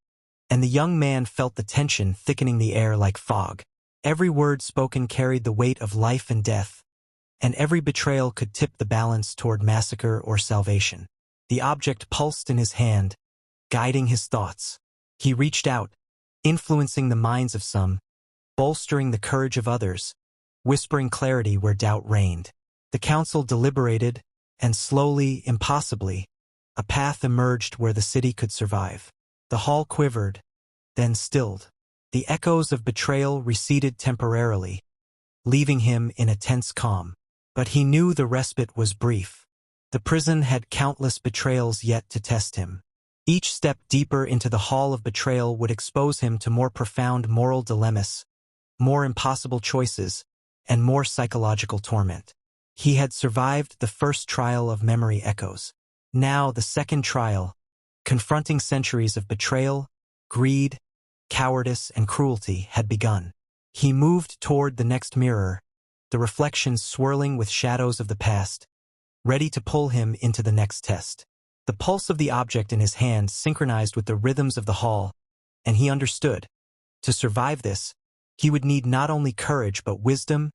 and the young man felt the tension thickening the air like fog. Every word spoken carried the weight of life and death, and every betrayal could tip the balance toward massacre or salvation. The object pulsed in his hand, guiding his thoughts. He reached out, influencing the minds of some, bolstering the courage of others, whispering clarity where doubt reigned. The council deliberated, and slowly, impossibly, a path emerged where the city could survive. The hall quivered, then stilled. The echoes of betrayal receded temporarily, leaving him in a tense calm. But he knew the respite was brief. The prison had countless betrayals yet to test him. Each step deeper into the hall of betrayal would expose him to more profound moral dilemmas, more impossible choices, and more psychological torment. He had survived the first trial of memory echoes. Now the second trial, confronting centuries of betrayal, greed, cowardice, and cruelty, had begun. He moved toward the next mirror, the reflections swirling with shadows of the past, ready to pull him into the next test. The pulse of the object in his hand synchronized with the rhythms of the hall, and he understood. To survive this, he would need not only courage but wisdom,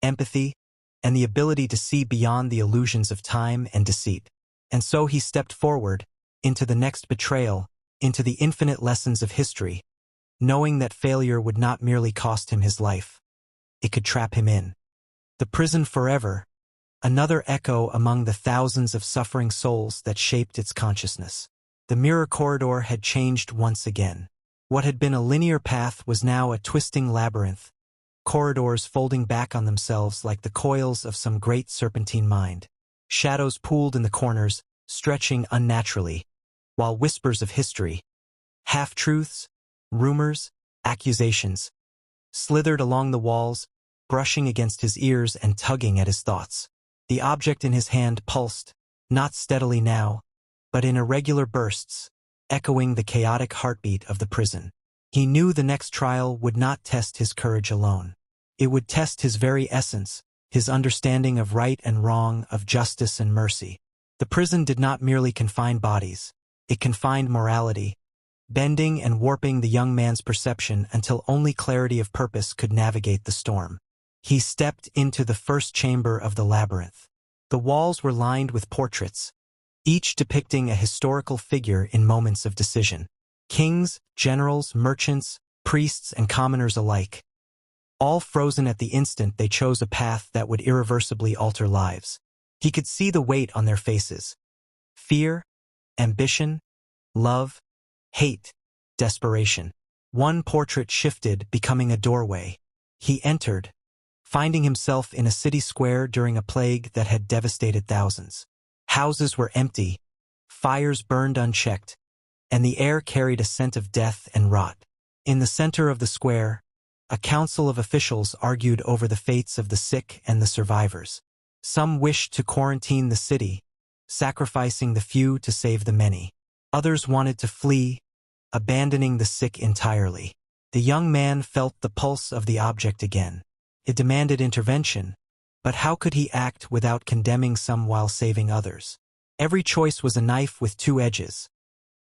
empathy, and the ability to see beyond the illusions of time and deceit. And so he stepped forward, into the next betrayal, into the infinite lessons of history, knowing that failure would not merely cost him his life. It could trap him in the prison forever, another echo among the thousands of suffering souls that shaped its consciousness. The mirror corridor had changed once again. What had been a linear path was now a twisting labyrinth, corridors folding back on themselves like the coils of some great serpentine mind. Shadows pooled in the corners, stretching unnaturally, while whispers of history, half-truths, rumors, accusations, slithered along the walls, brushing against his ears and tugging at his thoughts. The object in his hand pulsed, not steadily now, but in irregular bursts, echoing the chaotic heartbeat of the prison. He knew the next trial would not test his courage alone. It would test his very essence, his understanding of right and wrong, of justice and mercy. The prison did not merely confine bodies, it confined morality, bending and warping the young man's perception until only clarity of purpose could navigate the storm. He stepped into the first chamber of the labyrinth. The walls were lined with portraits, each depicting a historical figure in moments of decision. Kings, generals, merchants, priests, and commoners alike, all frozen at the instant they chose a path that would irreversibly alter lives. He could see the weight on their faces: fear, ambition, love, hate, desperation. One portrait shifted, becoming a doorway. He entered, finding himself in a city square during a plague that had devastated thousands. Houses were empty, fires burned unchecked, and the air carried a scent of death and rot. In the center of the square, a council of officials argued over the fates of the sick and the survivors. Some wished to quarantine the city, sacrificing the few to save the many. Others wanted to flee, abandoning the sick entirely. The young man felt the pulse of the object again. It demanded intervention, but how could he act without condemning some while saving others? Every choice was a knife with two edges.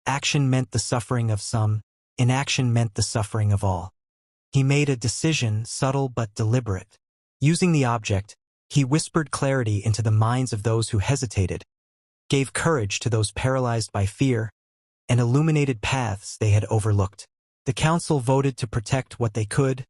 Action meant the suffering of some, inaction meant the suffering of all. He made a decision, subtle but deliberate. Using the object, he whispered clarity into the minds of those who hesitated, gave courage to those paralyzed by fear, and illuminated paths they had overlooked. The council voted to protect what they could,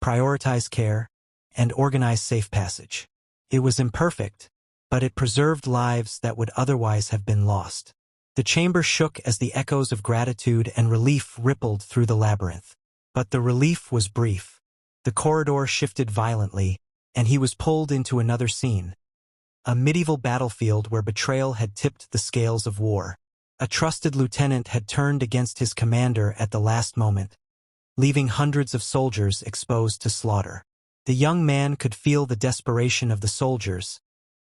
prioritize care, and organize safe passage. It was imperfect, but it preserved lives that would otherwise have been lost. The chamber shook as the echoes of gratitude and relief rippled through the labyrinth. But the relief was brief. The corridor shifted violently, and he was pulled into another scene. A medieval battlefield where betrayal had tipped the scales of war. A trusted lieutenant had turned against his commander at the last moment, leaving hundreds of soldiers exposed to slaughter. The young man could feel the desperation of the soldiers,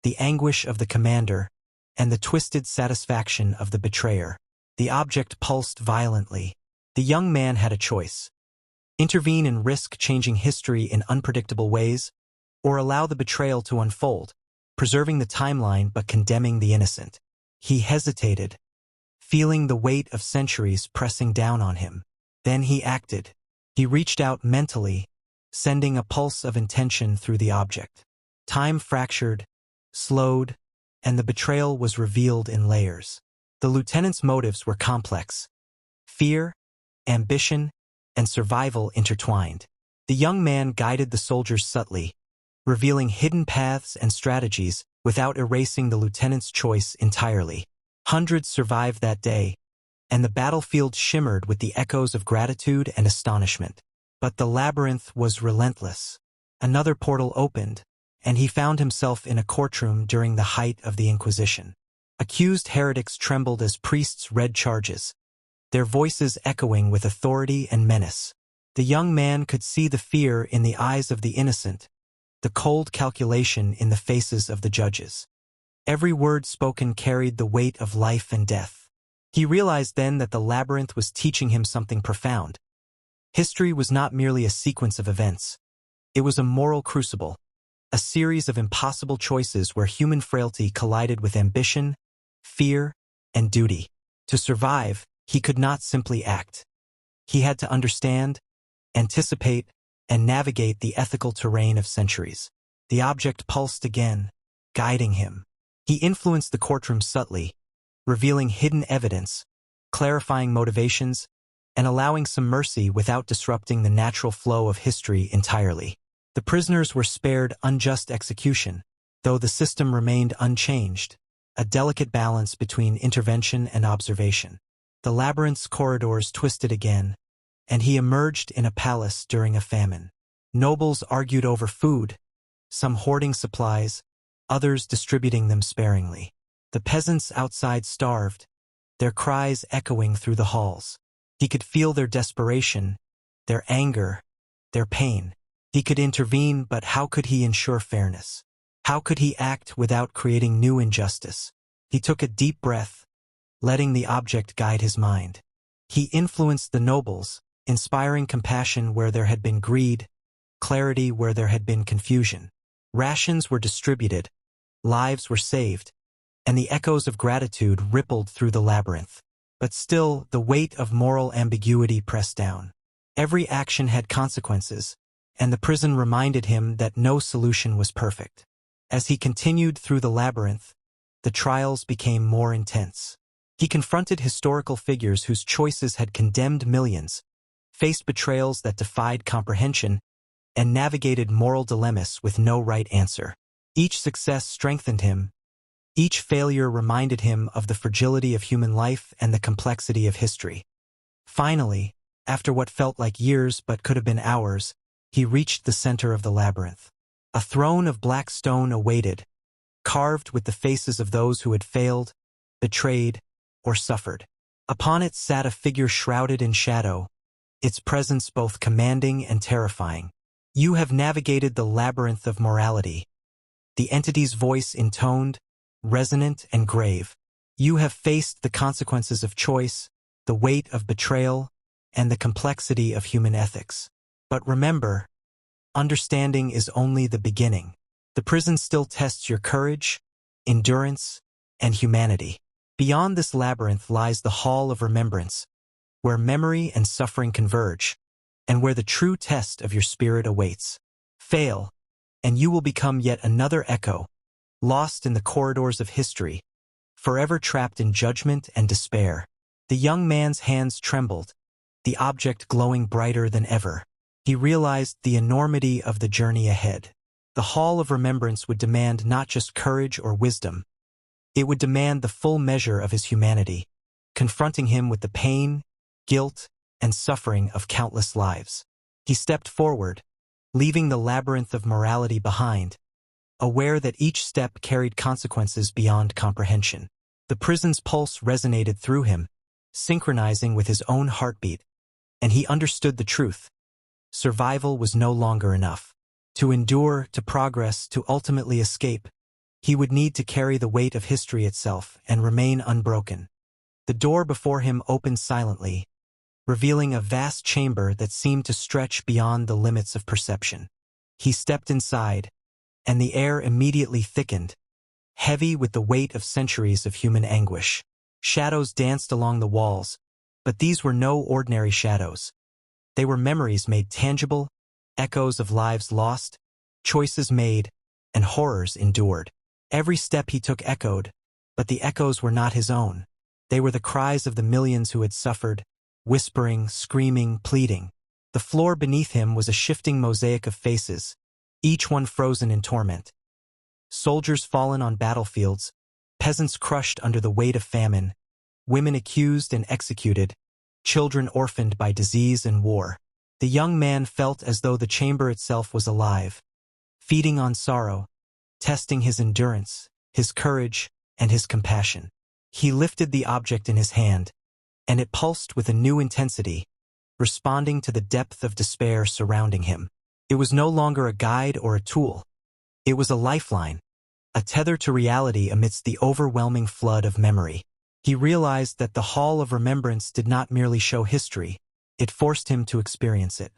the anguish of the commander, and the twisted satisfaction of the betrayer. The object pulsed violently. The young man had a choice. Intervene and risk changing history in unpredictable ways, or allow the betrayal to unfold, preserving the timeline but condemning the innocent. He hesitated, feeling the weight of centuries pressing down on him. Then he acted. He reached out mentally, sending a pulse of intention through the object. Time fractured, slowed, and the betrayal was revealed in layers. The lieutenant's motives were complex. Fear, ambition, and survival intertwined. The young man guided the soldiers subtly, revealing hidden paths and strategies without erasing the lieutenant's choice entirely. Hundreds survived that day, and the battlefield shimmered with the echoes of gratitude and astonishment. But the labyrinth was relentless. Another portal opened, and he found himself in a courtroom during the height of the Inquisition. Accused heretics trembled as priests read charges, their voices echoing with authority and menace. The young man could see the fear in the eyes of the innocent, the cold calculation in the faces of the judges. Every word spoken carried the weight of life and death. He realized then that the labyrinth was teaching him something profound. History was not merely a sequence of events. It was a moral crucible, a series of impossible choices where human frailty collided with ambition, fear, and duty. To survive, he could not simply act. He had to understand, anticipate, and navigate the ethical terrain of centuries. The object pulsed again, guiding him. He influenced the courtroom subtly, revealing hidden evidence, clarifying motivations, and allowing some mercy without disrupting the natural flow of history entirely. The prisoners were spared unjust execution, though the system remained unchanged, a delicate balance between intervention and observation. The labyrinth's corridors twisted again, and he emerged in a palace during a famine. Nobles argued over food, some hoarding supplies, others distributing them sparingly. The peasants outside starved, their cries echoing through the halls. He could feel their desperation, their anger, their pain. He could intervene, but how could he ensure fairness? How could he act without creating new injustice? He took a deep breath, letting the object guide his mind. He influenced the nobles, inspiring compassion where there had been greed, clarity where there had been confusion. Rations were distributed, lives were saved, and the echoes of gratitude rippled through the labyrinth. But still, the weight of moral ambiguity pressed down. Every action had consequences, and the prison reminded him that no solution was perfect. As he continued through the labyrinth, the trials became more intense. He confronted historical figures whose choices had condemned millions, faced betrayals that defied comprehension, and navigated moral dilemmas with no right answer. Each success strengthened him. Each failure reminded him of the fragility of human life and the complexity of history. Finally, after what felt like years but could have been hours, he reached the center of the labyrinth. A throne of black stone awaited, carved with the faces of those who had failed, betrayed, or suffered. Upon it sat a figure shrouded in shadow, its presence both commanding and terrifying. You have navigated the labyrinth of morality, the entity's voice intoned, resonant, and grave. You have faced the consequences of choice, the weight of betrayal, and the complexity of human ethics. But remember, understanding is only the beginning. The prison still tests your courage, endurance, and humanity. Beyond this labyrinth lies the Hall of Remembrance, where memory and suffering converge, and where the true test of your spirit awaits. Fail, and you will become yet another echo, lost in the corridors of history, forever trapped in judgment and despair. The young man's hands trembled, the object glowing brighter than ever. He realized the enormity of the journey ahead. The Hall of Remembrance would demand not just courage or wisdom, it would demand the full measure of his humanity, confronting him with the pain, guilt, and suffering of countless lives. He stepped forward, leaving the labyrinth of morality behind, aware that each step carried consequences beyond comprehension. The prison's pulse resonated through him, synchronizing with his own heartbeat, and he understood the truth. Survival was no longer enough. To endure, to progress, to ultimately escape, he would need to carry the weight of history itself and remain unbroken. The door before him opened silently, revealing a vast chamber that seemed to stretch beyond the limits of perception. He stepped inside, and the air immediately thickened, heavy with the weight of centuries of human anguish. Shadows danced along the walls, but these were no ordinary shadows. They were memories made tangible, echoes of lives lost, choices made, and horrors endured. Every step he took echoed, but the echoes were not his own. They were the cries of the millions who had suffered, whispering, screaming, pleading. The floor beneath him was a shifting mosaic of faces, each one frozen in torment. Soldiers fallen on battlefields, peasants crushed under the weight of famine, women accused and executed, children orphaned by disease and war. The young man felt as though the chamber itself was alive, feeding on sorrow, testing his endurance, his courage, and his compassion. He lifted the object in his hand, and it pulsed with a new intensity, responding to the depth of despair surrounding him. It was no longer a guide or a tool. It was a lifeline, a tether to reality amidst the overwhelming flood of memory. He realized that the Hall of Remembrance did not merely show history, it forced him to experience it.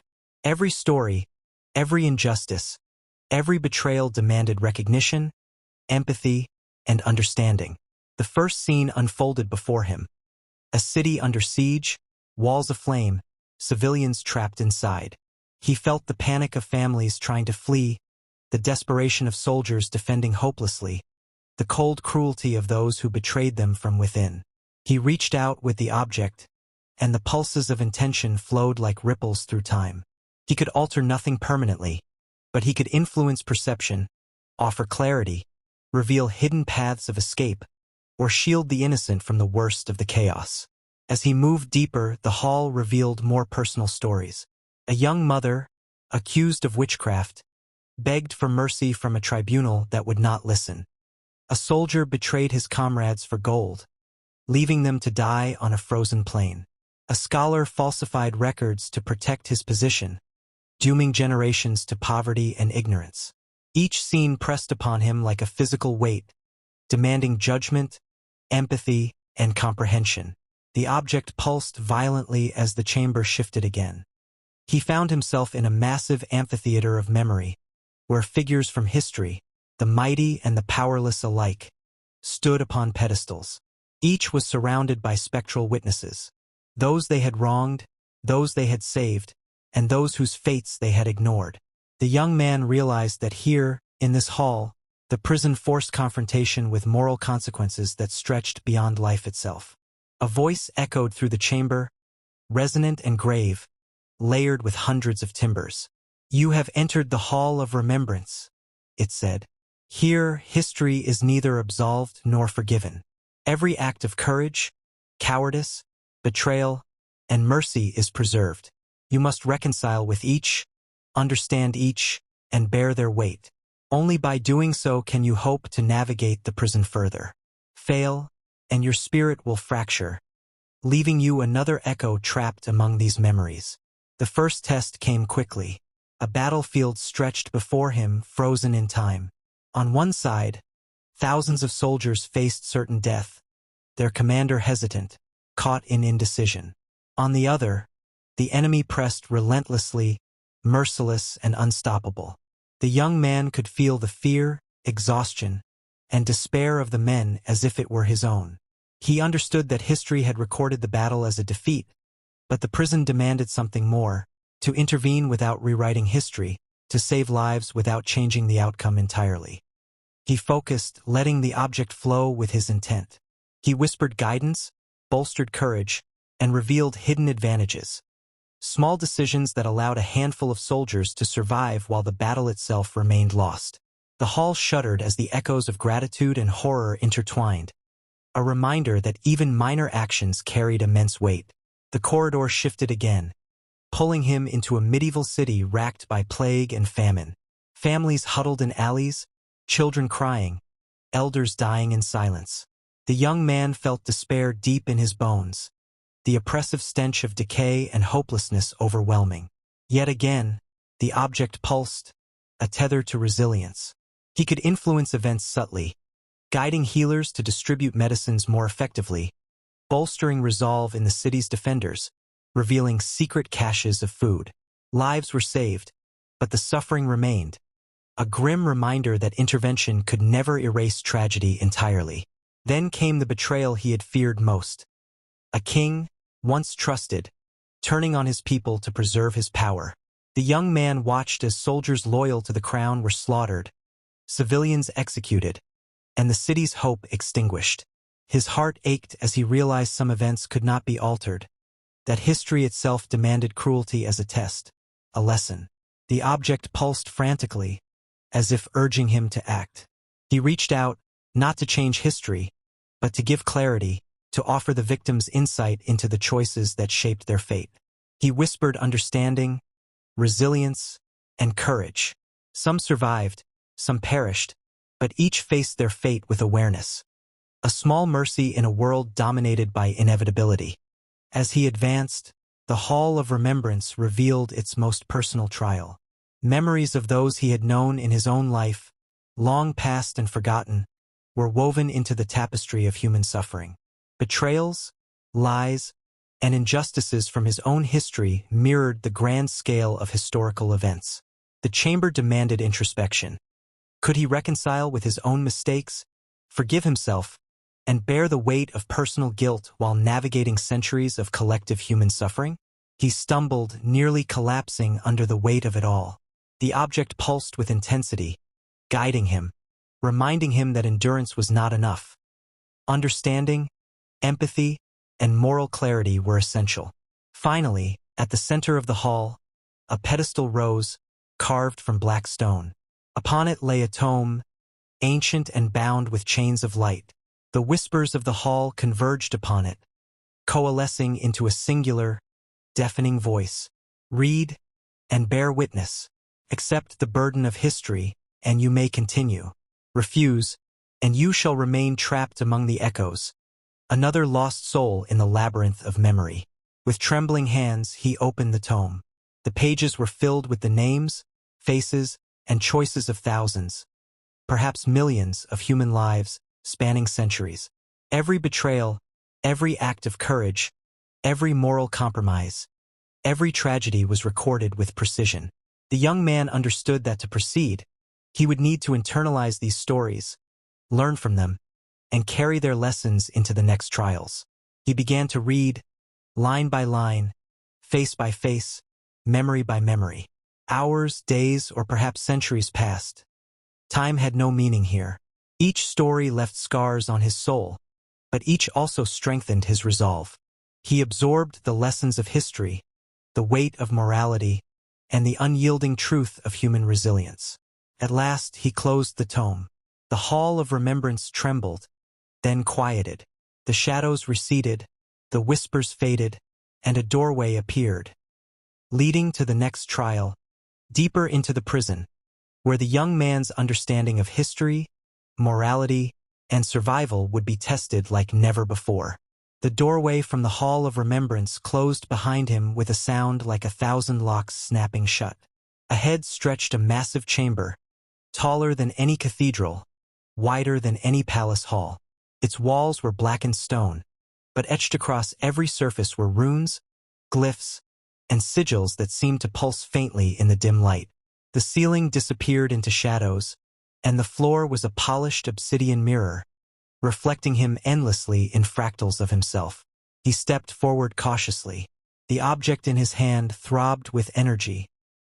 Every story, every injustice, every betrayal demanded recognition, empathy, and understanding. The first scene unfolded before him. A city under siege, walls aflame, civilians trapped inside. He felt the panic of families trying to flee, the desperation of soldiers defending hopelessly, the cold cruelty of those who betrayed them from within. He reached out with the object, and the pulses of intention flowed like ripples through time. He could alter nothing permanently, but he could influence perception, offer clarity, reveal hidden paths of escape, or shield the innocent from the worst of the chaos. As he moved deeper, the hall revealed more personal stories. A young mother, accused of witchcraft, begged for mercy from a tribunal that would not listen. A soldier betrayed his comrades for gold, leaving them to die on a frozen plain. A scholar falsified records to protect his position, dooming generations to poverty and ignorance. Each scene pressed upon him like a physical weight, demanding judgment, empathy, and comprehension. The object pulsed violently as the chamber shifted again. He found himself in a massive amphitheater of memory, where figures from history, the mighty and the powerless alike, stood upon pedestals. Each was surrounded by spectral witnesses, those they had wronged, those they had saved, and those whose fates they had ignored. The young man realized that here, in this hall, the prison forced confrontation with moral consequences that stretched beyond life itself. A voice echoed through the chamber, resonant and grave, layered with hundreds of timbres. "You have entered the Hall of Remembrance," it said. "Here, history is neither absolved nor forgiven. Every act of courage, cowardice, betrayal, and mercy is preserved. You must reconcile with each, understand each, and bear their weight. Only by doing so can you hope to navigate the prison further. Fail, and your spirit will fracture, leaving you another echo trapped among these memories. The first test came quickly. A battlefield stretched before him, frozen in time. On one side, thousands of soldiers faced certain death, their commander hesitant, caught in indecision. On the other, the enemy pressed relentlessly, merciless and unstoppable. The young man could feel the fear, exhaustion, and despair of the men as if it were his own. He understood that history had recorded the battle as a defeat, but the prison demanded something more: to intervene without rewriting history, to save lives without changing the outcome entirely. He focused, letting the object flow with his intent. He whispered guidance, bolstered courage, and revealed hidden advantages. Small decisions that allowed a handful of soldiers to survive while the battle itself remained lost. The hall shuddered as the echoes of gratitude and horror intertwined, a reminder that even minor actions carried immense weight. The corridor shifted again, pulling him into a medieval city racked by plague and famine. Families huddled in alleys, children crying, elders dying in silence. The young man felt despair deep in his bones, the oppressive stench of decay and hopelessness overwhelming. Yet again, the object pulsed, a tether to resilience. He could influence events subtly, guiding healers to distribute medicines more effectively, bolstering resolve in the city's defenders, revealing secret caches of food. Lives were saved, but the suffering remained, a grim reminder that intervention could never erase tragedy entirely. Then came the betrayal he had feared most. A king, once trusted, turning on his people to preserve his power. The young man watched as soldiers loyal to the crown were slaughtered, civilians executed, and the city's hope extinguished. His heart ached as he realized some events could not be altered, that history itself demanded cruelty as a test, a lesson. The object pulsed frantically, as if urging him to act. He reached out, not to change history, but to give clarity, to offer the victims insight into the choices that shaped their fate. He whispered understanding, resilience, and courage. Some survived, some perished, but each faced their fate with awareness. A small mercy in a world dominated by inevitability. As he advanced, the Hall of Remembrance revealed its most personal trial. Memories of those he had known in his own life, long past and forgotten, were woven into the tapestry of human suffering. Betrayals, lies, and injustices from his own history mirrored the grand scale of historical events. The chamber demanded introspection. Could he reconcile with his own mistakes, forgive himself, and bear the weight of personal guilt while navigating centuries of collective human suffering? He stumbled, nearly collapsing under the weight of it all. The object pulsed with intensity, guiding him, reminding him that endurance was not enough. Understanding, empathy, and moral clarity were essential. Finally, at the center of the hall, a pedestal rose, carved from black stone. Upon it lay a tome, ancient and bound with chains of light. The whispers of the hall converged upon it, coalescing into a singular, deafening voice. Read and bear witness. Accept the burden of history, and you may continue. Refuse, and you shall remain trapped among the echoes, another lost soul in the labyrinth of memory. With trembling hands, he opened the tome. The pages were filled with the names, faces, and choices of thousands, perhaps millions of human lives spanning centuries. Every betrayal, every act of courage, every moral compromise, every tragedy was recorded with precision. The young man understood that to proceed, he would need to internalize these stories, learn from them, and carry their lessons into the next trials. He began to read, line by line, face by face, memory by memory. Hours, days, or perhaps centuries passed. Time had no meaning here. Each story left scars on his soul, but each also strengthened his resolve. He absorbed the lessons of history, the weight of morality, and the unyielding truth of human resilience. At last he closed the tome. The Hall of Remembrance trembled, then quieted. The shadows receded, the whispers faded, and a doorway appeared, leading to the next trial, deeper into the prison, where the young man's understanding of history, morality, and survival would be tested like never before. The doorway from the Hall of Remembrance closed behind him with a sound like 1,000 locks snapping shut. Ahead stretched a massive chamber, taller than any cathedral, wider than any palace hall. Its walls were blackened stone, but etched across every surface were runes, glyphs, and sigils that seemed to pulse faintly in the dim light. The ceiling disappeared into shadows, and the floor was a polished obsidian mirror, reflecting him endlessly in fractals of himself. He stepped forward cautiously. The object in his hand throbbed with energy,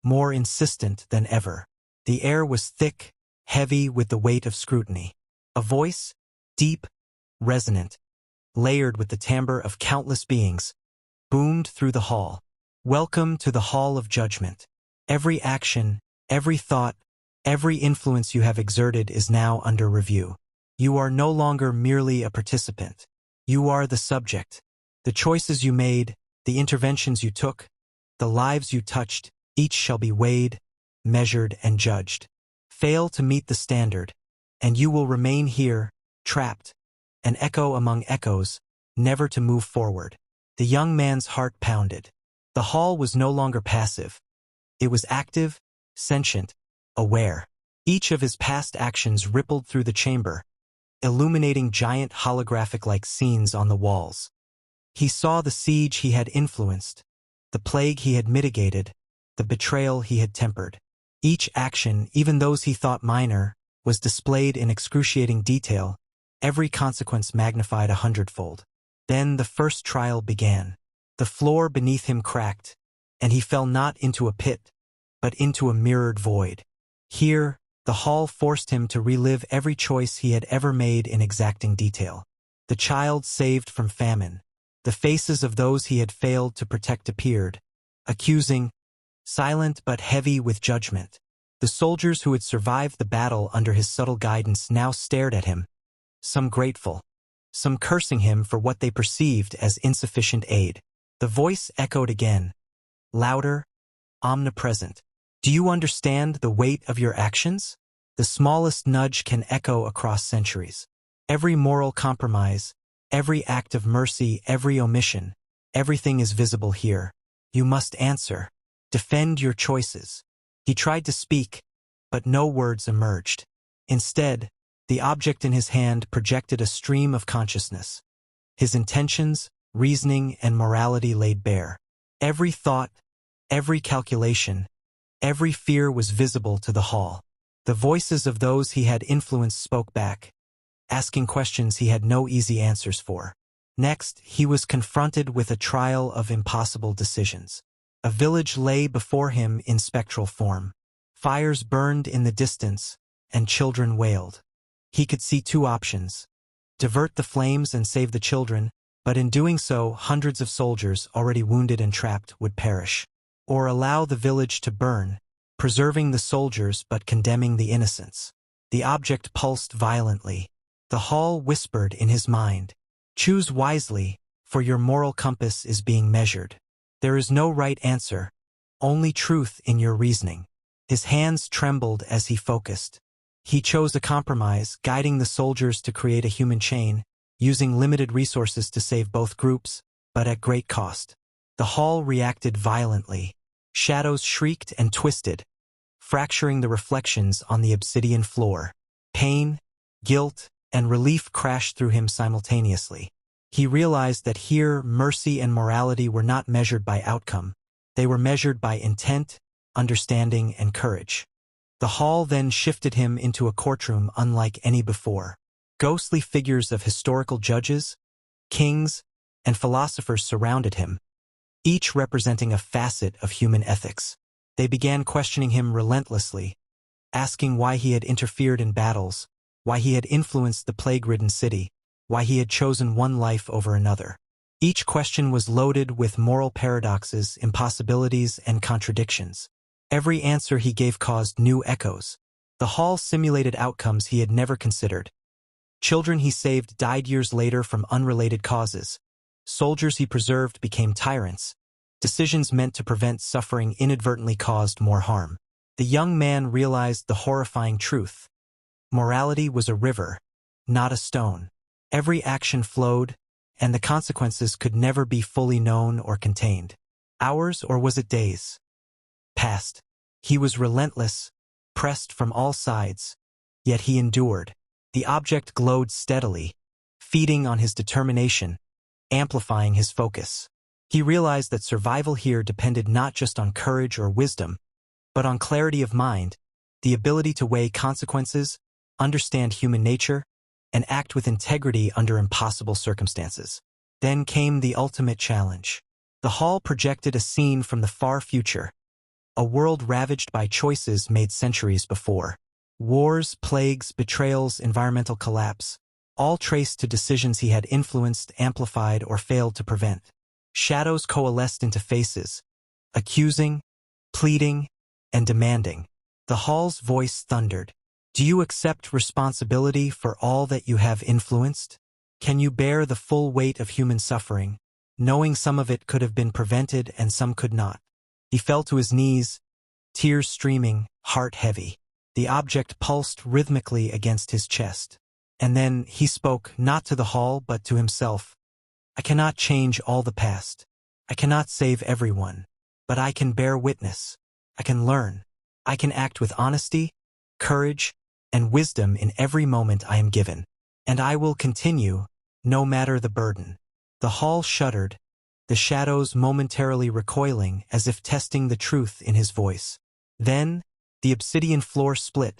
more insistent than ever. The air was thick, heavy with the weight of scrutiny. A voice, deep, resonant, layered with the timbre of countless beings, boomed through the hall. Welcome to the Hall of Judgment. Every action, every thought, every influence you have exerted is now under review. You are no longer merely a participant. You are the subject. The choices you made, the interventions you took, the lives you touched, each shall be weighed, measured, and judged. Fail to meet the standard, and you will remain here, trapped, an echo among echoes, never to move forward. The young man's heart pounded. The hall was no longer passive. It was active, sentient, aware. Each of his past actions rippled through the chamber, illuminating giant holographic-like scenes on the walls. He saw the siege he had influenced, the plague he had mitigated, the betrayal he had tempered. Each action, even those he thought minor, was displayed in excruciating detail, every consequence magnified 100-fold. Then the first trial began. The floor beneath him cracked, and he fell not into a pit, but into a mirrored void. Here, the hall forced him to relive every choice he had ever made in exacting detail. The child saved from famine. The faces of those he had failed to protect appeared, accusing, silent but heavy with judgment. The soldiers who had survived the battle under his subtle guidance now stared at him, some grateful, some cursing him for what they perceived as insufficient aid. The voice echoed again, louder, omnipresent. Do you understand the weight of your actions? The smallest nudge can echo across centuries. Every moral compromise, every act of mercy, every omission, everything is visible here. You must answer. Defend your choices. He tried to speak, but no words emerged. Instead, the object in his hand projected a stream of consciousness. His intentions, reasoning, and morality laid bare. Every thought, every calculation, every fear was visible to the hall. The voices of those he had influenced spoke back, asking questions he had no easy answers for. Next, he was confronted with a trial of impossible decisions. A village lay before him in spectral form. Fires burned in the distance, and children wailed. He could see two options: divert the flames and save the children, but in doing so, hundreds of soldiers, already wounded and trapped, would perish. Or allow the village to burn, preserving the soldiers but condemning the innocents. The object pulsed violently. The hall whispered in his mind, "Choose wisely, for your moral compass is being measured. There is no right answer, only truth in your reasoning." His hands trembled as he focused. He chose a compromise, guiding the soldiers to create a human chain, using limited resources to save both groups, but at great cost. The hall reacted violently. Shadows shrieked and twisted, fracturing the reflections on the obsidian floor. Pain, guilt, and relief crashed through him simultaneously. He realized that here mercy and morality were not measured by outcome. They were measured by intent, understanding, and courage. The hall then shifted him into a courtroom unlike any before. Ghostly figures of historical judges, kings, and philosophers surrounded him, each representing a facet of human ethics. They began questioning him relentlessly, asking why he had interfered in battles, why he had influenced the plague-ridden city, why he had chosen one life over another. Each question was loaded with moral paradoxes, impossibilities, and contradictions. Every answer he gave caused new echoes. The hall simulated outcomes he had never considered. Children he saved died years later from unrelated causes. Soldiers he preserved became tyrants. Decisions meant to prevent suffering inadvertently caused more harm. The young man realized the horrifying truth. Morality was a river, not a stone. Every action flowed, and the consequences could never be fully known or contained. Hours, or was it days, passed. He was relentless, pressed from all sides, yet he endured. The object glowed steadily, feeding on his determination, amplifying his focus. He realized that survival here depended not just on courage or wisdom, but on clarity of mind, the ability to weigh consequences, understand human nature, and act with integrity under impossible circumstances. Then came the ultimate challenge. The hall projected a scene from the far future, a world ravaged by choices made centuries before. Wars, plagues, betrayals, environmental collapse, all traced to decisions he had influenced, amplified, or failed to prevent. Shadows coalesced into faces, accusing, pleading, and demanding. The hall's voice thundered. Do you accept responsibility for all that you have influenced? Can you bear the full weight of human suffering, knowing some of it could have been prevented and some could not? He fell to his knees, tears streaming, heart heavy. The object pulsed rhythmically against his chest. And then he spoke not to the hall but to himself. I cannot change all the past. I cannot save everyone. But I can bear witness. I can learn. I can act with honesty, courage, and wisdom in every moment I am given. And I will continue, no matter the burden. The hall shuddered, the shadows momentarily recoiling as if testing the truth in his voice. Then, the obsidian floor split,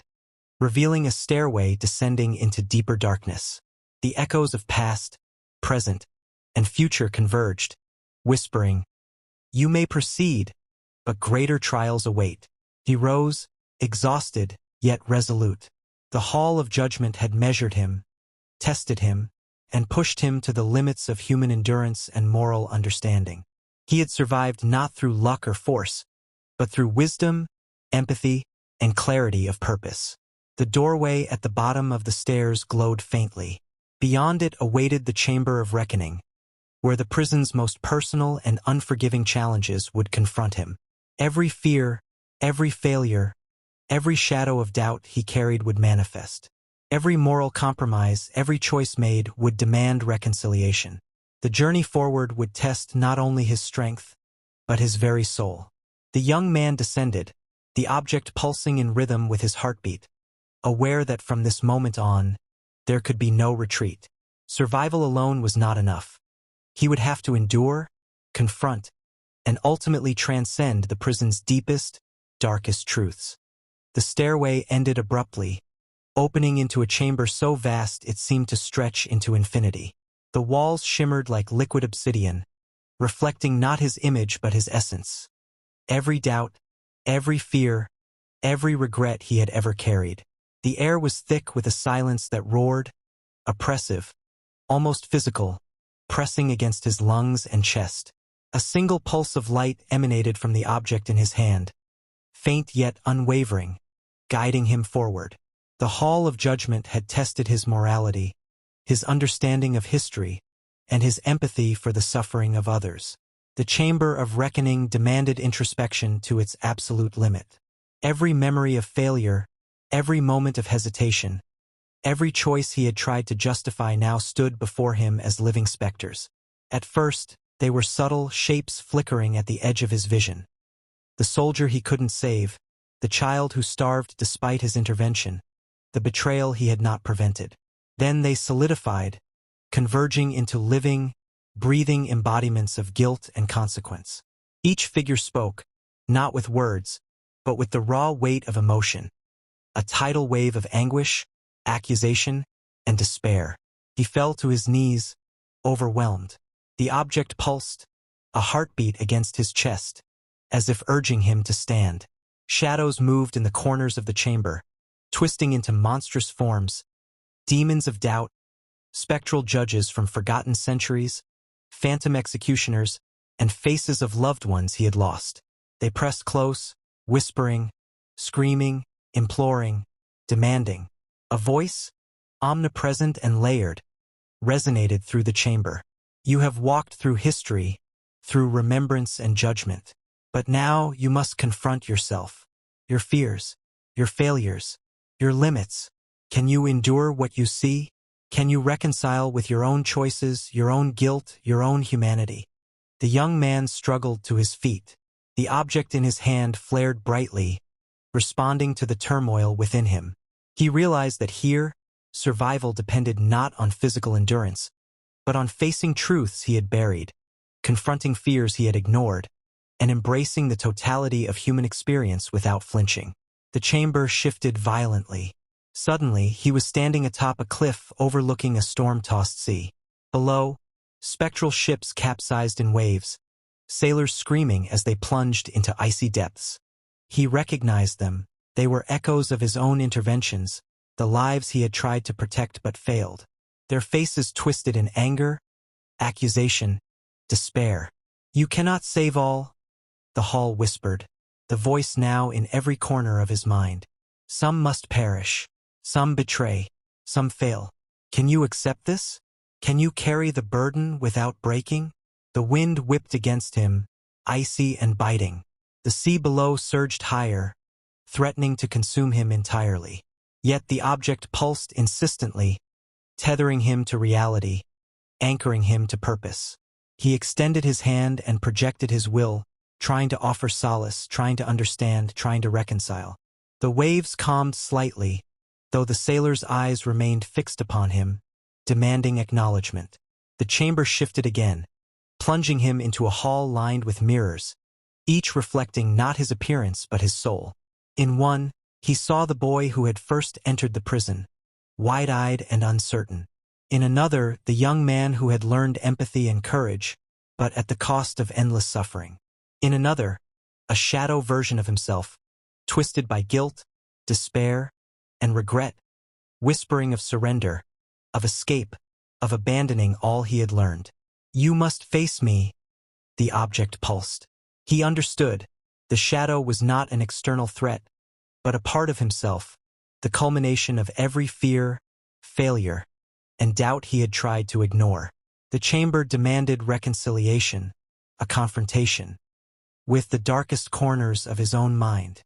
revealing a stairway descending into deeper darkness. The echoes of past, present, and future converged, whispering, "You may proceed, but greater trials await." He rose, exhausted, yet resolute. The hall of judgment had measured him, tested him, and pushed him to the limits of human endurance and moral understanding. He had survived not through luck or force, but through wisdom, empathy, and clarity of purpose. The doorway at the bottom of the stairs glowed faintly. Beyond it awaited the chamber of reckoning, where the prison's most personal and unforgiving challenges would confront him. Every fear, every failure, every shadow of doubt he carried would manifest. Every moral compromise, every choice made would demand reconciliation. The journey forward would test not only his strength, but his very soul. The young man descended, the object pulsing in rhythm with his heartbeat, aware that from this moment on, there could be no retreat. Survival alone was not enough. He would have to endure, confront, and ultimately transcend the prison's deepest, darkest truths. The stairway ended abruptly, opening into a chamber so vast it seemed to stretch into infinity. The walls shimmered like liquid obsidian, reflecting not his image but his essence. Every doubt, every fear, every regret he had ever carried. The air was thick with a silence that roared, oppressive, almost physical, pressing against his lungs and chest. A single pulse of light emanated from the object in his hand, faint yet unwavering, guiding him forward. The hall of judgment had tested his morality, his understanding of history, and his empathy for the suffering of others. The chamber of reckoning demanded introspection to its absolute limit. Every memory of failure, every moment of hesitation, every choice he had tried to justify now stood before him as living specters. At first, they were subtle shapes flickering at the edge of his vision. The soldier he couldn't save, the child who starved despite his intervention, the betrayal he had not prevented. Then they solidified, converging into living, breathing embodiments of guilt and consequence. Each figure spoke, not with words, but with the raw weight of emotion, a tidal wave of anguish, accusation, and despair. He fell to his knees, overwhelmed. The object pulsed, a heartbeat against his chest, as if urging him to stand. Shadows moved in the corners of the chamber, twisting into monstrous forms, demons of doubt, spectral judges from forgotten centuries, phantom executioners, and faces of loved ones he had lost. They pressed close, whispering, screaming, imploring, demanding. A voice, omnipresent and layered, resonated through the chamber. You have walked through history, through remembrance and judgment. But now you must confront yourself, your fears, your failures, your limits. Can you endure what you see? Can you reconcile with your own choices, your own guilt, your own humanity? The young man struggled to his feet. The object in his hand flared brightly, responding to the turmoil within him. He realized that here, survival depended not on physical endurance, but on facing truths he had buried, confronting fears he had ignored, and embracing the totality of human experience without flinching. The chamber shifted violently. Suddenly, he was standing atop a cliff overlooking a storm-tossed sea. Below, spectral ships capsized in waves, sailors screaming as they plunged into icy depths. He recognized them. They were echoes of his own interventions, the lives he had tried to protect but failed. Their faces twisted in anger, accusation, despair. "You cannot save all," the hall whispered, the voice now in every corner of his mind. "Some must perish. Some betray. Some fail. Can you accept this? Can you carry the burden without breaking?" The wind whipped against him, icy and biting. The sea below surged higher, threatening to consume him entirely. Yet the object pulsed insistently, tethering him to reality, anchoring him to purpose. He extended his hand and projected his will, trying to offer solace, trying to understand, trying to reconcile. The waves calmed slightly, though the sailor's eyes remained fixed upon him, demanding acknowledgement. The chamber shifted again, plunging him into a hall lined with mirrors, each reflecting not his appearance but his soul. In one, he saw the boy who had first entered the prison, wide-eyed and uncertain. In another, the young man who had learned empathy and courage, but at the cost of endless suffering. In another, a shadow version of himself, twisted by guilt, despair, and regret, whispering of surrender, of escape, of abandoning all he had learned. "You must face me," the object pulsed. He understood. The shadow was not an external threat, but a part of himself, the culmination of every fear, failure, and doubt he had tried to ignore. The chamber demanded reconciliation, a confrontation, with the darkest corners of his own mind.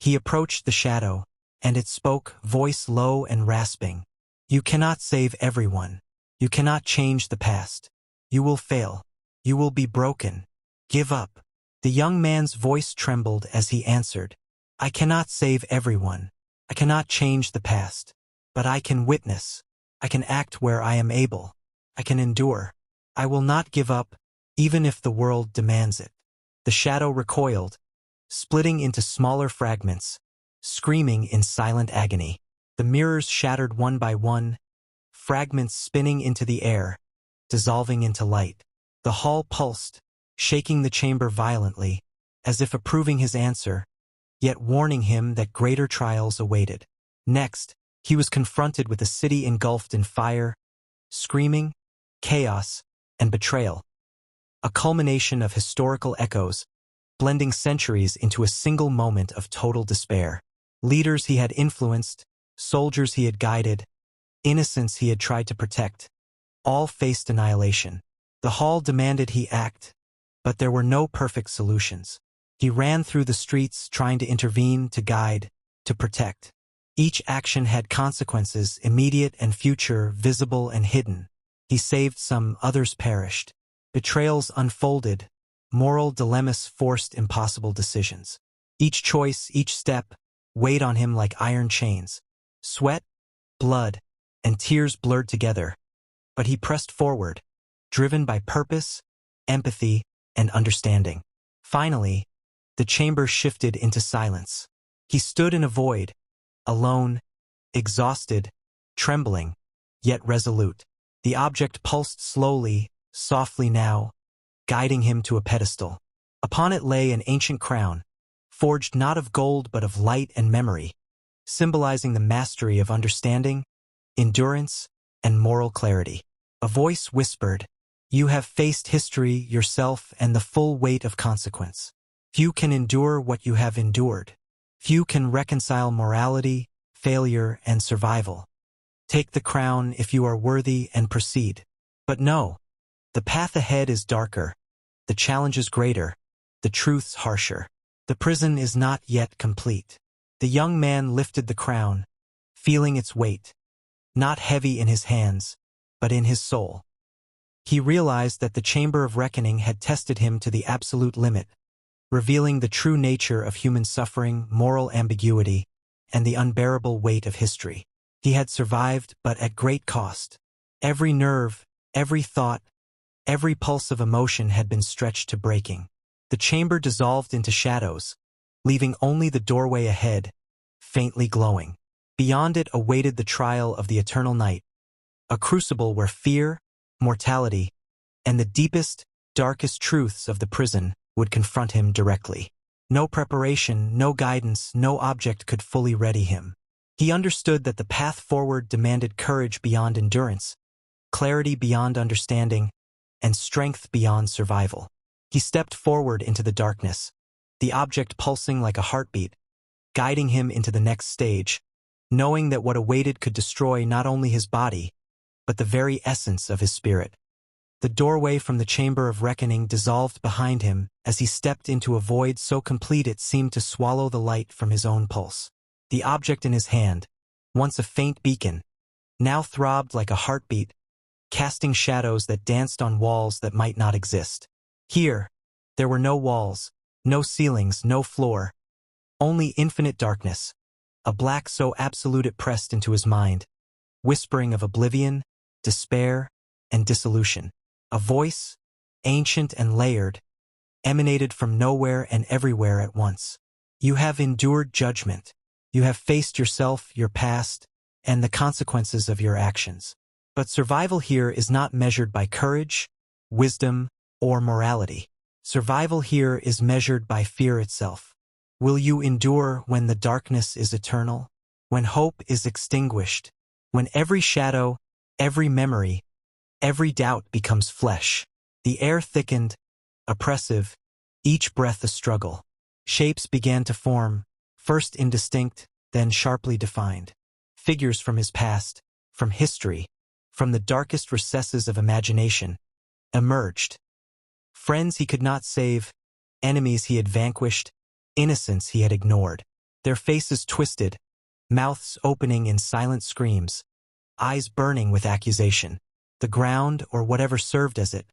He approached the shadow, and it spoke, voice low and rasping. "You cannot save everyone. You cannot change the past. You will fail. You will be broken. Give up." The young man's voice trembled as he answered, "I cannot save everyone. I cannot change the past. But I can witness. I can act where I am able. I can endure. I will not give up, even if the world demands it." The shadow recoiled, splitting into smaller fragments, screaming in silent agony. The mirrors shattered one by one, fragments spinning into the air, dissolving into light. The hall pulsed, shaking the chamber violently, as if approving his answer, yet warning him that greater trials awaited. Next, he was confronted with a city engulfed in fire, screaming, chaos, and betrayal. A culmination of historical echoes, blending centuries into a single moment of total despair. Leaders he had influenced, soldiers he had guided, innocents he had tried to protect, all faced annihilation. The hall demanded he act, but there were no perfect solutions. He ran through the streets trying to intervene, to guide, to protect. Each action had consequences, immediate and future, visible and hidden. He saved some, others perished. Betrayals unfolded, moral dilemmas forced impossible decisions. Each choice, each step, weighed on him like iron chains. Sweat, blood, and tears blurred together. But he pressed forward, driven by purpose, empathy, and understanding. Finally, the chamber shifted into silence. He stood in a void, alone, exhausted, trembling, yet resolute. The object pulsed slowly, softly now, guiding him to a pedestal. Upon it lay an ancient crown, forged not of gold but of light and memory, symbolizing the mastery of understanding, endurance, and moral clarity. A voice whispered, "You have faced history, yourself, and the full weight of consequence. Few can endure what you have endured. Few can reconcile morality, failure, and survival. Take the crown if you are worthy and proceed. But no, the path ahead is darker, the challenge is greater, the truth's harsher. The prison is not yet complete." The young man lifted the crown, feeling its weight, not heavy in his hands, but in his soul. He realized that the chamber of reckoning had tested him to the absolute limit, revealing the true nature of human suffering, moral ambiguity, and the unbearable weight of history. He had survived, but at great cost. Every nerve, every thought, every pulse of emotion had been stretched to breaking. The chamber dissolved into shadows, leaving only the doorway ahead, faintly glowing. Beyond it awaited the trial of the eternal night, a crucible where fear, mortality, and the deepest, darkest truths of the prison would confront him directly. No preparation, no guidance, no object could fully ready him. He understood that the path forward demanded courage beyond endurance, clarity beyond understanding, and strength beyond survival. He stepped forward into the darkness, the object pulsing like a heartbeat, guiding him into the next stage, knowing that what awaited could destroy not only his body, but the very essence of his spirit. The doorway from the chamber of reckoning dissolved behind him as he stepped into a void so complete it seemed to swallow the light from his own pulse. The object in his hand, once a faint beacon, now throbbed like a heartbeat, casting shadows that danced on walls that might not exist. Here, there were no walls, no ceilings, no floor, only infinite darkness, a black so absolute it pressed into his mind, whispering of oblivion, despair, and dissolution. A voice, ancient and layered, emanated from nowhere and everywhere at once. You have endured judgment. You have faced yourself, your past, and the consequences of your actions. But survival here is not measured by courage, wisdom, or morality. Survival here is measured by fear itself. Will you endure when the darkness is eternal? When hope is extinguished? When every shadow, every memory, every doubt becomes flesh? The air thickened, oppressive, each breath a struggle. Shapes began to form, first indistinct, then sharply defined. Figures from his past, from history, from the darkest recesses of imagination, emerged. Friends he could not save, enemies he had vanquished, innocence he had ignored. Their faces twisted, mouths opening in silent screams, eyes burning with accusation. The ground, or whatever served as it,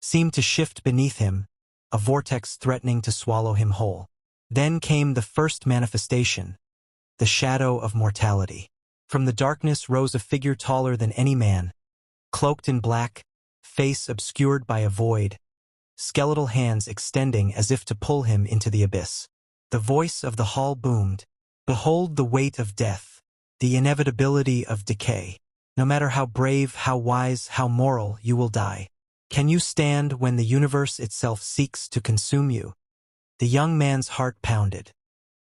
seemed to shift beneath him, a vortex threatening to swallow him whole. Then came the first manifestation, the shadow of mortality. From the darkness rose a figure taller than any man, cloaked in black, face obscured by a void, skeletal hands extending as if to pull him into the abyss. The voice of the hall boomed, "Behold the weight of death, the inevitability of decay. No matter how brave, how wise, how moral, you will die. Can you stand when the universe itself seeks to consume you?" The young man's heart pounded.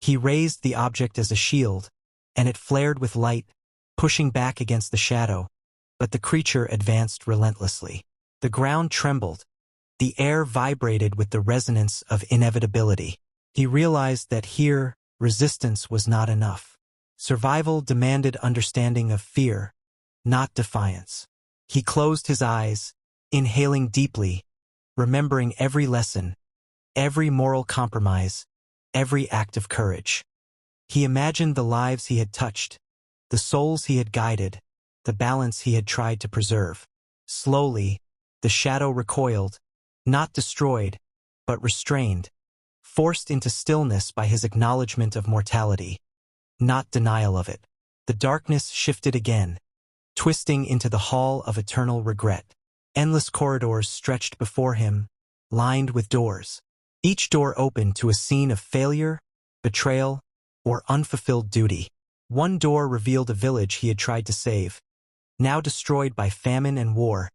He raised the object as a shield, and it flared with light, pushing back against the shadow, but the creature advanced relentlessly. The ground trembled. The air vibrated with the resonance of inevitability. He realized that here, resistance was not enough. Survival demanded understanding of fear, not defiance. He closed his eyes, inhaling deeply, remembering every lesson, every moral compromise, every act of courage. He imagined the lives he had touched, the souls he had guided, the balance he had tried to preserve. Slowly, the shadow recoiled, not destroyed, but restrained, forced into stillness by his acknowledgement of mortality, not denial of it. The darkness shifted again, twisting into the hall of eternal regret. Endless corridors stretched before him, lined with doors. Each door opened to a scene of failure, betrayal, or unfulfilled duty. One door revealed a village he had tried to save, now destroyed by famine and war,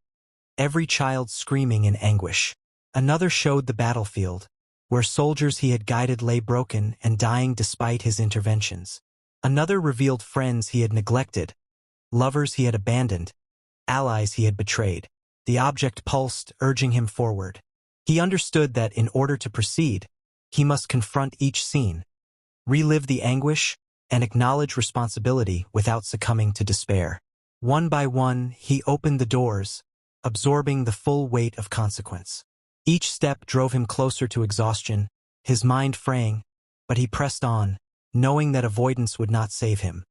every child screaming in anguish. Another showed the battlefield, where soldiers he had guided lay broken and dying despite his interventions. Another revealed friends he had neglected, lovers he had abandoned, allies he had betrayed. The object pulsed, urging him forward. He understood that in order to proceed, he must confront each scene, relive the anguish, and acknowledge responsibility without succumbing to despair. One by one, he opened the doors, absorbing the full weight of consequence. Each step drove him closer to exhaustion, his mind fraying, but he pressed on, knowing that avoidance would not save him.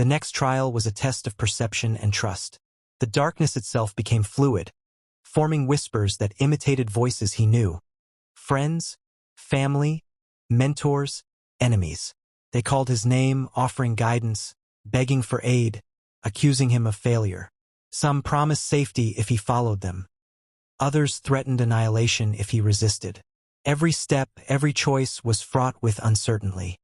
The next trial was a test of perception and trust. The darkness itself became fluid, forming whispers that imitated voices he knew. Friends, family, mentors, enemies. They called his name, offering guidance, begging for aid, accusing him of failure. Some promised safety if he followed them. Others threatened annihilation if he resisted. Every step, every choice was fraught with uncertainty.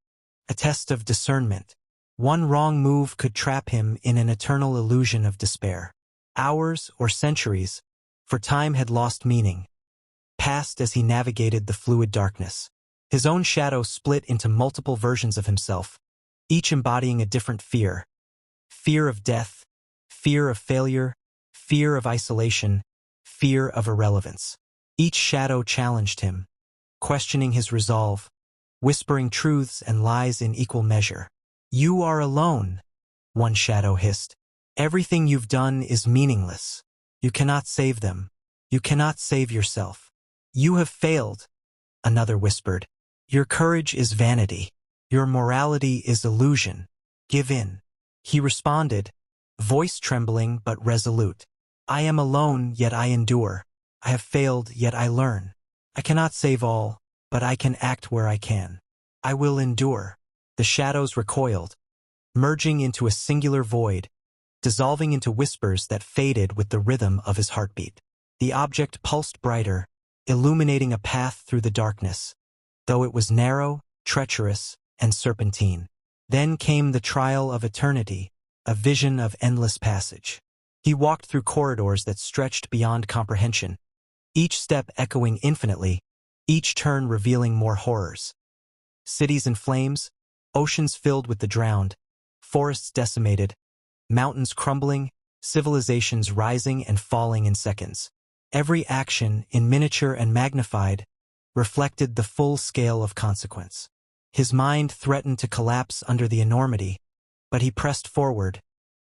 A test of discernment. One wrong move could trap him in an eternal illusion of despair. Hours or centuries, for time had lost meaning, passed as he navigated the fluid darkness. His own shadow split into multiple versions of himself, each embodying a different fear. Fear of death, fear of failure, fear of isolation, fear of irrelevance. Each shadow challenged him, questioning his resolve, whispering truths and lies in equal measure. "You are alone," one shadow hissed. "Everything you've done is meaningless. You cannot save them. You cannot save yourself. You have failed," another whispered. "Your courage is vanity. Your morality is illusion. Give in." He responded, voice trembling but resolute. "I am alone, yet I endure. I have failed, yet I learn. I cannot save all, but I can act where I can. I will endure." The shadows recoiled, merging into a singular void, dissolving into whispers that faded with the rhythm of his heartbeat. The object pulsed brighter, illuminating a path through the darkness, though it was narrow, treacherous, and serpentine. Then came the trial of eternity, a vision of endless passage. He walked through corridors that stretched beyond comprehension, each step echoing infinitely, each turn revealing more horrors. Cities in flames, oceans filled with the drowned, forests decimated, mountains crumbling, civilizations rising and falling in seconds. Every action, in miniature and magnified, reflected the full scale of consequence. His mind threatened to collapse under the enormity, but he pressed forward,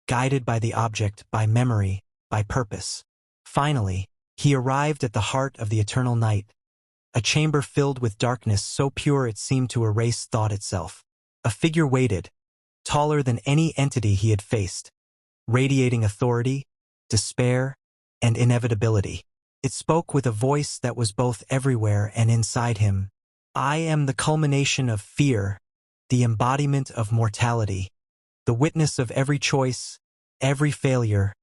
guided by the object, by memory, by purpose. Finally, he arrived at the heart of the eternal night, a chamber filled with darkness so pure it seemed to erase thought itself. A figure waited, taller than any entity he had faced, radiating authority, despair, and inevitability. It spoke with a voice that was both everywhere and inside him. "I am the culmination of fear, the embodiment of mortality, the witness of every choice, every failure,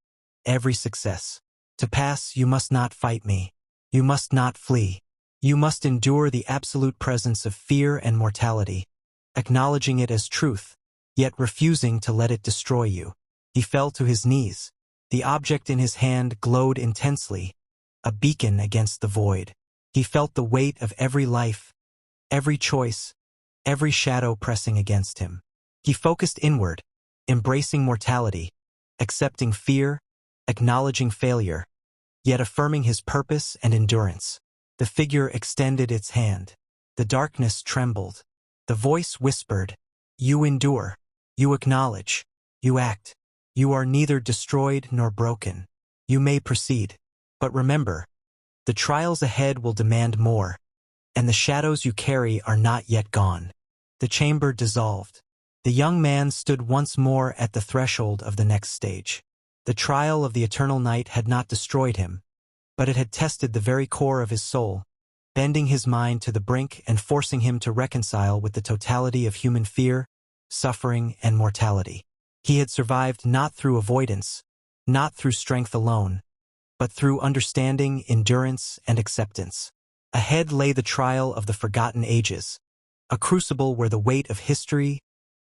every success. To pass, you must not fight me. You must not flee. You must endure the absolute presence of fear and mortality, acknowledging it as truth, yet refusing to let it destroy you." He fell to his knees. The object in his hand glowed intensely, a beacon against the void. He felt the weight of every life, every choice, every shadow pressing against him. He focused inward, embracing mortality, accepting fear, acknowledging failure, yet affirming his purpose and endurance. The figure extended its hand. The darkness trembled. The voice whispered, "You endure. You acknowledge. You act. You are neither destroyed nor broken. You may proceed. But remember, the trials ahead will demand more, and the shadows you carry are not yet gone." The chamber dissolved. The young man stood once more at the threshold of the next stage. The trial of the eternal night had not destroyed him, but it had tested the very core of his soul, bending his mind to the brink and forcing him to reconcile with the totality of human fear, suffering, and mortality. He had survived not through avoidance, not through strength alone, but through understanding, endurance, and acceptance. Ahead lay the trial of the forgotten ages, a crucible where the weight of history,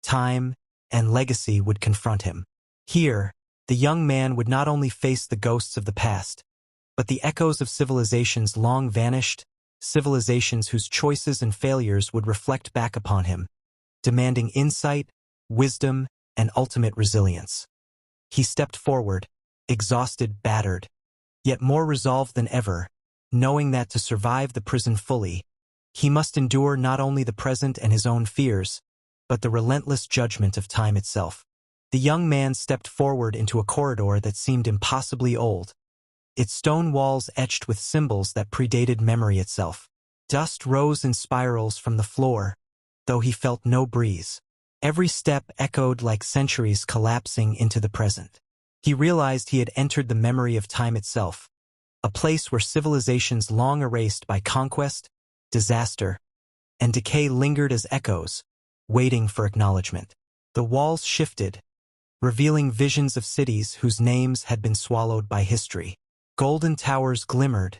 time, and legacy would confront him. Here, the young man would not only face the ghosts of the past, but the echoes of civilizations long vanished, civilizations whose choices and failures would reflect back upon him, demanding insight, wisdom, and ultimate resilience. He stepped forward, exhausted, battered, yet more resolved than ever, knowing that to survive the prison fully, he must endure not only the present and his own fears, but the relentless judgment of time itself. The young man stepped forward into a corridor that seemed impossibly old, its stone walls etched with symbols that predated memory itself. Dust rose in spirals from the floor, though he felt no breeze. Every step echoed like centuries collapsing into the present. He realized he had entered the memory of time itself, a place where civilizations long erased by conquest, disaster, and decay lingered as echoes, waiting for acknowledgement. The walls shifted, revealing visions of cities whose names had been swallowed by history. Golden towers glimmered,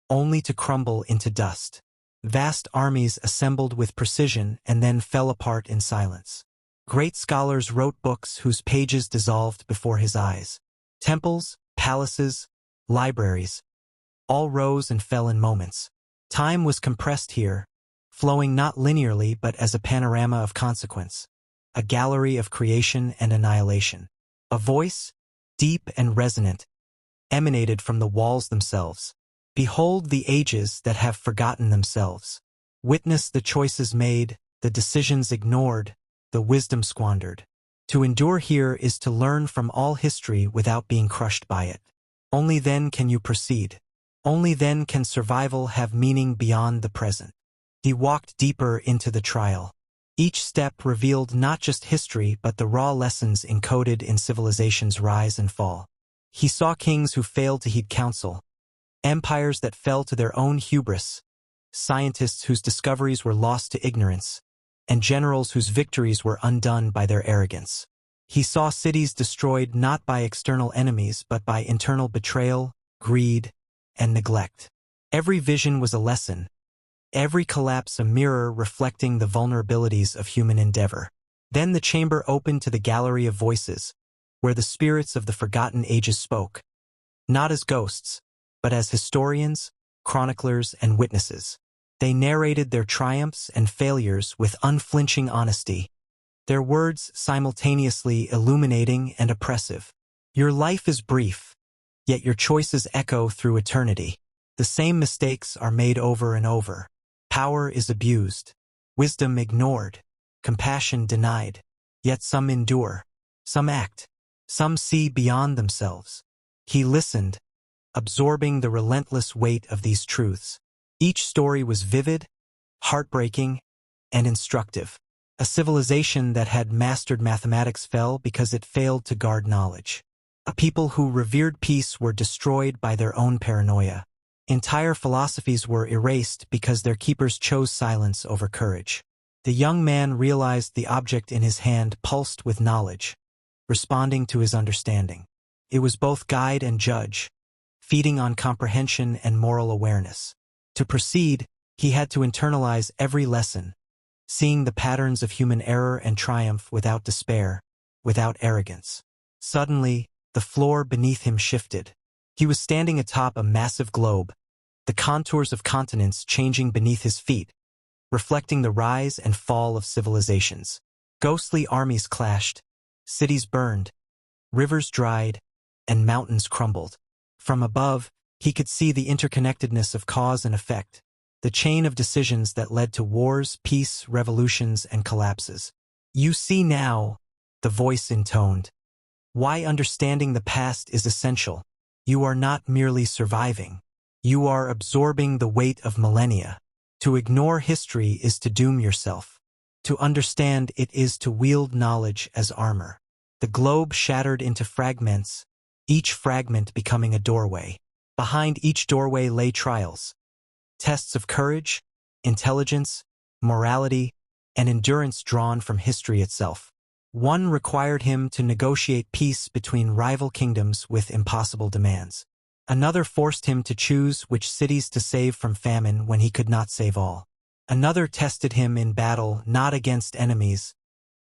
only to crumble into dust. Vast armies assembled with precision and then fell apart in silence. Great scholars wrote books whose pages dissolved before his eyes. Temples, palaces, libraries, all rose and fell in moments. Time was compressed here, flowing not linearly but as a panorama of consequence, a gallery of creation and annihilation. A voice, deep and resonant, emanated from the walls themselves. Behold the ages that have forgotten themselves. Witness the choices made, the decisions ignored, the wisdom squandered. To endure here is to learn from all history without being crushed by it. Only then can you proceed. Only then can survival have meaning beyond the present. He walked deeper into the trial. Each step revealed not just history but the raw lessons encoded in civilization's rise and fall. He saw kings who failed to heed counsel, empires that fell to their own hubris, scientists whose discoveries were lost to ignorance, and generals whose victories were undone by their arrogance. He saw cities destroyed not by external enemies but by internal betrayal, greed, and neglect. Every vision was a lesson, every collapse a mirror reflecting the vulnerabilities of human endeavor. Then the chamber opened to the gallery of voices, where the spirits of the forgotten ages spoke, not as ghosts, but as historians, chroniclers, and witnesses. They narrated their triumphs and failures with unflinching honesty, their words simultaneously illuminating and oppressive. Your life is brief, yet your choices echo through eternity. The same mistakes are made over and over. Power is abused, wisdom ignored, compassion denied. Yet some endure, some act, some see beyond themselves. He listened, absorbing the relentless weight of these truths. Each story was vivid, heartbreaking, and instructive. A civilization that had mastered mathematics fell because it failed to guard knowledge. A people who revered peace were destroyed by their own paranoia. Entire philosophies were erased because their keepers chose silence over courage. The young man realized the object in his hand pulsed with knowledge, responding to his understanding. It was both guide and judge, feeding on comprehension and moral awareness. To proceed, he had to internalize every lesson, seeing the patterns of human error and triumph without despair, without arrogance. Suddenly, the floor beneath him shifted. He was standing atop a massive globe, the contours of continents changing beneath his feet, reflecting the rise and fall of civilizations. Ghostly armies clashed, cities burned, rivers dried, and mountains crumbled. From above, he could see the interconnectedness of cause and effect, the chain of decisions that led to wars, peace, revolutions, and collapses. You see now, the voice intoned, why understanding the past is essential. You are not merely surviving. You are absorbing the weight of millennia. To ignore history is to doom yourself. To understand it is to wield knowledge as armor. The globe shattered into fragments, each fragment becoming a doorway. Behind each doorway lay trials, tests of courage, intelligence, morality, and endurance drawn from history itself. One required him to negotiate peace between rival kingdoms with impossible demands. Another forced him to choose which cities to save from famine when he could not save all. Another tested him in battle not against enemies,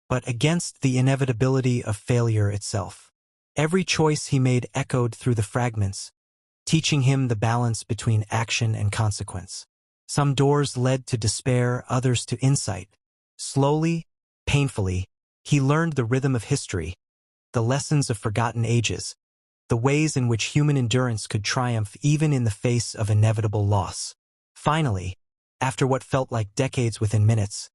but against the inevitability of failure itself. Every choice he made echoed through the fragments, teaching him the balance between action and consequence. Some doors led to despair, others to insight. Slowly, painfully, he learned the rhythm of history, the lessons of forgotten ages, the ways in which human endurance could triumph even in the face of inevitable loss. Finally, after what felt like decades within minutes,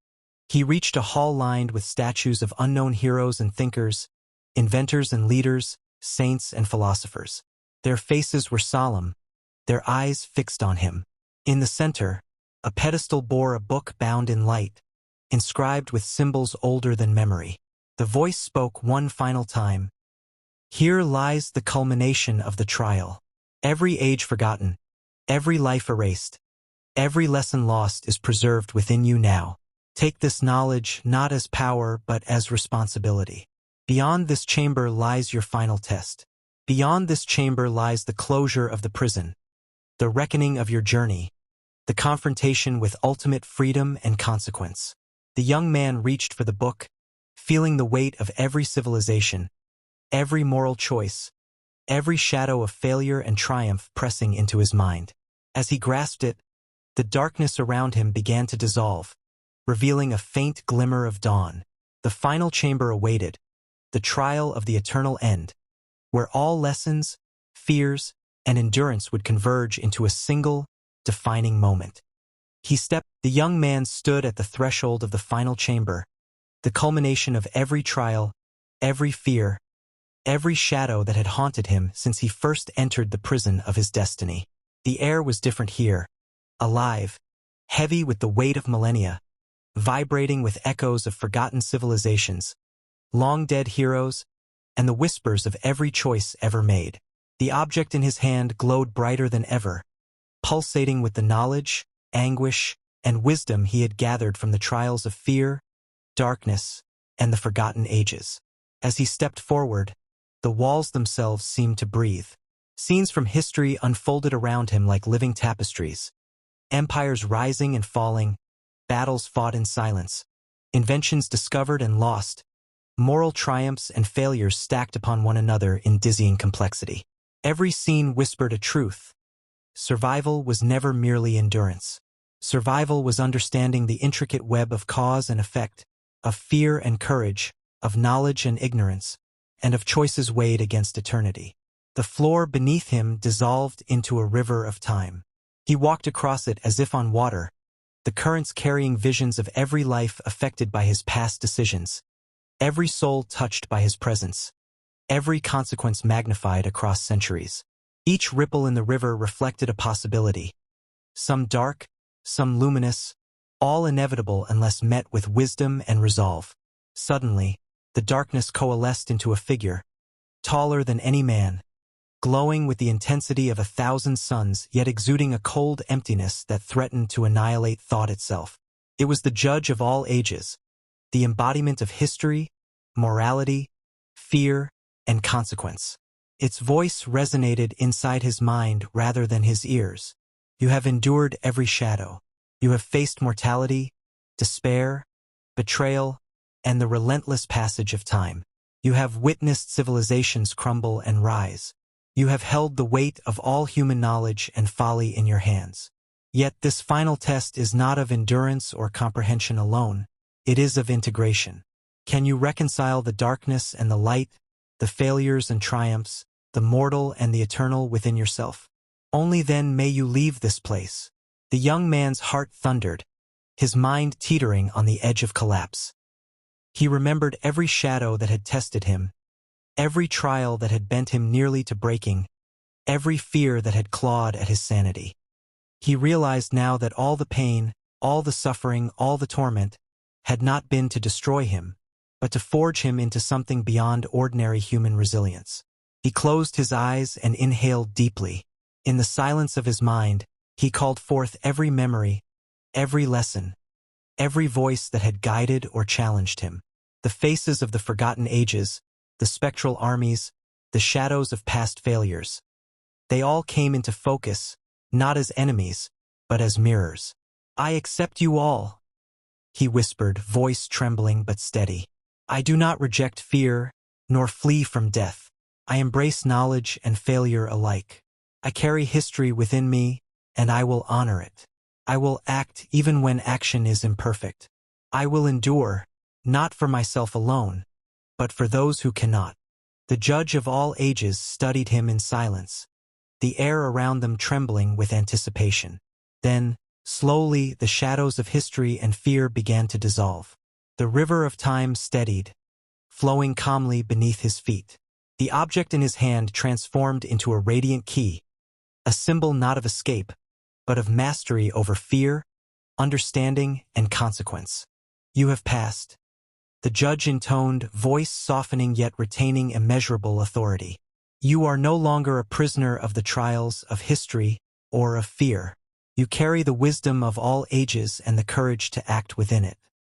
he reached a hall lined with statues of unknown heroes and thinkers, inventors and leaders, saints and philosophers. Their faces were solemn, their eyes fixed on him. In the center, a pedestal bore a book bound in light, inscribed with symbols older than memory. The voice spoke one final time. Here lies the culmination of the trial. Every age forgotten, every life erased, every lesson lost is preserved within you now. Take this knowledge not as power but as responsibility. Beyond this chamber lies your final test. Beyond this chamber lies the closure of the prison, the reckoning of your journey, the confrontation with ultimate freedom and consequence. The young man reached for the book, feeling the weight of every civilization, every moral choice, every shadow of failure and triumph pressing into his mind. As he grasped it, the darkness around him began to dissolve, revealing a faint glimmer of dawn. The final chamber awaited, the trial of the eternal end, where all lessons, fears, and endurance would converge into a single, defining moment. The young man stood at the threshold of the final chamber, the culmination of every trial, every fear, every shadow that had haunted him since he first entered the prison of his destiny. The air was different here, alive, heavy with the weight of millennia, vibrating with echoes of forgotten civilizations, long-dead heroes, and the whispers of every choice ever made. The object in his hand glowed brighter than ever, pulsating with the knowledge, anguish, and wisdom he had gathered from the trials of fear, darkness, and the forgotten ages. As he stepped forward, the walls themselves seemed to breathe. Scenes from history unfolded around him like living tapestries. Empires rising and falling, battles fought in silence, inventions discovered and lost, moral triumphs and failures stacked upon one another in dizzying complexity. Every scene whispered a truth. Survival was never merely endurance. Survival was understanding the intricate web of cause and effect, of fear and courage, of knowledge and ignorance, and of choices weighed against eternity. The floor beneath him dissolved into a river of time. He walked across it as if on water, the currents carrying visions of every life affected by his past decisions, every soul touched by his presence, every consequence magnified across centuries. Each ripple in the river reflected a possibility, some dark, some luminous, all inevitable unless met with wisdom and resolve. Suddenly, the darkness coalesced into a figure, taller than any man, glowing with the intensity of 1,000 suns, yet exuding a cold emptiness that threatened to annihilate thought itself. It was the judge of all ages, the embodiment of history, morality, fear, and consequence. Its voice resonated inside his mind rather than his ears. You have endured every shadow. You have faced mortality, despair, betrayal, and the relentless passage of time. You have witnessed civilizations crumble and rise. You have held the weight of all human knowledge and folly in your hands. Yet this final test is not of endurance or comprehension alone. It is of integration. Can you reconcile the darkness and the light, the failures and triumphs, the mortal and the eternal within yourself? Only then may you leave this place. The young man's heart thundered, his mind teetering on the edge of collapse. He remembered every shadow that had tested him, every trial that had bent him nearly to breaking, every fear that had clawed at his sanity. He realized now that all the pain, all the suffering, all the torment, had not been to destroy him, but to forge him into something beyond ordinary human resilience. He closed his eyes and inhaled deeply. In the silence of his mind, he called forth every memory, every lesson, every voice that had guided or challenged him. The faces of the forgotten ages, the spectral armies, the shadows of past failures. They all came into focus, not as enemies, but as mirrors. I accept you all, he whispered, voice trembling but steady. I do not reject fear, nor flee from death. I embrace knowledge and failure alike. I carry history within me, and I will honor it. I will act even when action is imperfect. I will endure, not for myself alone, but for those who cannot. The judge of all ages studied him in silence, the air around them trembling with anticipation. Then, slowly, the shadows of history and fear began to dissolve. The river of time steadied, flowing calmly beneath his feet. The object in his hand transformed into a radiant key, a symbol not of escape, but of mastery over fear, understanding, and consequence. You have passed. The judge intoned, voice softening yet retaining immeasurable authority. You are no longer a prisoner of the trials of history or of fear. You carry the wisdom of all ages and the courage to act within it.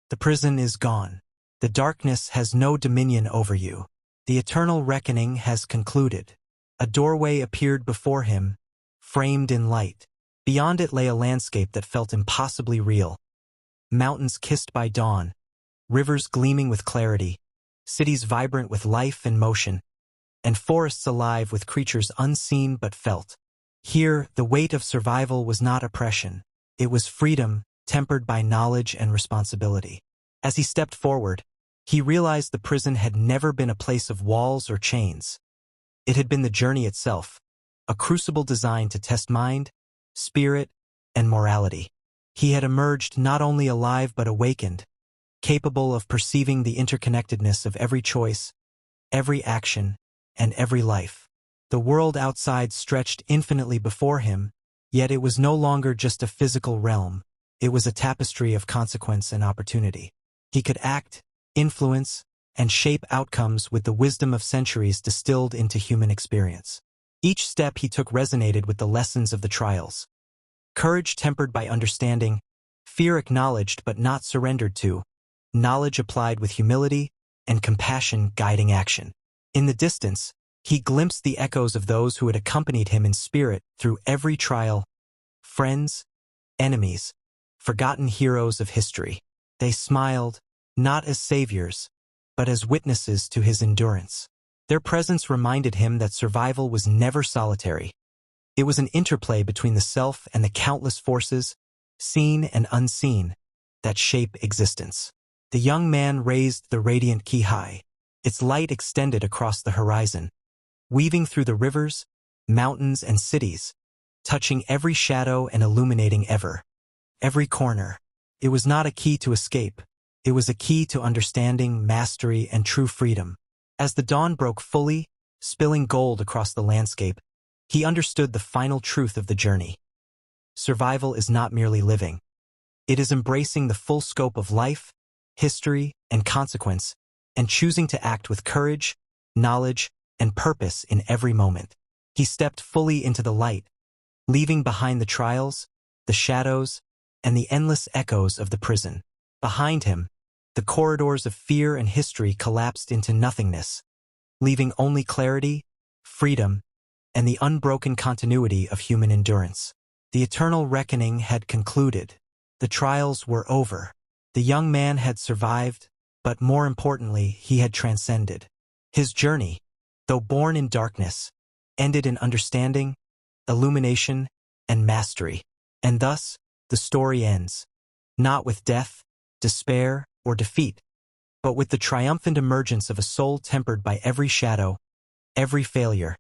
The prison is gone. The darkness has no dominion over you. The eternal reckoning has concluded. A doorway appeared before him, framed in light. Beyond it lay a landscape that felt impossibly real. Mountains kissed by dawn, rivers gleaming with clarity, cities vibrant with life and motion, and forests alive with creatures unseen but felt. Here, the weight of survival was not oppression. It was freedom, tempered by knowledge and responsibility. As he stepped forward, he realized the prison had never been a place of walls or chains. It had been the journey itself, a crucible designed to test mind, spirit, and morality. He had emerged not only alive but awakened, capable of perceiving the interconnectedness of every choice, every action, and every life. The world outside stretched infinitely before him, yet it was no longer just a physical realm. It was a tapestry of consequence and opportunity. He could act, influence, and shape outcomes with the wisdom of centuries distilled into human experience. Each step he took resonated with the lessons of the trials. Courage tempered by understanding, fear acknowledged but not surrendered to, knowledge applied with humility, and compassion guiding action. In the distance, he glimpsed the echoes of those who had accompanied him in spirit through every trial, friends, enemies, forgotten heroes of history. They smiled, not as saviors, but as witnesses to his endurance. Their presence reminded him that survival was never solitary. It was an interplay between the self and the countless forces, seen and unseen, that shape existence. The young man raised the radiant key high. Its light extended across the horizon, weaving through the rivers, mountains, and cities, touching every shadow and illuminating every corner. It was not a key to escape. It was a key to understanding, mastery, and true freedom. As the dawn broke fully, spilling gold across the landscape, he understood the final truth of the journey. Survival is not merely living. It is embracing the full scope of life, history, and consequence, and choosing to act with courage, knowledge, and purpose in every moment. He stepped fully into the light, leaving behind the trials, the shadows, and the endless echoes of the prison. Behind him, the corridors of fear and history collapsed into nothingness, leaving only clarity, freedom, and the unbroken continuity of human endurance. The eternal reckoning had concluded. The trials were over. The young man had survived, but more importantly, he had transcended. His journey, though born in darkness, ended in understanding, illumination, and mastery. And thus, the story ends, not with death, despair, or defeat, but with the triumphant emergence of a soul tempered by every shadow, every failure,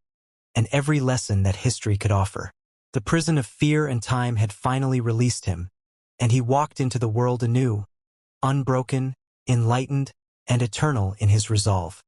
and every lesson that history could offer. The prison of fear and time had finally released him, and he walked into the world anew, unbroken, enlightened, and eternal in his resolve.